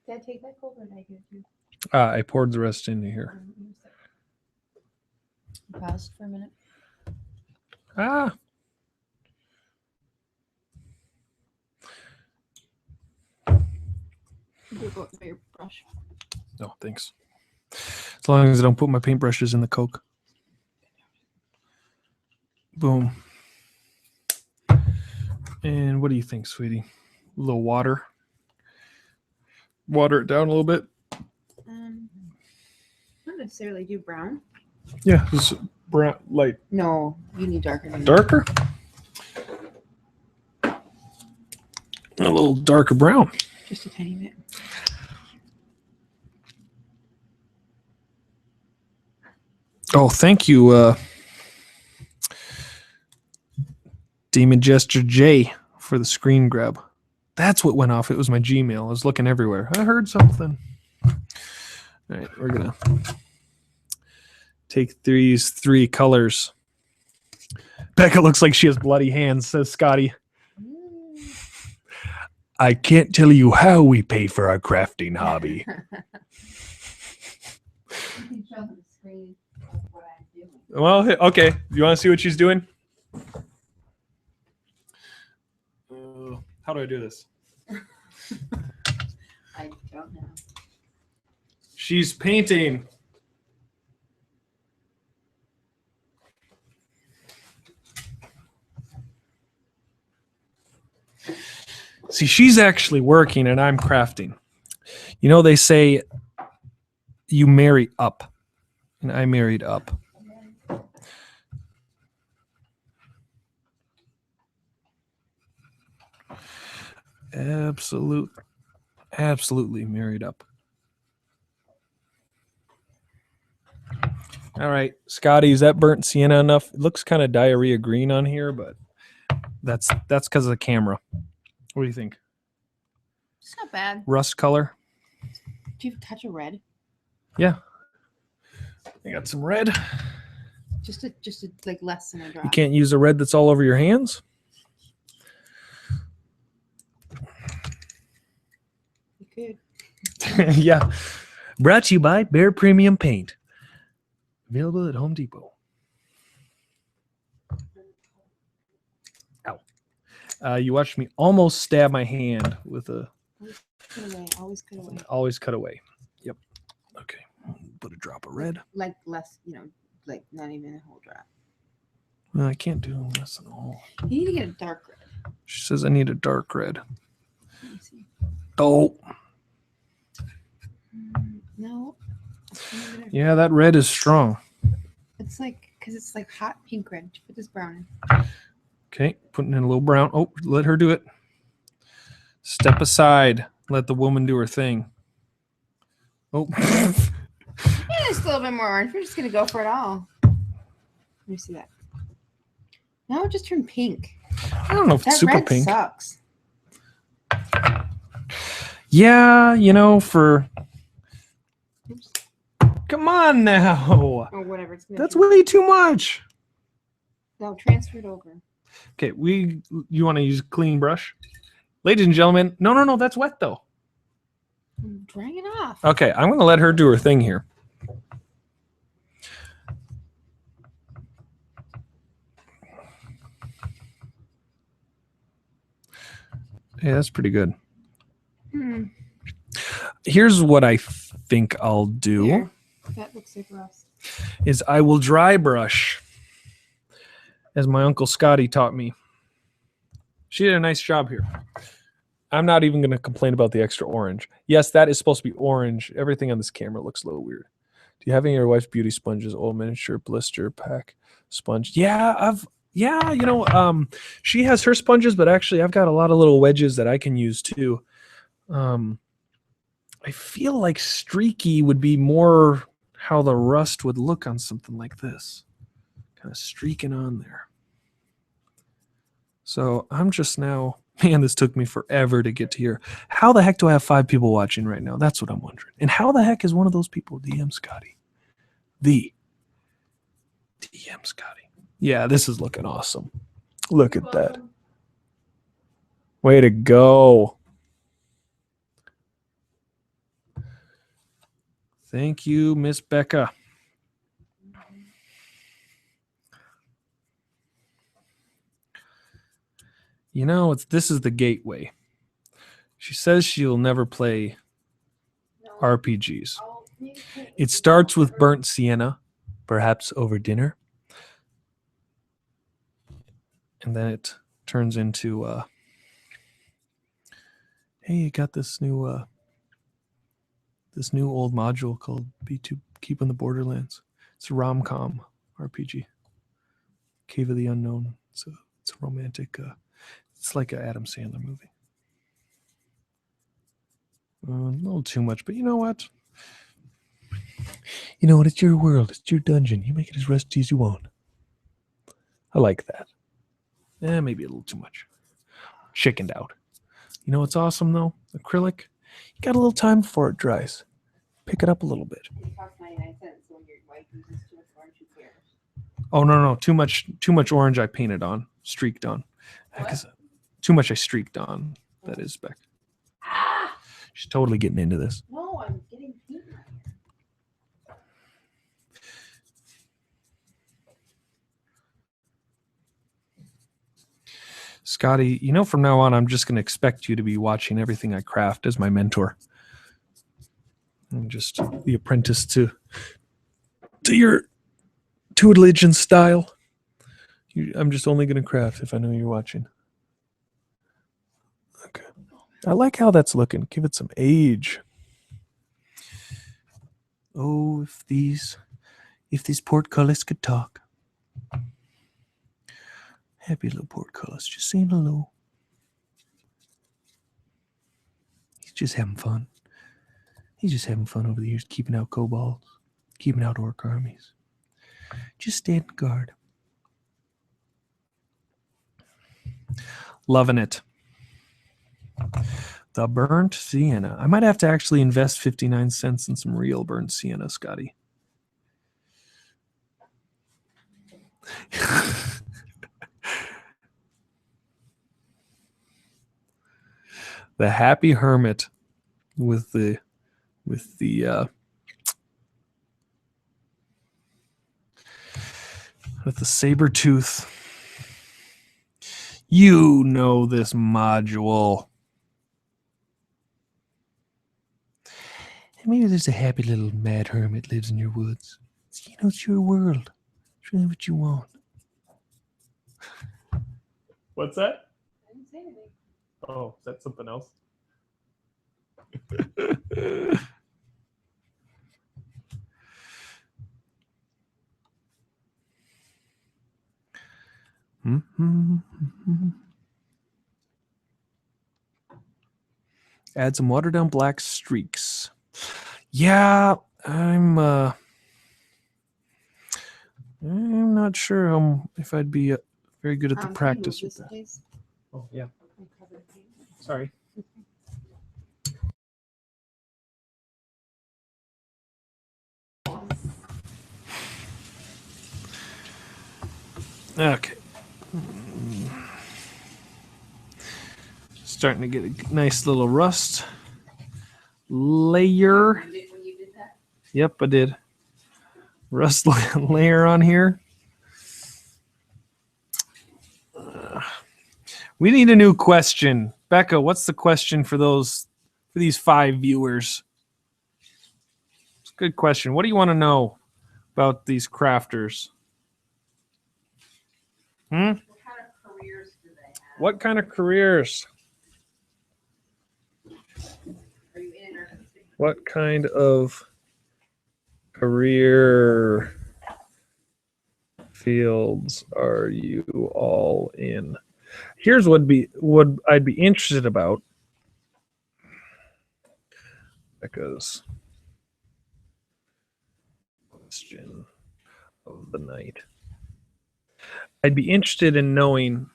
Speaker 2: Did I take that Coke or did I give it to you?
Speaker 1: I poured the rest into here.
Speaker 3: Paused for a minute.
Speaker 1: Ah.
Speaker 2: Go with your brush.
Speaker 1: No, thanks. As long as I don't put my paintbrushes in the Coke. Boom. And what do you think, sweetie? A little water. Water it down a little bit.
Speaker 2: Not necessarily do brown.
Speaker 1: Yeah, this is brown, light.
Speaker 2: No, you need darker than that.
Speaker 1: Darker? A little darker brown.
Speaker 2: Just a tiny bit.
Speaker 1: Oh, thank you, Demon Gesture J, for the screen grab. That's what went off. It was my Gmail. I was looking everywhere. I heard something. All right, we're going to take these three colors. Becca looks like she has bloody hands, says Scotty. I can't tell you how we pay for our crafting hobby.
Speaker 2: You can show them the screen of what I'm doing.
Speaker 1: Well, okay. You want to see what she's doing? How do I do this?
Speaker 2: I don't know.
Speaker 1: She's painting. See, she's actually working and I'm crafting. You know, they say you marry up, and I married up. Absolutely married up. All right, Scotty, is that burnt sienna enough? It looks kind of diarrhea green on here, but that's because of the camera. What do you think?
Speaker 3: It's not bad.
Speaker 1: Rust color?
Speaker 3: Do you touch a red?
Speaker 1: Yeah. I got some red.
Speaker 3: Just a like less than a drop.
Speaker 1: You can't use a red that's all over your hands?
Speaker 3: You could.
Speaker 1: Yeah. Brought to you by Bear Premium Paint. Available at Home Depot. Ow. You watched me almost stab my hand with a...
Speaker 3: Cut away. Always cut away.
Speaker 1: Always cut away. Yep. Okay. Put a drop of red.
Speaker 3: Like less, like not even a whole drop.
Speaker 1: No, I can't do less than a whole.
Speaker 3: You need to get a dark red.
Speaker 1: She says I need a dark red.
Speaker 3: Let me see.
Speaker 1: Oh.
Speaker 3: No.
Speaker 1: Yeah, that red is strong.
Speaker 3: It's like, because it's like hot pink red. Put this brown in.
Speaker 1: Okay, putting in a little brown. Oh, let her do it. Step aside. Let the woman do her thing. Oh.
Speaker 3: Yeah, just a little bit more orange. We're just going to go for it all. Let me see that. Now it just turned pink.
Speaker 1: I don't know if it's
Speaker 3: That
Speaker 1: super
Speaker 3: red
Speaker 1: pink.
Speaker 3: sucks.
Speaker 1: Yeah, for...
Speaker 3: Oops.
Speaker 1: Come on now.
Speaker 3: Or whatever. It's gonna
Speaker 1: That's way too much.
Speaker 3: No, transfer it over.
Speaker 1: Okay, you want to use a clean brush? Ladies and gentlemen, no, that's wet though.
Speaker 3: I'm drying it off.
Speaker 1: Okay, I'm going to let her do her thing here. Hey, that's pretty good. Here's what I think I'll do.
Speaker 3: There. That looks like rust.
Speaker 1: Is I will dry brush, as my Uncle Scotty taught me. She did a nice job here. I'm not even going to complain about the extra orange. Yes, that is supposed to be orange. Everything on this camera looks a little weird. Do you have any of your wife's beauty sponges? Old miniature blister pack sponge. Yeah, she has her sponges, but actually I've got a lot of little wedges that I can use too. I feel like streaky would be more how the rust would look on something like this. Kind of streaking on there. So I'm just now, man, this took me forever to get to here. How the heck do I have 5 people watching right now? That's what I'm wondering. And how the heck is one of those people DM Scotty? The DM Scotty. Yeah, this is looking awesome. Look at that. Way to go. Thank you, Miss Becca. This is the gateway. She says she'll never play RPGs. It starts with burnt sienna, perhaps over dinner. And then it turns into, hey, you got this new old module called B2 Keep On The Borderlands. It's a rom-com RPG. Cave of the Unknown. It's a romantic, it's like an Adam Sandler movie. A little too much, but you know what? It's your world. It's your dungeon. You make it as rusty as you want. I like that. Maybe a little too much. Chickened out. You know what's awesome, though? Acrylic. You got a little time before it dries. Pick it up a little bit.
Speaker 2: It costs 99 cents when your wife uses too much orange, who cares?
Speaker 1: Oh, no. Too much orange I painted on. Streaked on. Too much I streaked on. That is Beck.
Speaker 2: Ah!
Speaker 1: She's totally getting into this.
Speaker 2: No, I'm getting paint in my hair.
Speaker 1: Scotty, from now on, I'm just going to expect you to be watching everything I craft as my mentor. I'm just the apprentice to your tutelage and style. I'm just only going to craft if I know you're watching. Okay. I like how that's looking. Give it some age. Oh, if these portcullis could talk. Happy little portcullis, just saying hello. He's just having fun. He's just having fun over the years, keeping out kobolds, keeping out orc armies. Just standing guard. Loving it. The burnt sienna. I might have to actually invest 59 cents in some real burnt sienna, Scotty. The happy hermit with the saber tooth. You know this module. And maybe there's a happy little mad hermit lives in your woods. You know, it's your world. It's really what you want. What's that?
Speaker 2: I didn't say anything.
Speaker 1: Oh, is that something else? Add some watered down black streaks. Yeah, I'm not sure if I'd be very good at the practice with that.
Speaker 3: Please?
Speaker 1: Oh, yeah. Sorry. Okay. Starting to get a nice little rust layer.
Speaker 2: When you did that?
Speaker 1: Yep, I did. Rust layer on here. We need a new question. Becca, what's the question for these 5 viewers? It's a good question. What do you want to know about these crafters?
Speaker 2: What kind of careers do they have?
Speaker 1: What kind of careers?
Speaker 2: Are you in or something?
Speaker 1: What kind of career fields are you all in? Here's what I'd be interested about. Becca's question of the night. I'd be interested in knowing,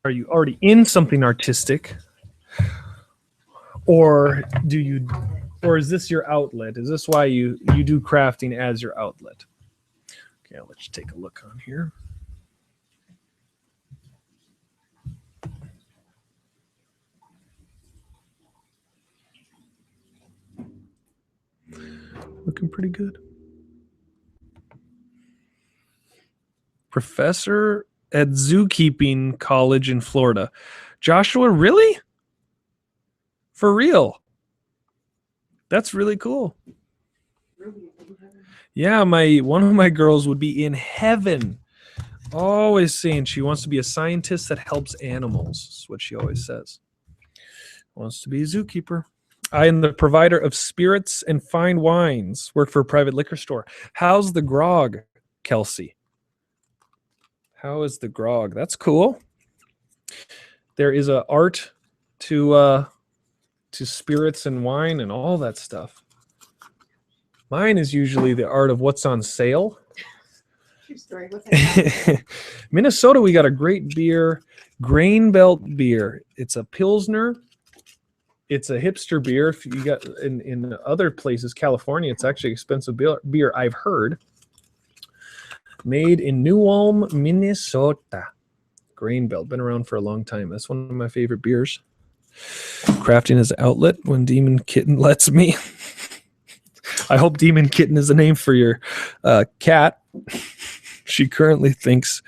Speaker 1: are you already in something artistic? Or is this your outlet? Is this why you do crafting as your outlet? Okay, let's take a look on here. Looking pretty good. Professor at zookeeping college in Florida. Joshua, really? For real? That's really cool. Yeah, one of my girls would be in heaven. Always saying she wants to be a scientist that helps animals. That's what she always says. Wants to be a zookeeper. I am the provider of spirits and fine wines. Work for a private liquor store. How's the grog, Kelsey? How is the grog? That's cool. There is a art to spirits and wine and all that stuff. Mine is usually the art of what's on sale.
Speaker 2: True story. What's that?
Speaker 1: Minnesota, we got a great beer, Grain Belt beer. It's a Pilsner. It's a hipster beer. If you got in other places, California, it's actually expensive beer, I've heard. Made in New Ulm, Minnesota. Grain Belt, been around for a long time. That's one of my favorite beers. Crafting as an outlet when Demon Kitten lets me. I hope Demon Kitten is a name for your cat. She currently thinks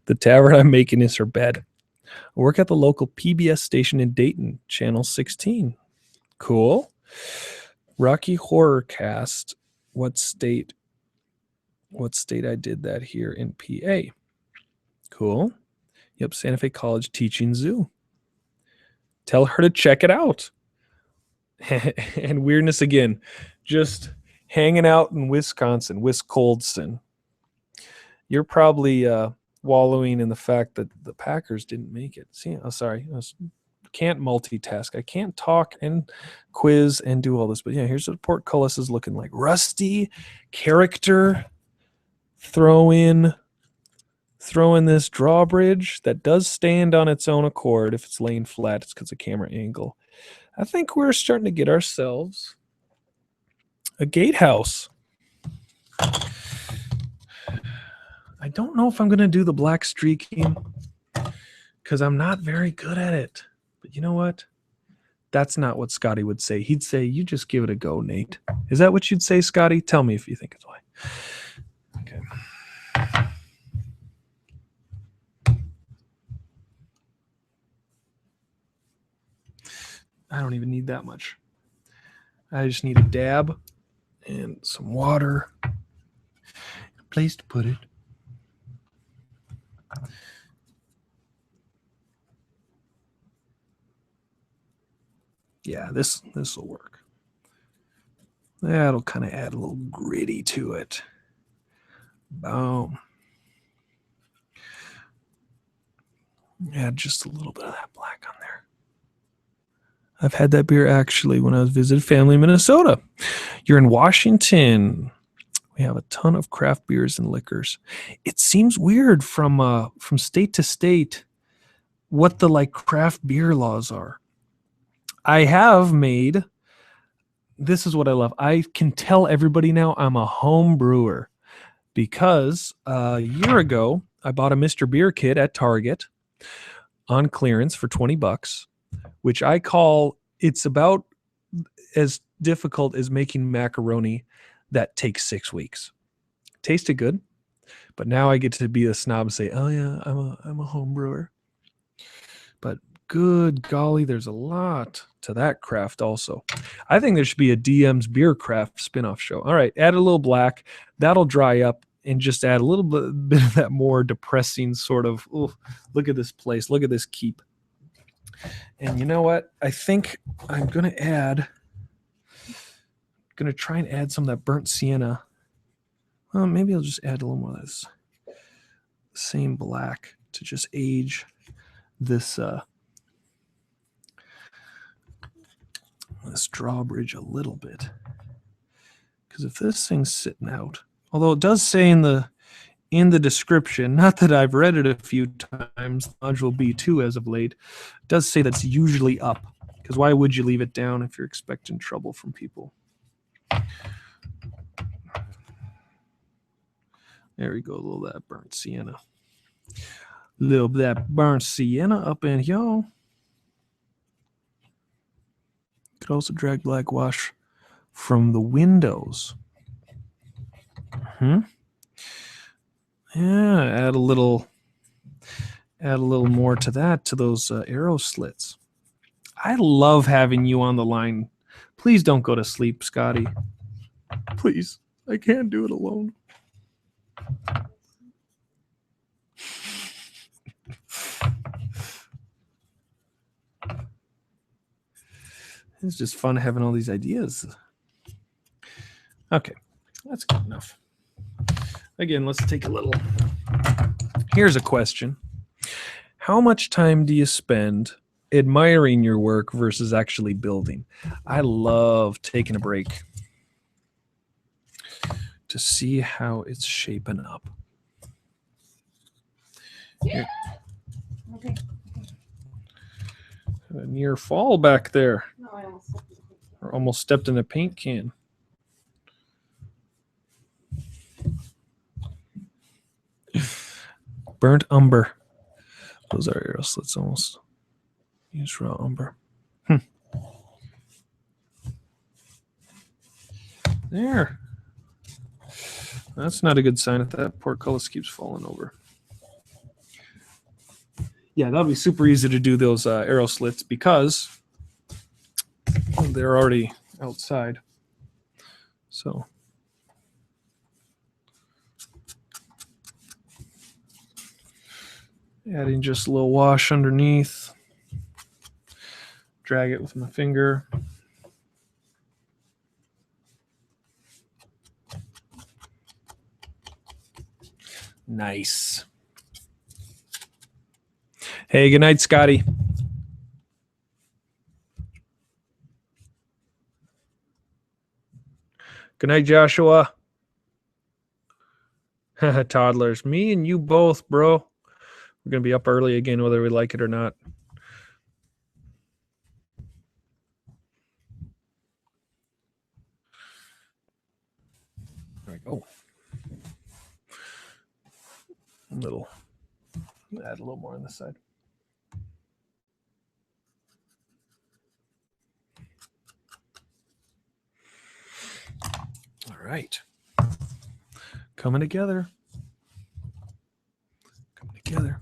Speaker 1: the tavern I'm making is her bed. I work at the local PBS station in Dayton, Channel 16. Cool. Rocky Horror Cast. What state I did that here in PA. Cool. Yep, Santa Fe College teaching zoo. Tell her to check it out. And weirdness again, just hanging out in Wisconsin, Wisconsin. You're probably wallowing in the fact that the Packers didn't make it. See, sorry, can't multitask. I can't talk and quiz and do all this. But yeah, here's what portcullis is looking like. Rusty character. Throw in this drawbridge that does stand on its own accord. If it's laying flat, it's because of camera angle. I think we're starting to get ourselves a gatehouse. I don't know if I'm going to do the black streaking because I'm not very good at it. But you know what? That's not what Scotty would say. He'd say, you just give it a go, Nate. Is that what you'd say, Scotty? Tell me if you think it's why. Okay. I don't even need that much. I just need a dab and some water. A place to put it. Yeah, this will work. That'll kind of add a little gritty to it. Boom. Add just a little bit of that black on there. I've had that beer actually when I was visiting family in Minnesota. You're in Washington. We have a ton of craft beers and liquors. It seems weird from state to state what the like craft beer laws are. I have made, this is what I love. I can tell everybody now I'm a home brewer because a year ago I bought a Mr. Beer kit at Target on clearance for $20, which I call, it's about as difficult as making macaroni that takes 6 weeks. Tasted good, but now I get to be a snob and say, oh yeah, I'm a home brewer. But good golly, there's a lot to that craft also. I think there should be a DM's Beer Craft spinoff show. All right, add a little black. That'll dry up and just add a little bit of that more depressing sort of, oh, look at this place. Look at this keep. And you know what? I think I'm going to try and add some of that burnt sienna. Well, maybe I'll just add a little more of this same black to just age this this drawbridge a little bit, because if this thing's sitting out, although it does say in the description, not that I've read it a few times, module B2 as of late, it does say that's usually up, because why would you leave it down if you're expecting trouble from people? There we go, a little of that burnt sienna. A little bit of that burnt sienna up in here. Could also drag black wash from the windows. Yeah, add a little more to that, to those arrow slits. I love having you on the line. Please don't go to sleep, Scotty. Please, I can't do it alone. It's just fun having all these ideas. Okay, that's good enough. Again, let's take a little. Here's a question. How much time do you spend admiring your work versus actually building? I love taking a break to see how it's shaping up. Here.
Speaker 2: Okay.
Speaker 1: A near fall back there.
Speaker 2: No, I almost stepped in the paint can.
Speaker 1: Or almost stepped in a paint can. Burnt umber. Those are arrow slits almost. Use raw umber. There. That's not a good sign if that portcullis keeps falling over. Yeah, that'll be super easy to do those arrow slits because they're already outside. So adding just a little wash underneath. drag it with my finger. Nice. Hey, good night, Scotty. Good night, Joshua. Toddlers. Me and you both, bro. We're going to be up early again, whether we like it or not. There we go. Add a little more on this side. All right. Coming together. Coming together.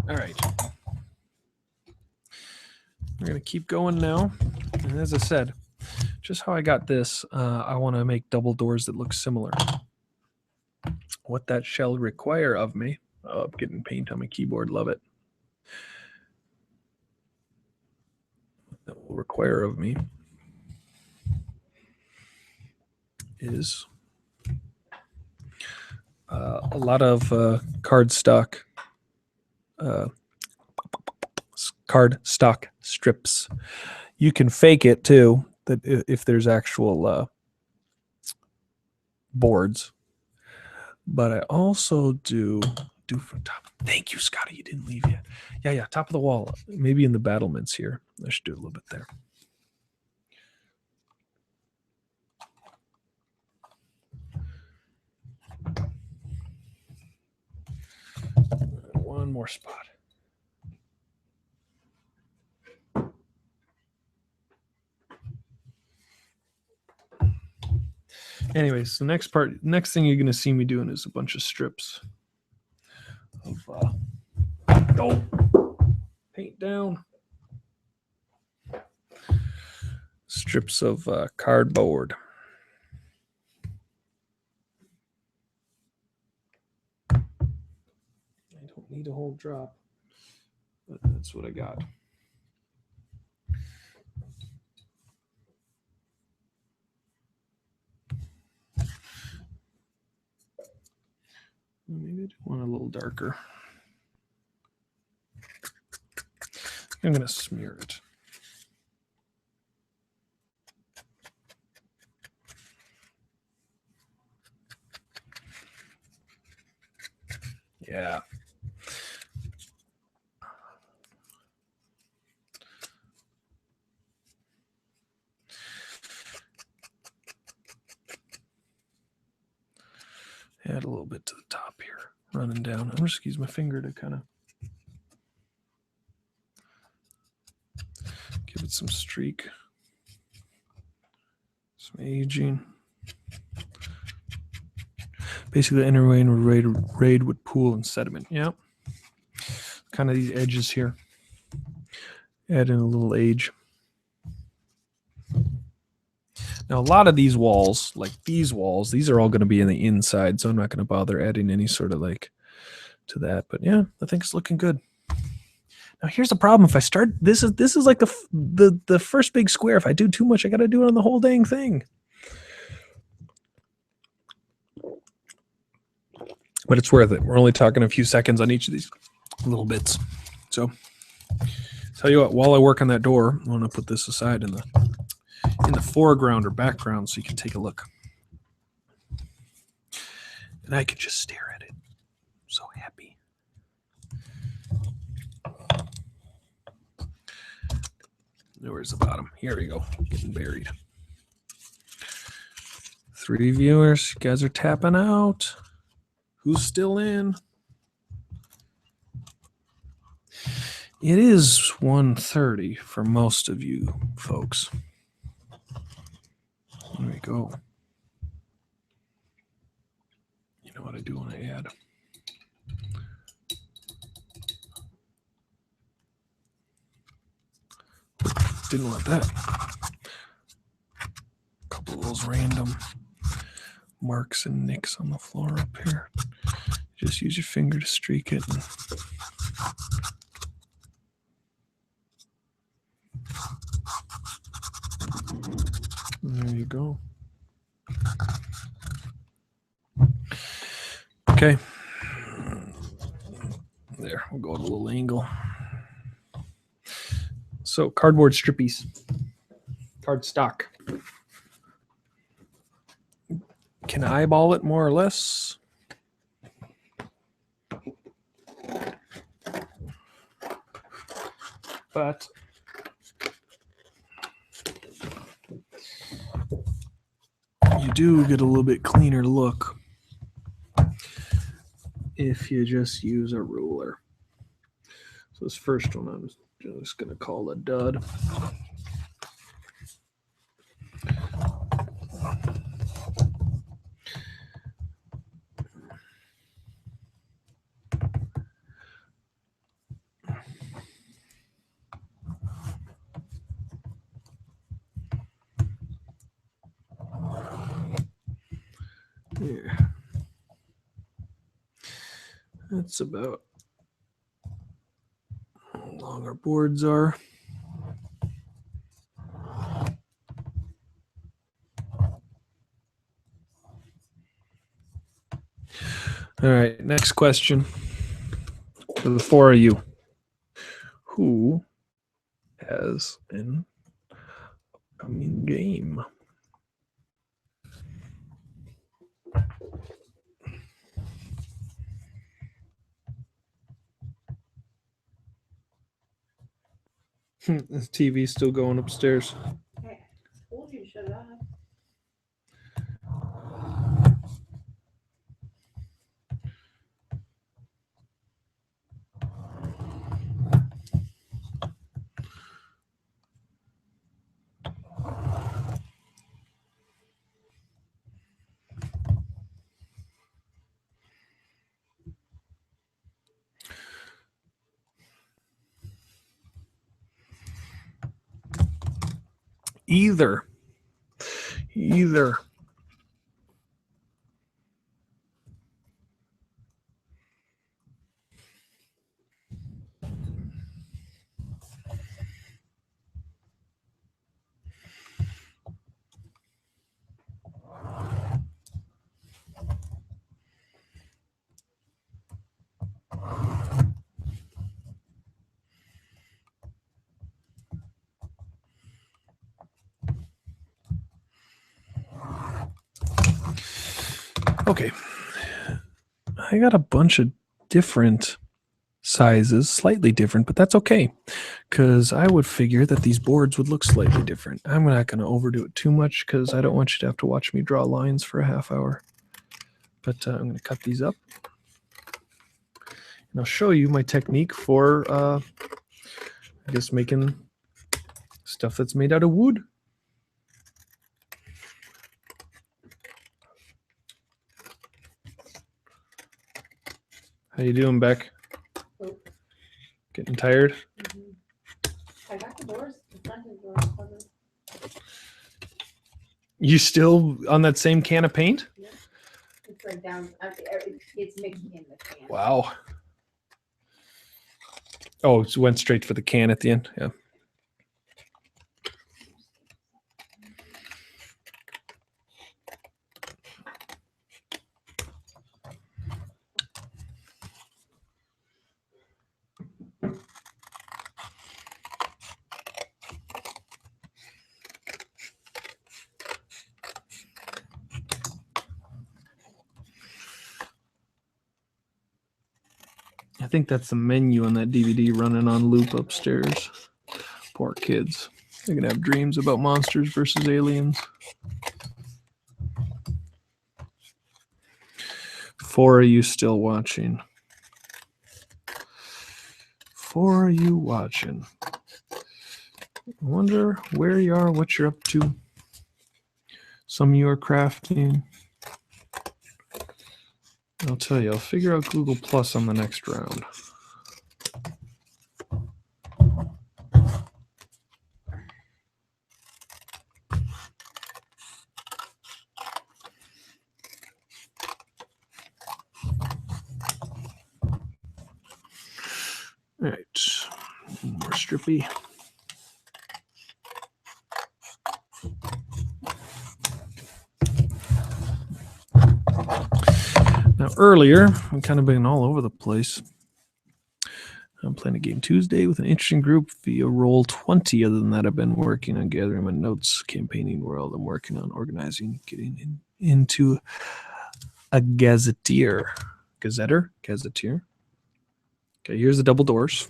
Speaker 1: All right. We're going to keep going now. And as I said, just how I got this, I want to make double doors that look similar. What that shall require of me. Oh, I'm getting paint on my keyboard. Love it. That will require of me is a lot of cardstock strips. You can fake it too, that if there's actual boards. But I also do from top. Thank you, Scotty. You didn't leave yet. Yeah, top of the wall. Maybe in the battlements here. I should do a little bit there. One more spot. Anyways, the next thing you're going to see me doing is a bunch of strips of paint down. Strips of cardboard. I don't need a whole drop, but that's what I got. Maybe I do want a little darker. I'm going to smear it. Yeah. Add a little bit to the top here, running down. I'm just going to use my finger to kind of give it some streak, some aging. Basically, any rain would raid with pool and sediment. Yeah. Kind of these edges here. Add in a little age. Now, a lot of these walls, like these walls, these are all going to be in the inside, so I'm not going to bother adding any sort of like to that. But yeah, I think it's looking good. Now, here's the problem. If I start, this is like the first big square. If I do too much, I got to do it on the whole dang thing. But it's worth it. We're only talking a few seconds on each of these little bits. So, tell you what, while I work on that door, I want to put this aside in the foreground or background so you can take a look. And I can just stare at it. I'm so happy. Where's the bottom? Here we go. Getting buried. 3 viewers. You guys are tapping out. Who's still in? It is 1:30 for most of you folks. There we go. You know what I do want to add? Didn't want that. A couple of those random marks and nicks on the floor up here. Just use your finger to streak it. There you go. Okay. There, we'll go at a little angle. So, cardboard strippies. Card stock. Can I eyeball it more or less? But you do get a little bit cleaner look if you just use a ruler. So this first one I'm just going to call a dud. Yeah. That's about how long our boards are. All right, next question for the four of you. Who has an upcoming game? This TV's still going upstairs.
Speaker 2: Hey, I told you to shut it off.
Speaker 1: Either. Okay. I got a bunch of different sizes, slightly different, but that's okay because I would figure that these boards would look slightly different. I'm not going to overdo it too much because I don't want you to have to watch me draw lines for a half hour. But I'm going to cut these up. And I'll show you my technique for, I guess, making stuff that's made out of wood. How you doing, Beck?
Speaker 2: Oh.
Speaker 1: Getting tired?
Speaker 2: I got the doors, the front of the doors covered.
Speaker 1: You still on that same can of paint?
Speaker 2: Yep. It's like down, it's mixing in the can.
Speaker 1: Wow. Oh, it went straight for the can at the end. Yeah. I think that's the menu on that DVD running on loop upstairs. Poor kids. They're going to have dreams about monsters versus aliens. 4 of you still watching. 4 of you watching. I wonder where you are, what you're up to. Some of you are crafting. I'll tell you, I'll figure out Google Plus on the next round. strippy. Now earlier, I've kind of been all over the place. I'm playing a game Tuesday with an interesting group via Roll20. Other than that, I've been working on gathering my notes, campaigning world. I'm working on organizing, getting into a gazetteer. Gazetteer. Okay, here's the double doors.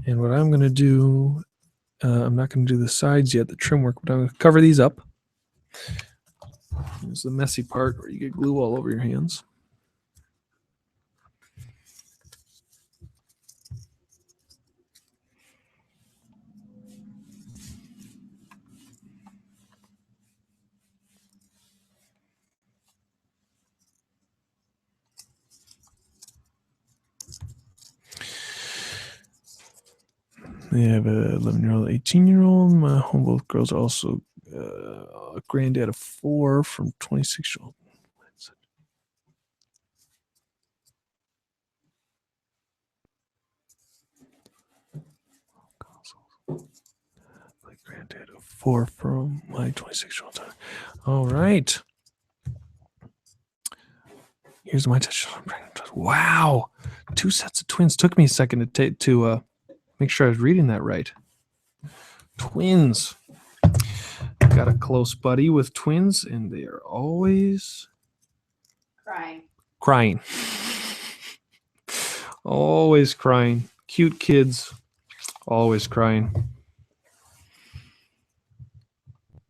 Speaker 1: And what I'm going to do, I'm not going to do the sides yet, the trim work, but I'm going to cover these up. Here's the messy part where you get glue all over your hands. They have a 11-year-old, 18-year-old. My home both girls are also a granddad of 4 from 26-year-old. Like granddad of 4 from my 26-year-old time. All right. Here's my touch. Wow. 2 sets of twins. Took me a second to make sure I was reading that right. Twins. Got a close buddy with twins, and they are always crying. Always crying. Cute kids. Always crying.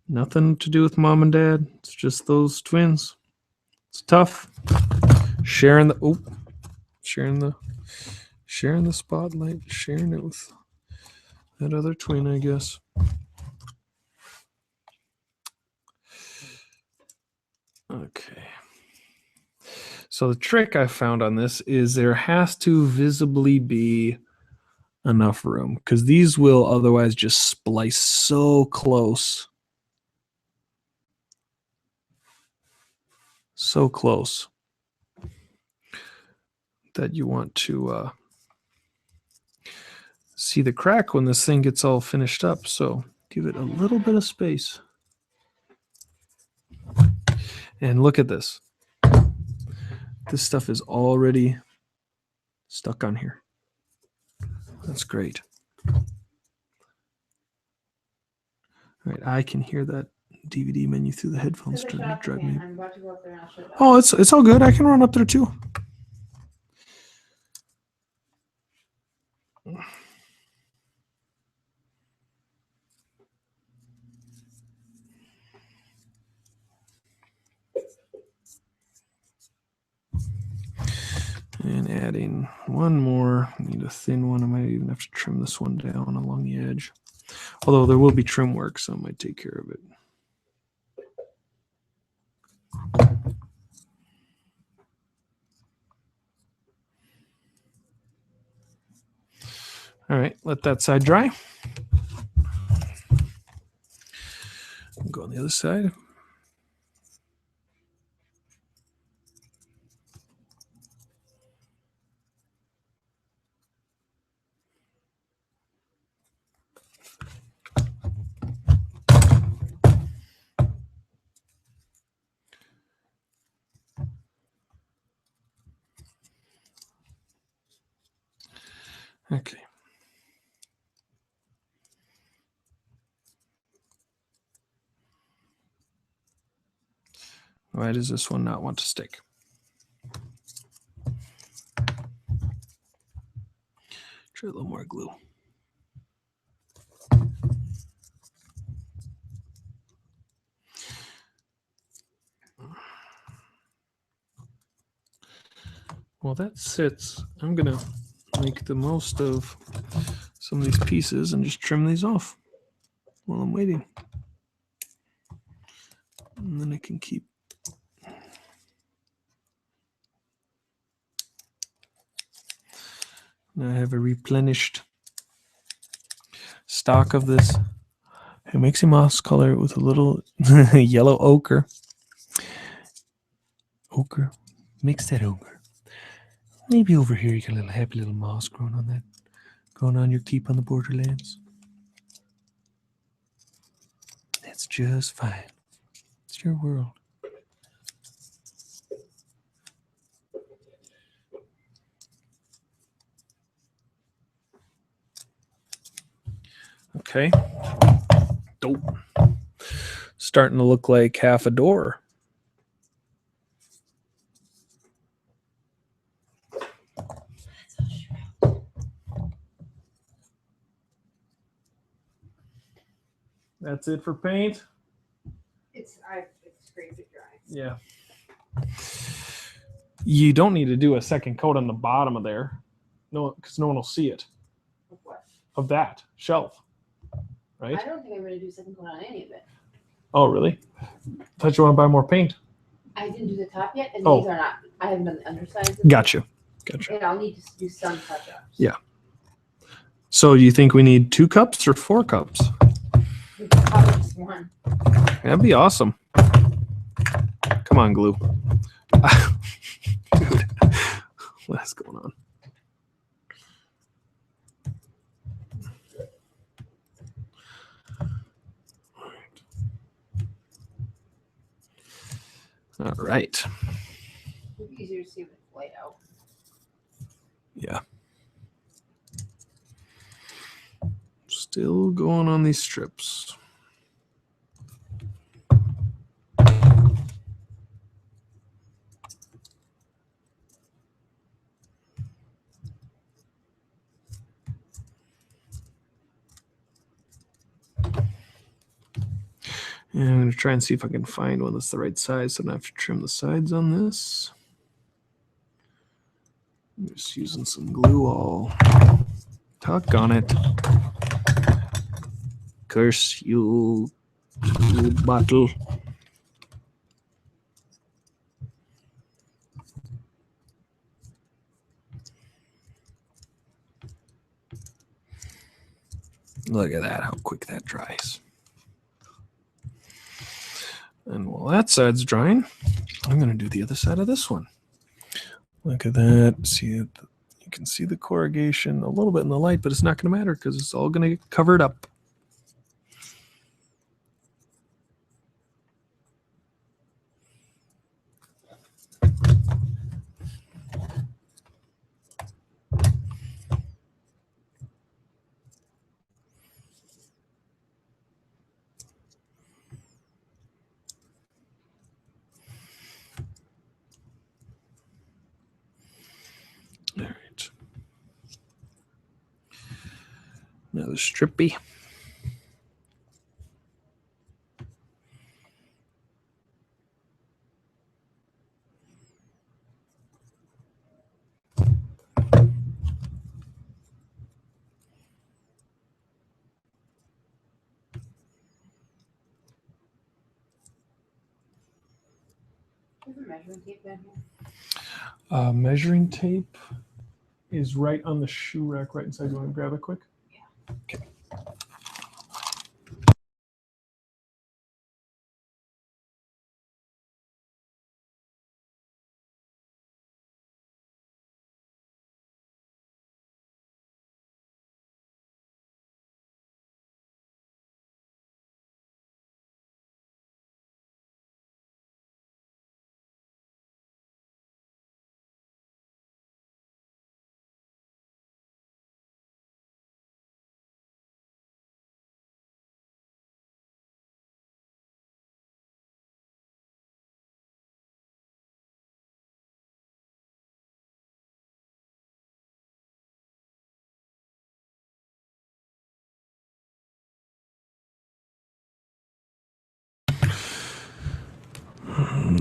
Speaker 1: Nothing to do with mom and dad. It's just those twins. It's tough. Sharing the spotlight, sharing it with that other twin, I guess. Okay. So the trick I found on this is there has to visibly be enough room, because these will otherwise just splice so close. So close that you want to see the crack when this thing gets all finished up. So give it a little bit of space. And look at this. This stuff is already stuck on here. That's great. All right, I can hear that DVD menu through the headphones trying to drive me.
Speaker 2: I'm about to go up there and I'll show you.
Speaker 1: Oh, it's all good. I can run up there too. And adding one more. I need a thin one. I might even have to trim this one down along the edge. Although there will be trim work, so I might take care of it. All right, let that side dry. Go on the other side. Okay. Why does this one not want to stick? Try a little more glue. While that sits, I'm going to make the most of some of these pieces and just trim these off while I'm waiting. And then I can keep. Now I have a replenished stock of this Maxi Moss color with a little yellow ochre. Makes that ogre. Maybe over here you got a little happy little moss growing on your Keep on the Borderlands. That's just fine. It's your world. Okay. Dope. Starting to look like half a door. That's it for paint?
Speaker 2: It's crazy dry.
Speaker 1: Yeah. You don't need to do a second coat on the bottom of there. No, because no one will see it.
Speaker 2: Of what?
Speaker 1: Of that shelf. Right?
Speaker 2: I don't think I'm going to do second coat on any of it.
Speaker 1: Oh, really? Thought you want to buy more paint.
Speaker 2: I didn't do the top yet, and
Speaker 1: Oh.
Speaker 2: these are not. I haven't done the undersides.
Speaker 1: Gotcha.
Speaker 2: And I'll need to do some touch-ups.
Speaker 1: Yeah. So you think we need 2 cups or 4 cups?
Speaker 2: Probably just one.
Speaker 1: That'd be awesome. Come on, glue. Dude, what is going on? All right.
Speaker 2: It'd be easier to see with laid out.
Speaker 1: Yeah. Still going on these strips. And I'm going to try and see if I can find one that's the right size so I don't have to trim the sides on this. I'm just using some glue all tuck on it. Curse you, glue bottle. Look at that, how quick that dries. And while that side's drying, I'm going to do the other side of this one. Look at that. See it? You can see the corrugation a little bit in the light, but it's not going to matter because it's all going to get covered up. All right. Another strippy.
Speaker 2: There's a measuring tape down here.
Speaker 1: Measuring tape is right on the shoe rack right inside. You want to grab it quick?
Speaker 2: Yeah.
Speaker 1: Okay.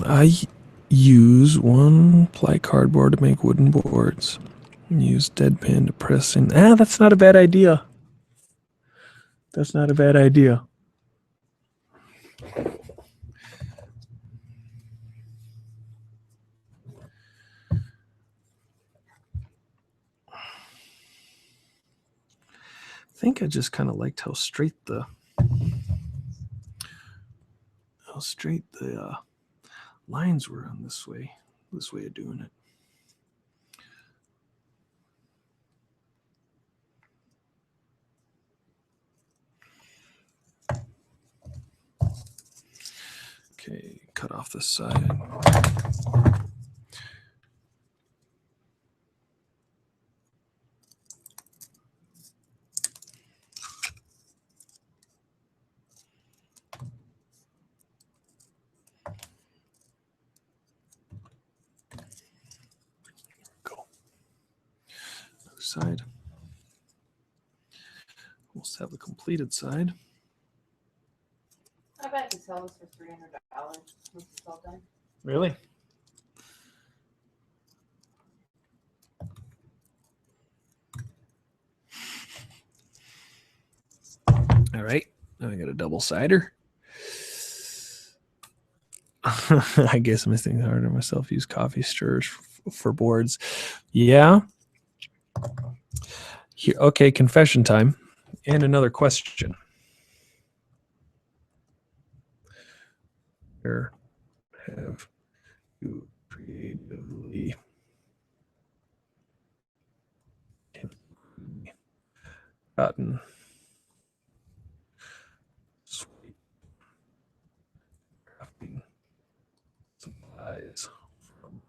Speaker 1: I use 1-ply cardboard to make wooden boards. Use deadpan to press in. That's not a bad idea. That's not a bad idea. I think I just kind of liked how straight the lines were on this way. this way of doing it. Okay, cut off this side. Go. Other side. Almost have the completed side.
Speaker 2: I bet I could sell this for $300 once it's all done.
Speaker 1: Really? All right. Now I got a double cider. I guess I'm thinking harder myself. Use coffee stirrers for boards. Yeah. Here, okay, confession time. And another question. Where have you creatively gotten sweet crafting supplies from?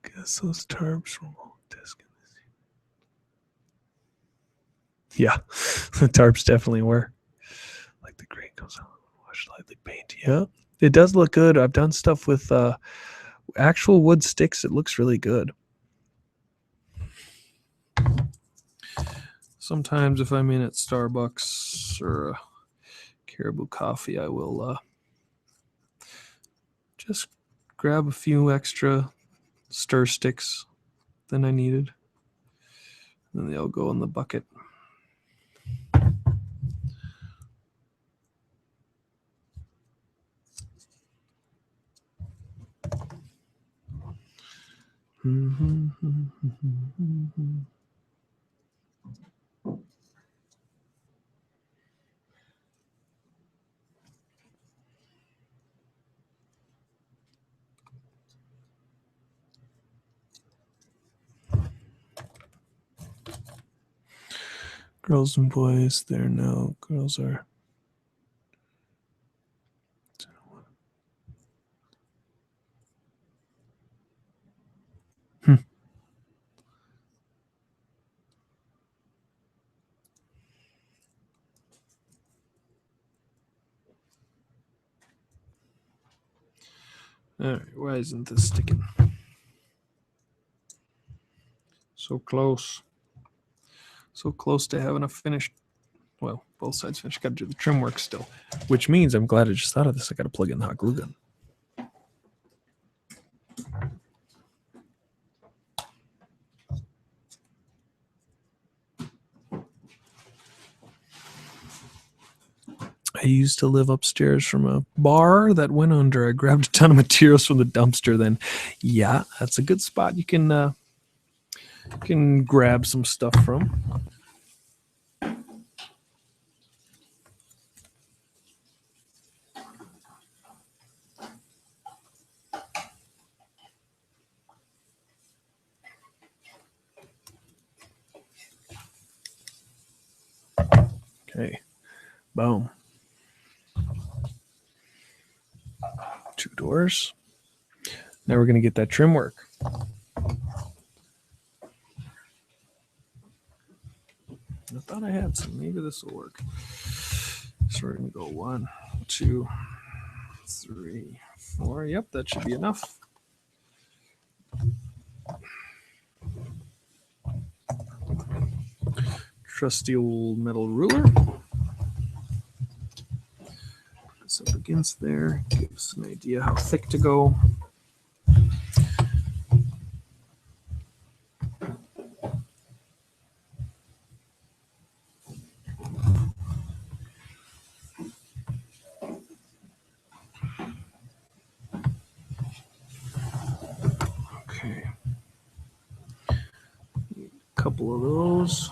Speaker 1: Guess those tarps from old desk. Yeah, the tarps definitely were. Like the grain goes on, wash lightly paint. Yeah, it does look good. I've done stuff with actual wood sticks. It looks really good. Sometimes if I'm in at Starbucks or Caribou Coffee, I will just grab a few extra stir sticks than I needed. And they all go in the bucket. Girls and boys, there no girls are. All right, why isn't this sticking? So close. So close to having a finished, well, both sides finished. Got to do the trim work still, which means I'm glad I just thought of this. I got to plug in the hot glue gun. I used to live upstairs from a bar that went under. I grabbed a ton of materials from the dumpster. Then, yeah, that's a good spot. You can grab some stuff from. Okay, boom. 2 doors. Now we're going to get that trim work. I thought I had some. Maybe this will work. So we're going to go 1, 2, 3, 4. Yep, that should be enough. Trusty old metal ruler. Put this up against there. Give us an idea how thick to go. Okay. Couple of those.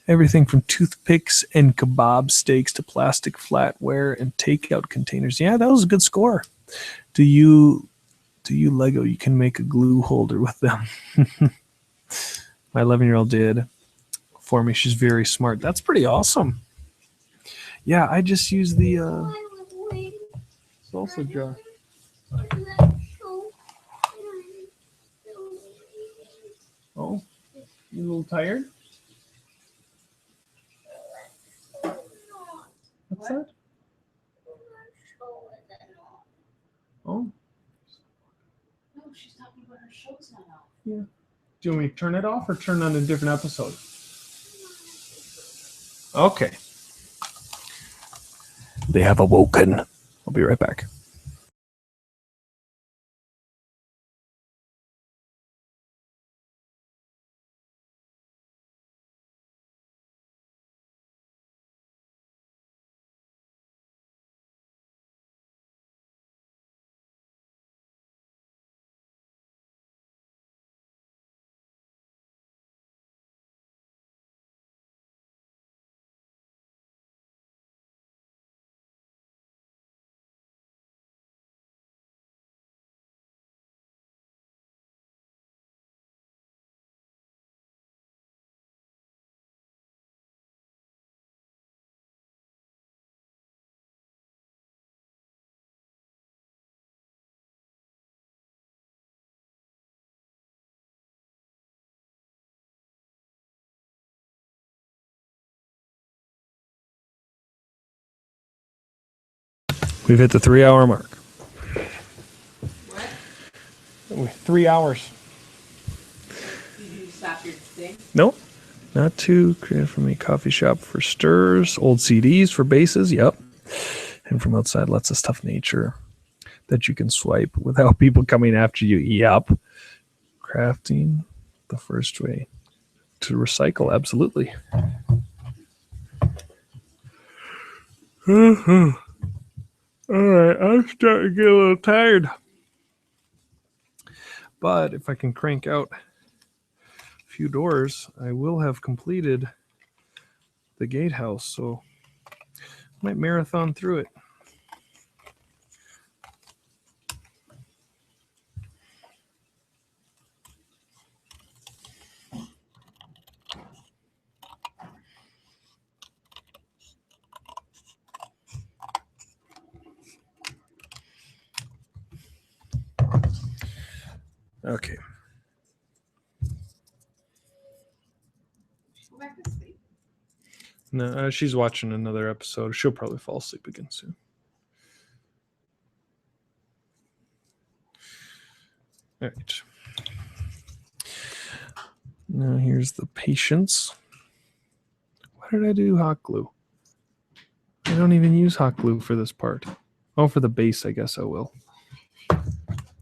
Speaker 1: Everything from toothpicks and kebab steaks to plastic flatware and takeout containers. Yeah, that was a good score. Do you Lego? You can make a glue holder with them. My 11-year-old did for me. She's very smart. That's pretty awesome. Yeah, I just use the salsa jar. Oh, you a little tired? What's that? Oh.
Speaker 2: No, she's talking about her show's not out.
Speaker 1: Yeah. Do you want me to turn it off or turn on a different episode? Okay. They have awoken. I'll be right back. We've hit the 3-hour mark.
Speaker 2: What?
Speaker 1: 3 hours.
Speaker 2: Did you stop your thing?
Speaker 1: Nope. Not too creative for me. Coffee shop for stirs. Old CDs for bases. Yep. And from outside, lots of stuff nature that you can swipe without people coming after you. Yep. Crafting the first way to recycle. Absolutely. All right, I'm starting to get a little tired. But if I can crank out a few doors, I will have completed the gatehouse. So I might marathon through it. Okay.
Speaker 2: Go back to sleep.
Speaker 1: No, she's watching another episode. She'll probably fall asleep again soon. All right. Now here's the patience. Why did I do hot glue? I don't even use hot glue for this part. Oh, for the base, I guess I will. I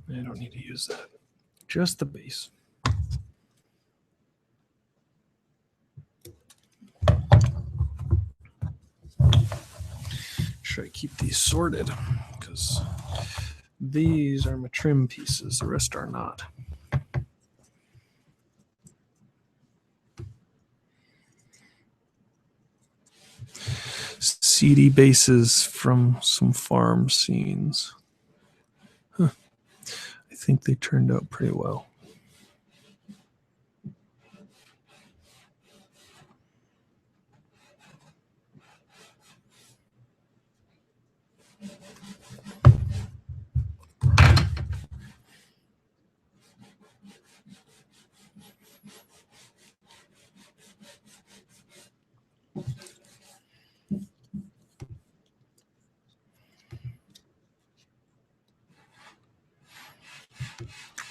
Speaker 1: don't need to use that. Just the base. Should I keep these sorted? Because these are my trim pieces. The rest are not. CD bases from some farm scenes. Huh. I think they turned out pretty well.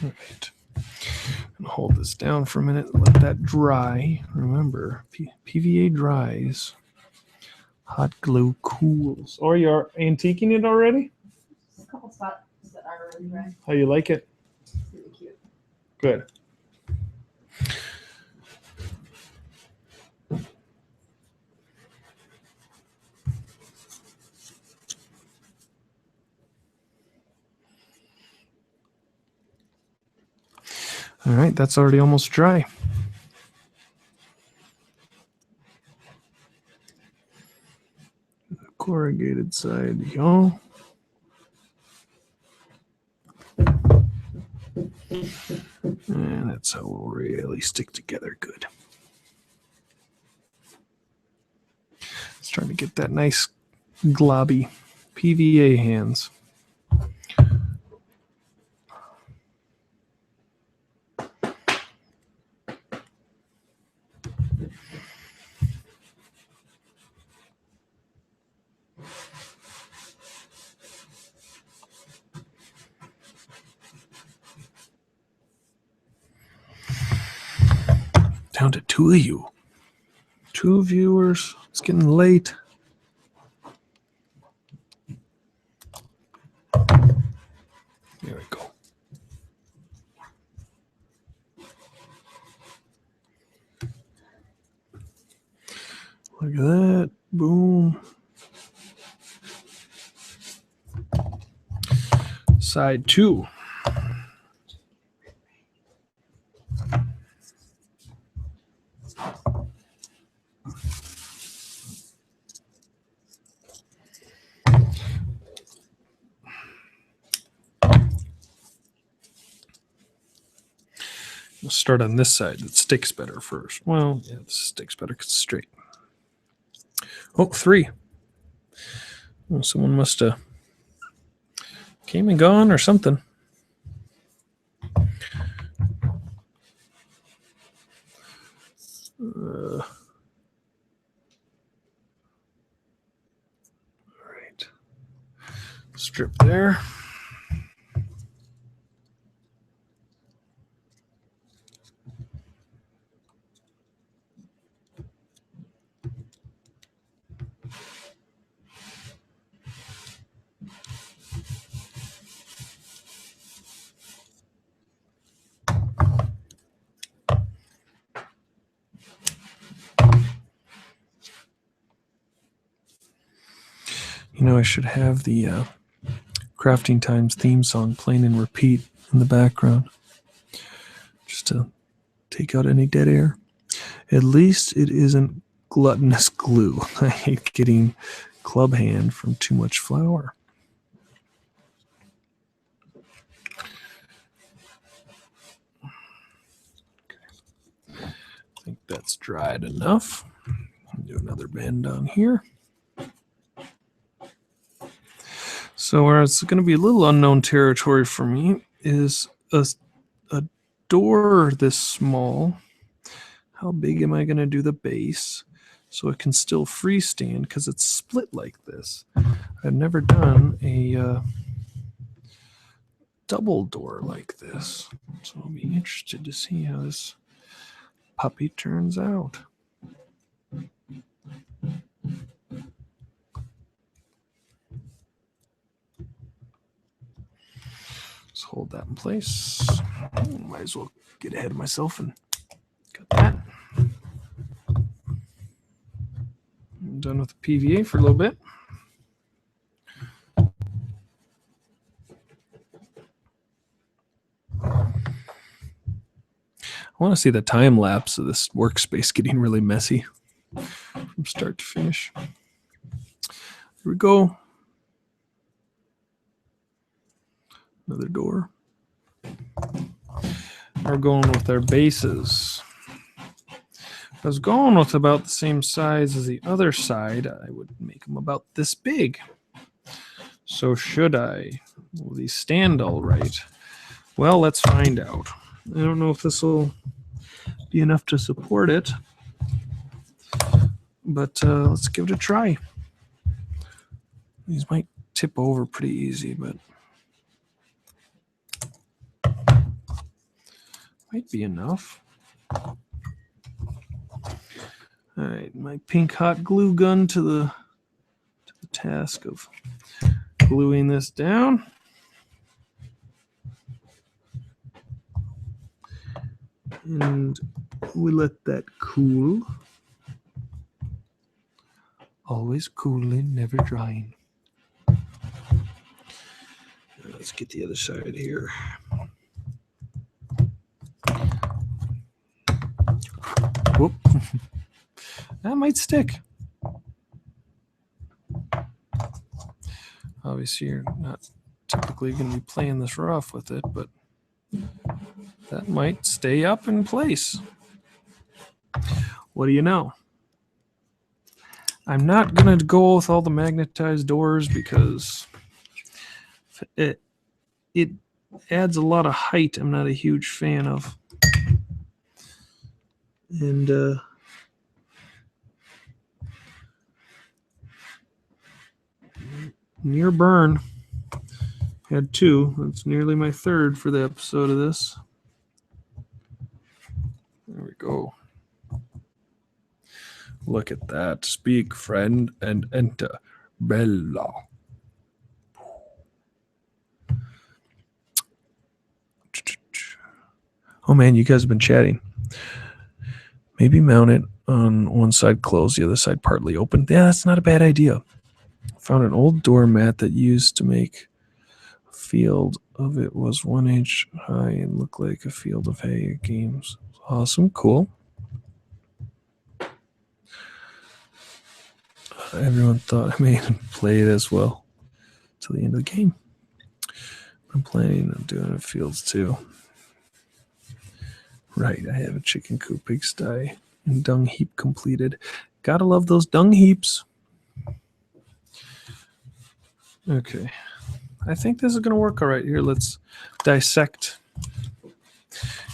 Speaker 1: All right. I'm gonna hold this down for a minute and let that dry. Remember, PVA dries. Hot glue cools. Or you're antiquing it already?
Speaker 2: Just a couple spots that are really dry.
Speaker 1: How you like it?
Speaker 2: Really cute.
Speaker 1: Good. All right, that's already almost dry. corrugated side, y'all. And that's how we'll really stick together good. Just trying to get that nice globby PVA hands. Down to 2 of you. 2 viewers. It's getting late. There we go. Look at that. Boom. Side 2. We'll start on this side that sticks better first. Well, yeah, this sticks better because it's straight. Oh, 3. Well, someone must have came and gone or something. All right. Strip there. You know, I should have the Crafting Times theme song playing in repeat in the background, just to take out any dead air. At least it isn't gluttonous glue. I hate getting club hand from too much flour. Okay. I think that's dried enough. Do another bend on here. So where it's going to be a little unknown territory for me is a door this small. How big am I going to do the base so it can still freestand because it's split like this? I've never done a double door like this. So I'll be interested to see how this puppy turns out. Let's hold that in place. Might as well get ahead of myself and cut that. I'm done with the PVA for a little bit. I want to see the time lapse of this workspace getting really messy from start to finish. Here we go. Another door. We're going with our bases. If I was going with about the same size as the other side, I would make them about this big. So should I? Will these stand all right? Well, let's find out. I don't know if this will be enough to support it, but let's give it a try. These might tip over pretty easy, but might be enough. All right, my pink hot glue gun to the task of gluing this down. And we let that cool. Always cooling, never drying. Let's get the other side here. Whoop. That might stick. Obviously, you're not typically going to be playing this rough with it, but that might stay up in place. What do you know? I'm not going to go with all the magnetized doors because it adds a lot of height I'm not a huge fan of. And near burn. Had 2. That's nearly my 3rd for the episode of this. There we go. Look at that. Speak, friend, and enter. Bella. Oh man, you guys have been chatting. Maybe mount it on one side closed, the other side partly open. Yeah, that's not a bad idea. Found an old doormat that used to make a field of it was 1 inch high and looked like a field of hay at games. Awesome, cool. Everyone thought I made him play it as well till the end of the game. I'm planning on doing it fields too. Right, I have a chicken coop, pigsty, and dung heap completed. Gotta love those dung heaps. Okay, I think this is gonna work all right. Here, let's dissect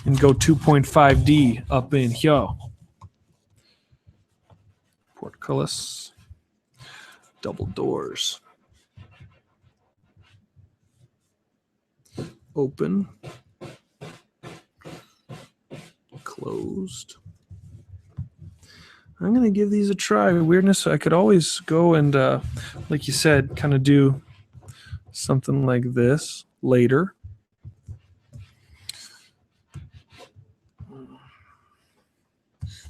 Speaker 1: and go 2.5D up in here. Portcullis, double doors. Open. Closed. I'm going to give these a try. Weirdness, I could always go and, like you said, kind of do something like this later.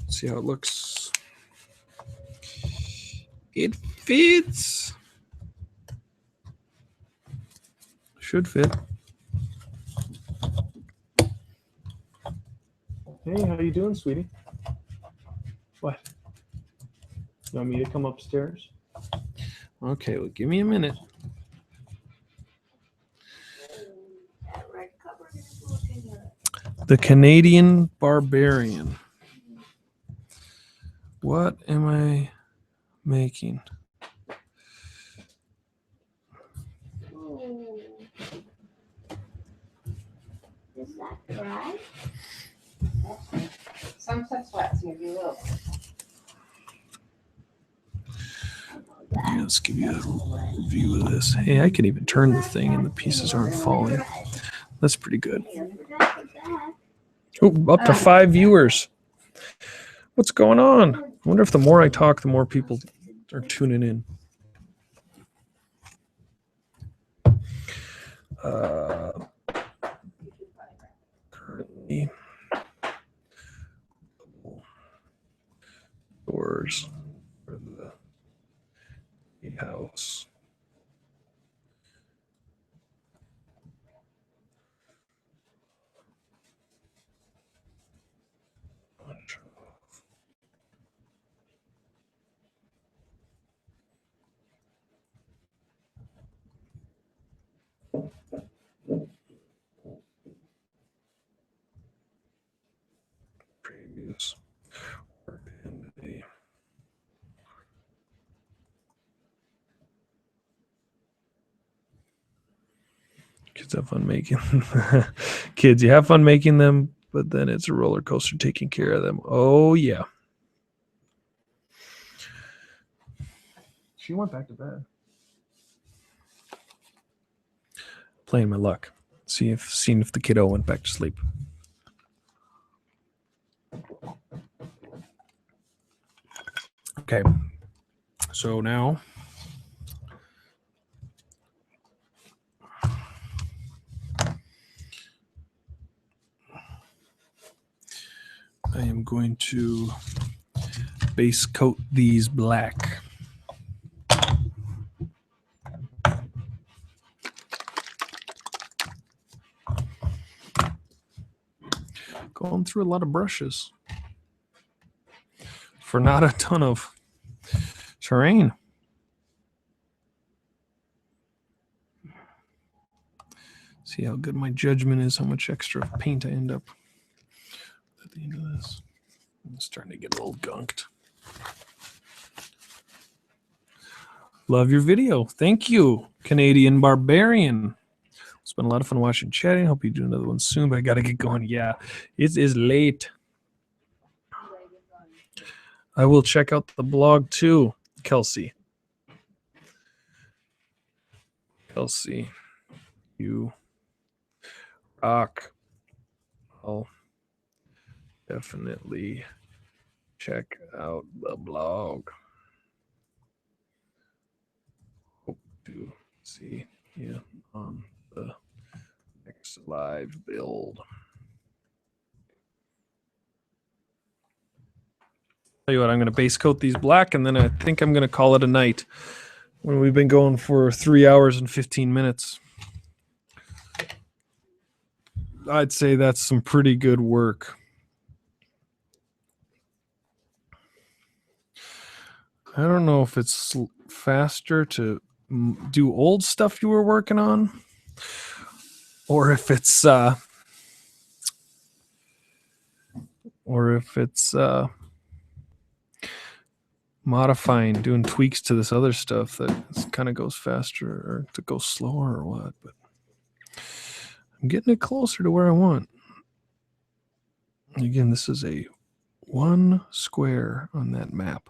Speaker 1: See how it looks. It fits. Should fit. Hey, how you doing, sweetie? What? You want me to come upstairs? Okay, well, give me a minute. The Canadian Barbarian. What am I making?
Speaker 2: Is that dry? Some stuff sweats, maybe a little.
Speaker 1: Yeah, let's give you a view of this. Hey, I can even turn the thing and the pieces aren't falling. That's pretty good. Oh, up to 5 viewers. What's going on? I wonder if the more I talk, the more people are tuning in. Currently, doors for the Gatehouse. Previous work and a kids have fun making kids, you have fun making them, but then it's a roller coaster taking care of them. Oh yeah. She went back to bed. Playing my luck. Seeing if the kiddo went back to sleep. Okay. So now I am going to base coat these black. Going through a lot of brushes for not a ton of terrain. See how good my judgment is, how much extra paint I end up at the end of this. I'm starting to get a little gunked. Love your video. Thank you, Canadian Barbarian. It's been a lot of fun watching chatting. Hope you do another one soon, but I got to get going. Yeah, it is late. I will check out the blog too, Kelsey. Kelsey, you rock. I'll definitely check out the blog. Hope to see you on the next live build. Tell you what, I'm going to base coat these black, and then I think I'm going to call it a night when we've been going for 3 hours and 15 minutes. I'd say that's some pretty good work. I don't know if it's faster to do old stuff you were working on, or if it's modifying, doing tweaks to this other stuff that kind of goes faster, or to go slower, or what. But I'm getting it closer to where I want. Again, this is a 1 square on that map.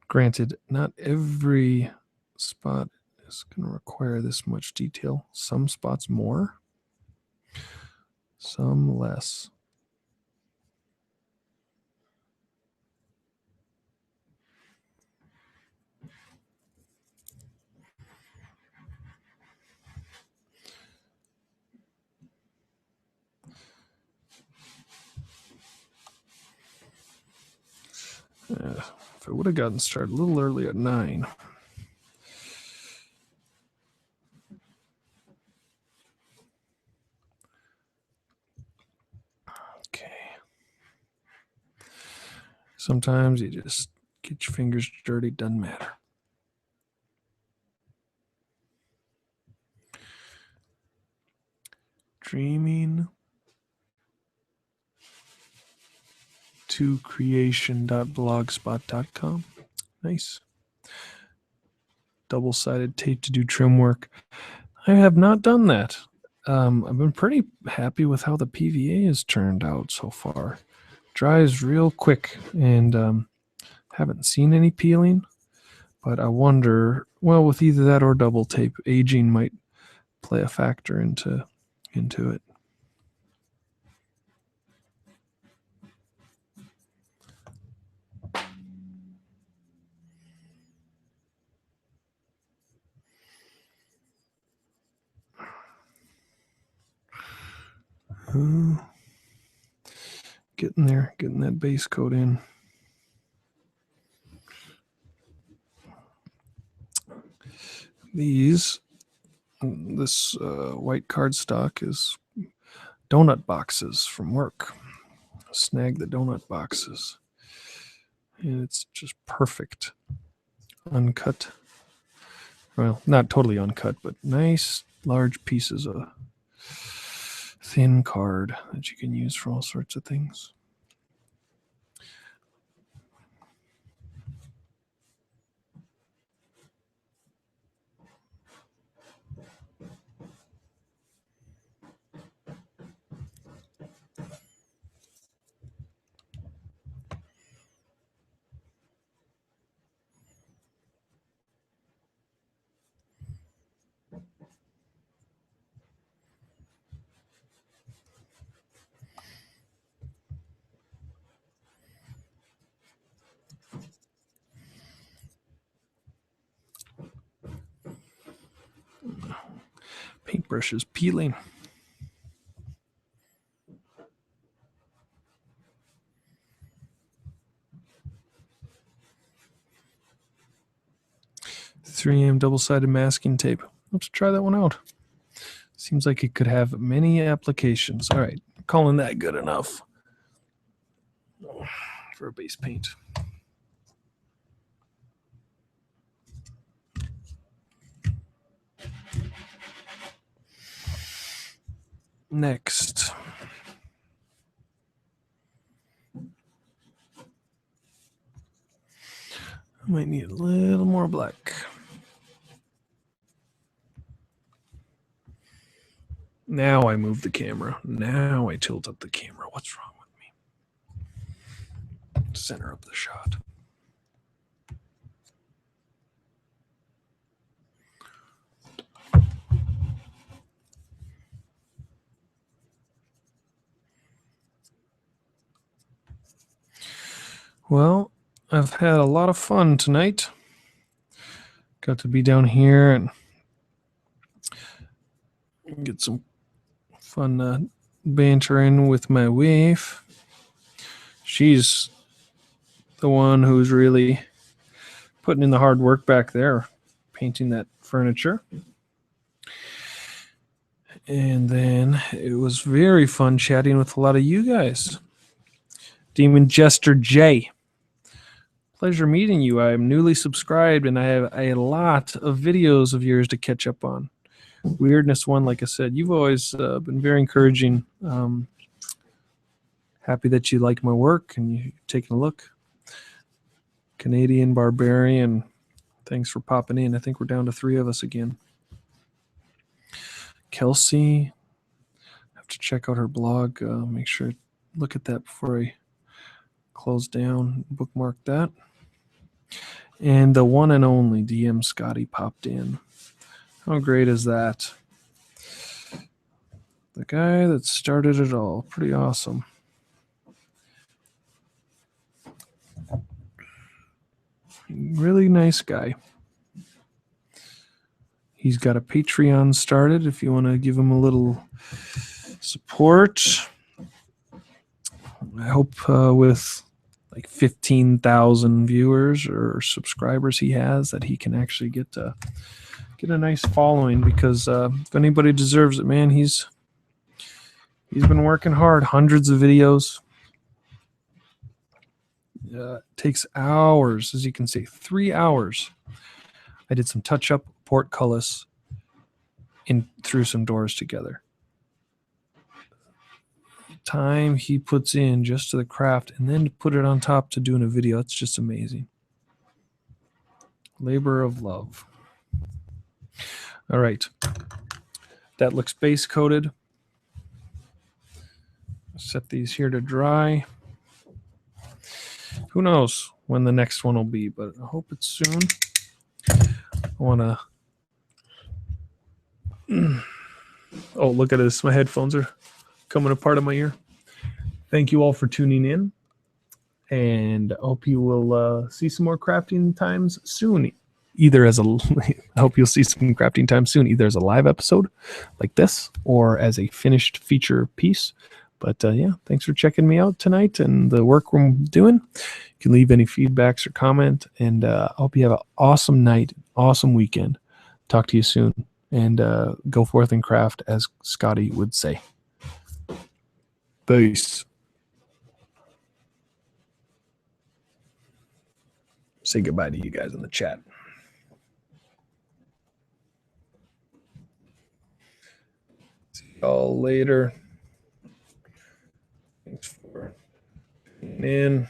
Speaker 1: Granted, not every spot is going to require this much detail. Some spots more, some less. If I would have gotten started a little early at 9. Okay. Sometimes you just get your fingers dirty, doesn't matter. Dreaming to creation.blogspot.com. Nice. Double-sided tape to do trim work. I have not done that. I've been pretty happy with how the PVA has turned out so far. Dries real quick, and haven't seen any peeling, but I wonder, well, with either that or double tape, aging might play a factor into it. Getting there, getting that base coat in. This white cardstock is donut boxes from work. Snag the donut boxes. And it's just perfect. Uncut. Well, not totally uncut, but nice large pieces of thin card that you can use for all sorts of things. Paintbrush is peeling. .3M double-sided masking tape. Let's try that one out. Seems like it could have many applications. All right, calling that good enough for a base paint. next? I might need a little more black. Now I move the camera. Now I tilt up the camera. What's wrong with me? Center up the shot. Well, I've had a lot of fun tonight. Got to be down here and get some fun banter in with my wife. She's the one who's really putting in the hard work back there, painting that furniture. And then it was very fun chatting with a lot of you guys. Demon Jester J. Pleasure meeting you. I am newly subscribed and I have a lot of videos of yours to catch up on. Weirdness one, like I said, you've always been very encouraging. Happy that you like my work and you're taking a look. Canadian Barbarian, thanks for popping in. I think we're down to 3 of us again. Kelsey, I have to check out her blog. Make sure I look at that before I close down, bookmark that. And the one and only DM Scotty popped in. How great is that? The guy that started it all. Pretty awesome. Really nice guy. He's got a Patreon started if you want to give him a little support. I hope with like 15,000 viewers or subscribers he has that he can actually get a nice following, because if anybody deserves it, man, he's been working hard, hundreds of videos. Takes hours, as you can see, 3 hours. I did some touch-up portcullis and threw some doors together. Time he puts in just to the craft and then to put it on top to doing a video, it's just amazing. Labor of love. All right. That looks base coated. Set these here to dry. Who knows when the next one will be, but I hope it's soon. I want to... Oh, look at this. My headphones are coming apart of my ear. Thank you all for tuning in, and I hope you will see some more crafting times soon. I hope you'll see some crafting time soon, either as a live episode like this or as a finished feature piece. But yeah, thanks for checking me out tonight and the work we're doing. You can leave any feedbacks or comment, and I hope you have an awesome night, awesome weekend. Talk to you soon, and go forth and craft, as Scotty would say. Peace. Say goodbye to you guys in the chat. See y'all later. Thanks for tuning in.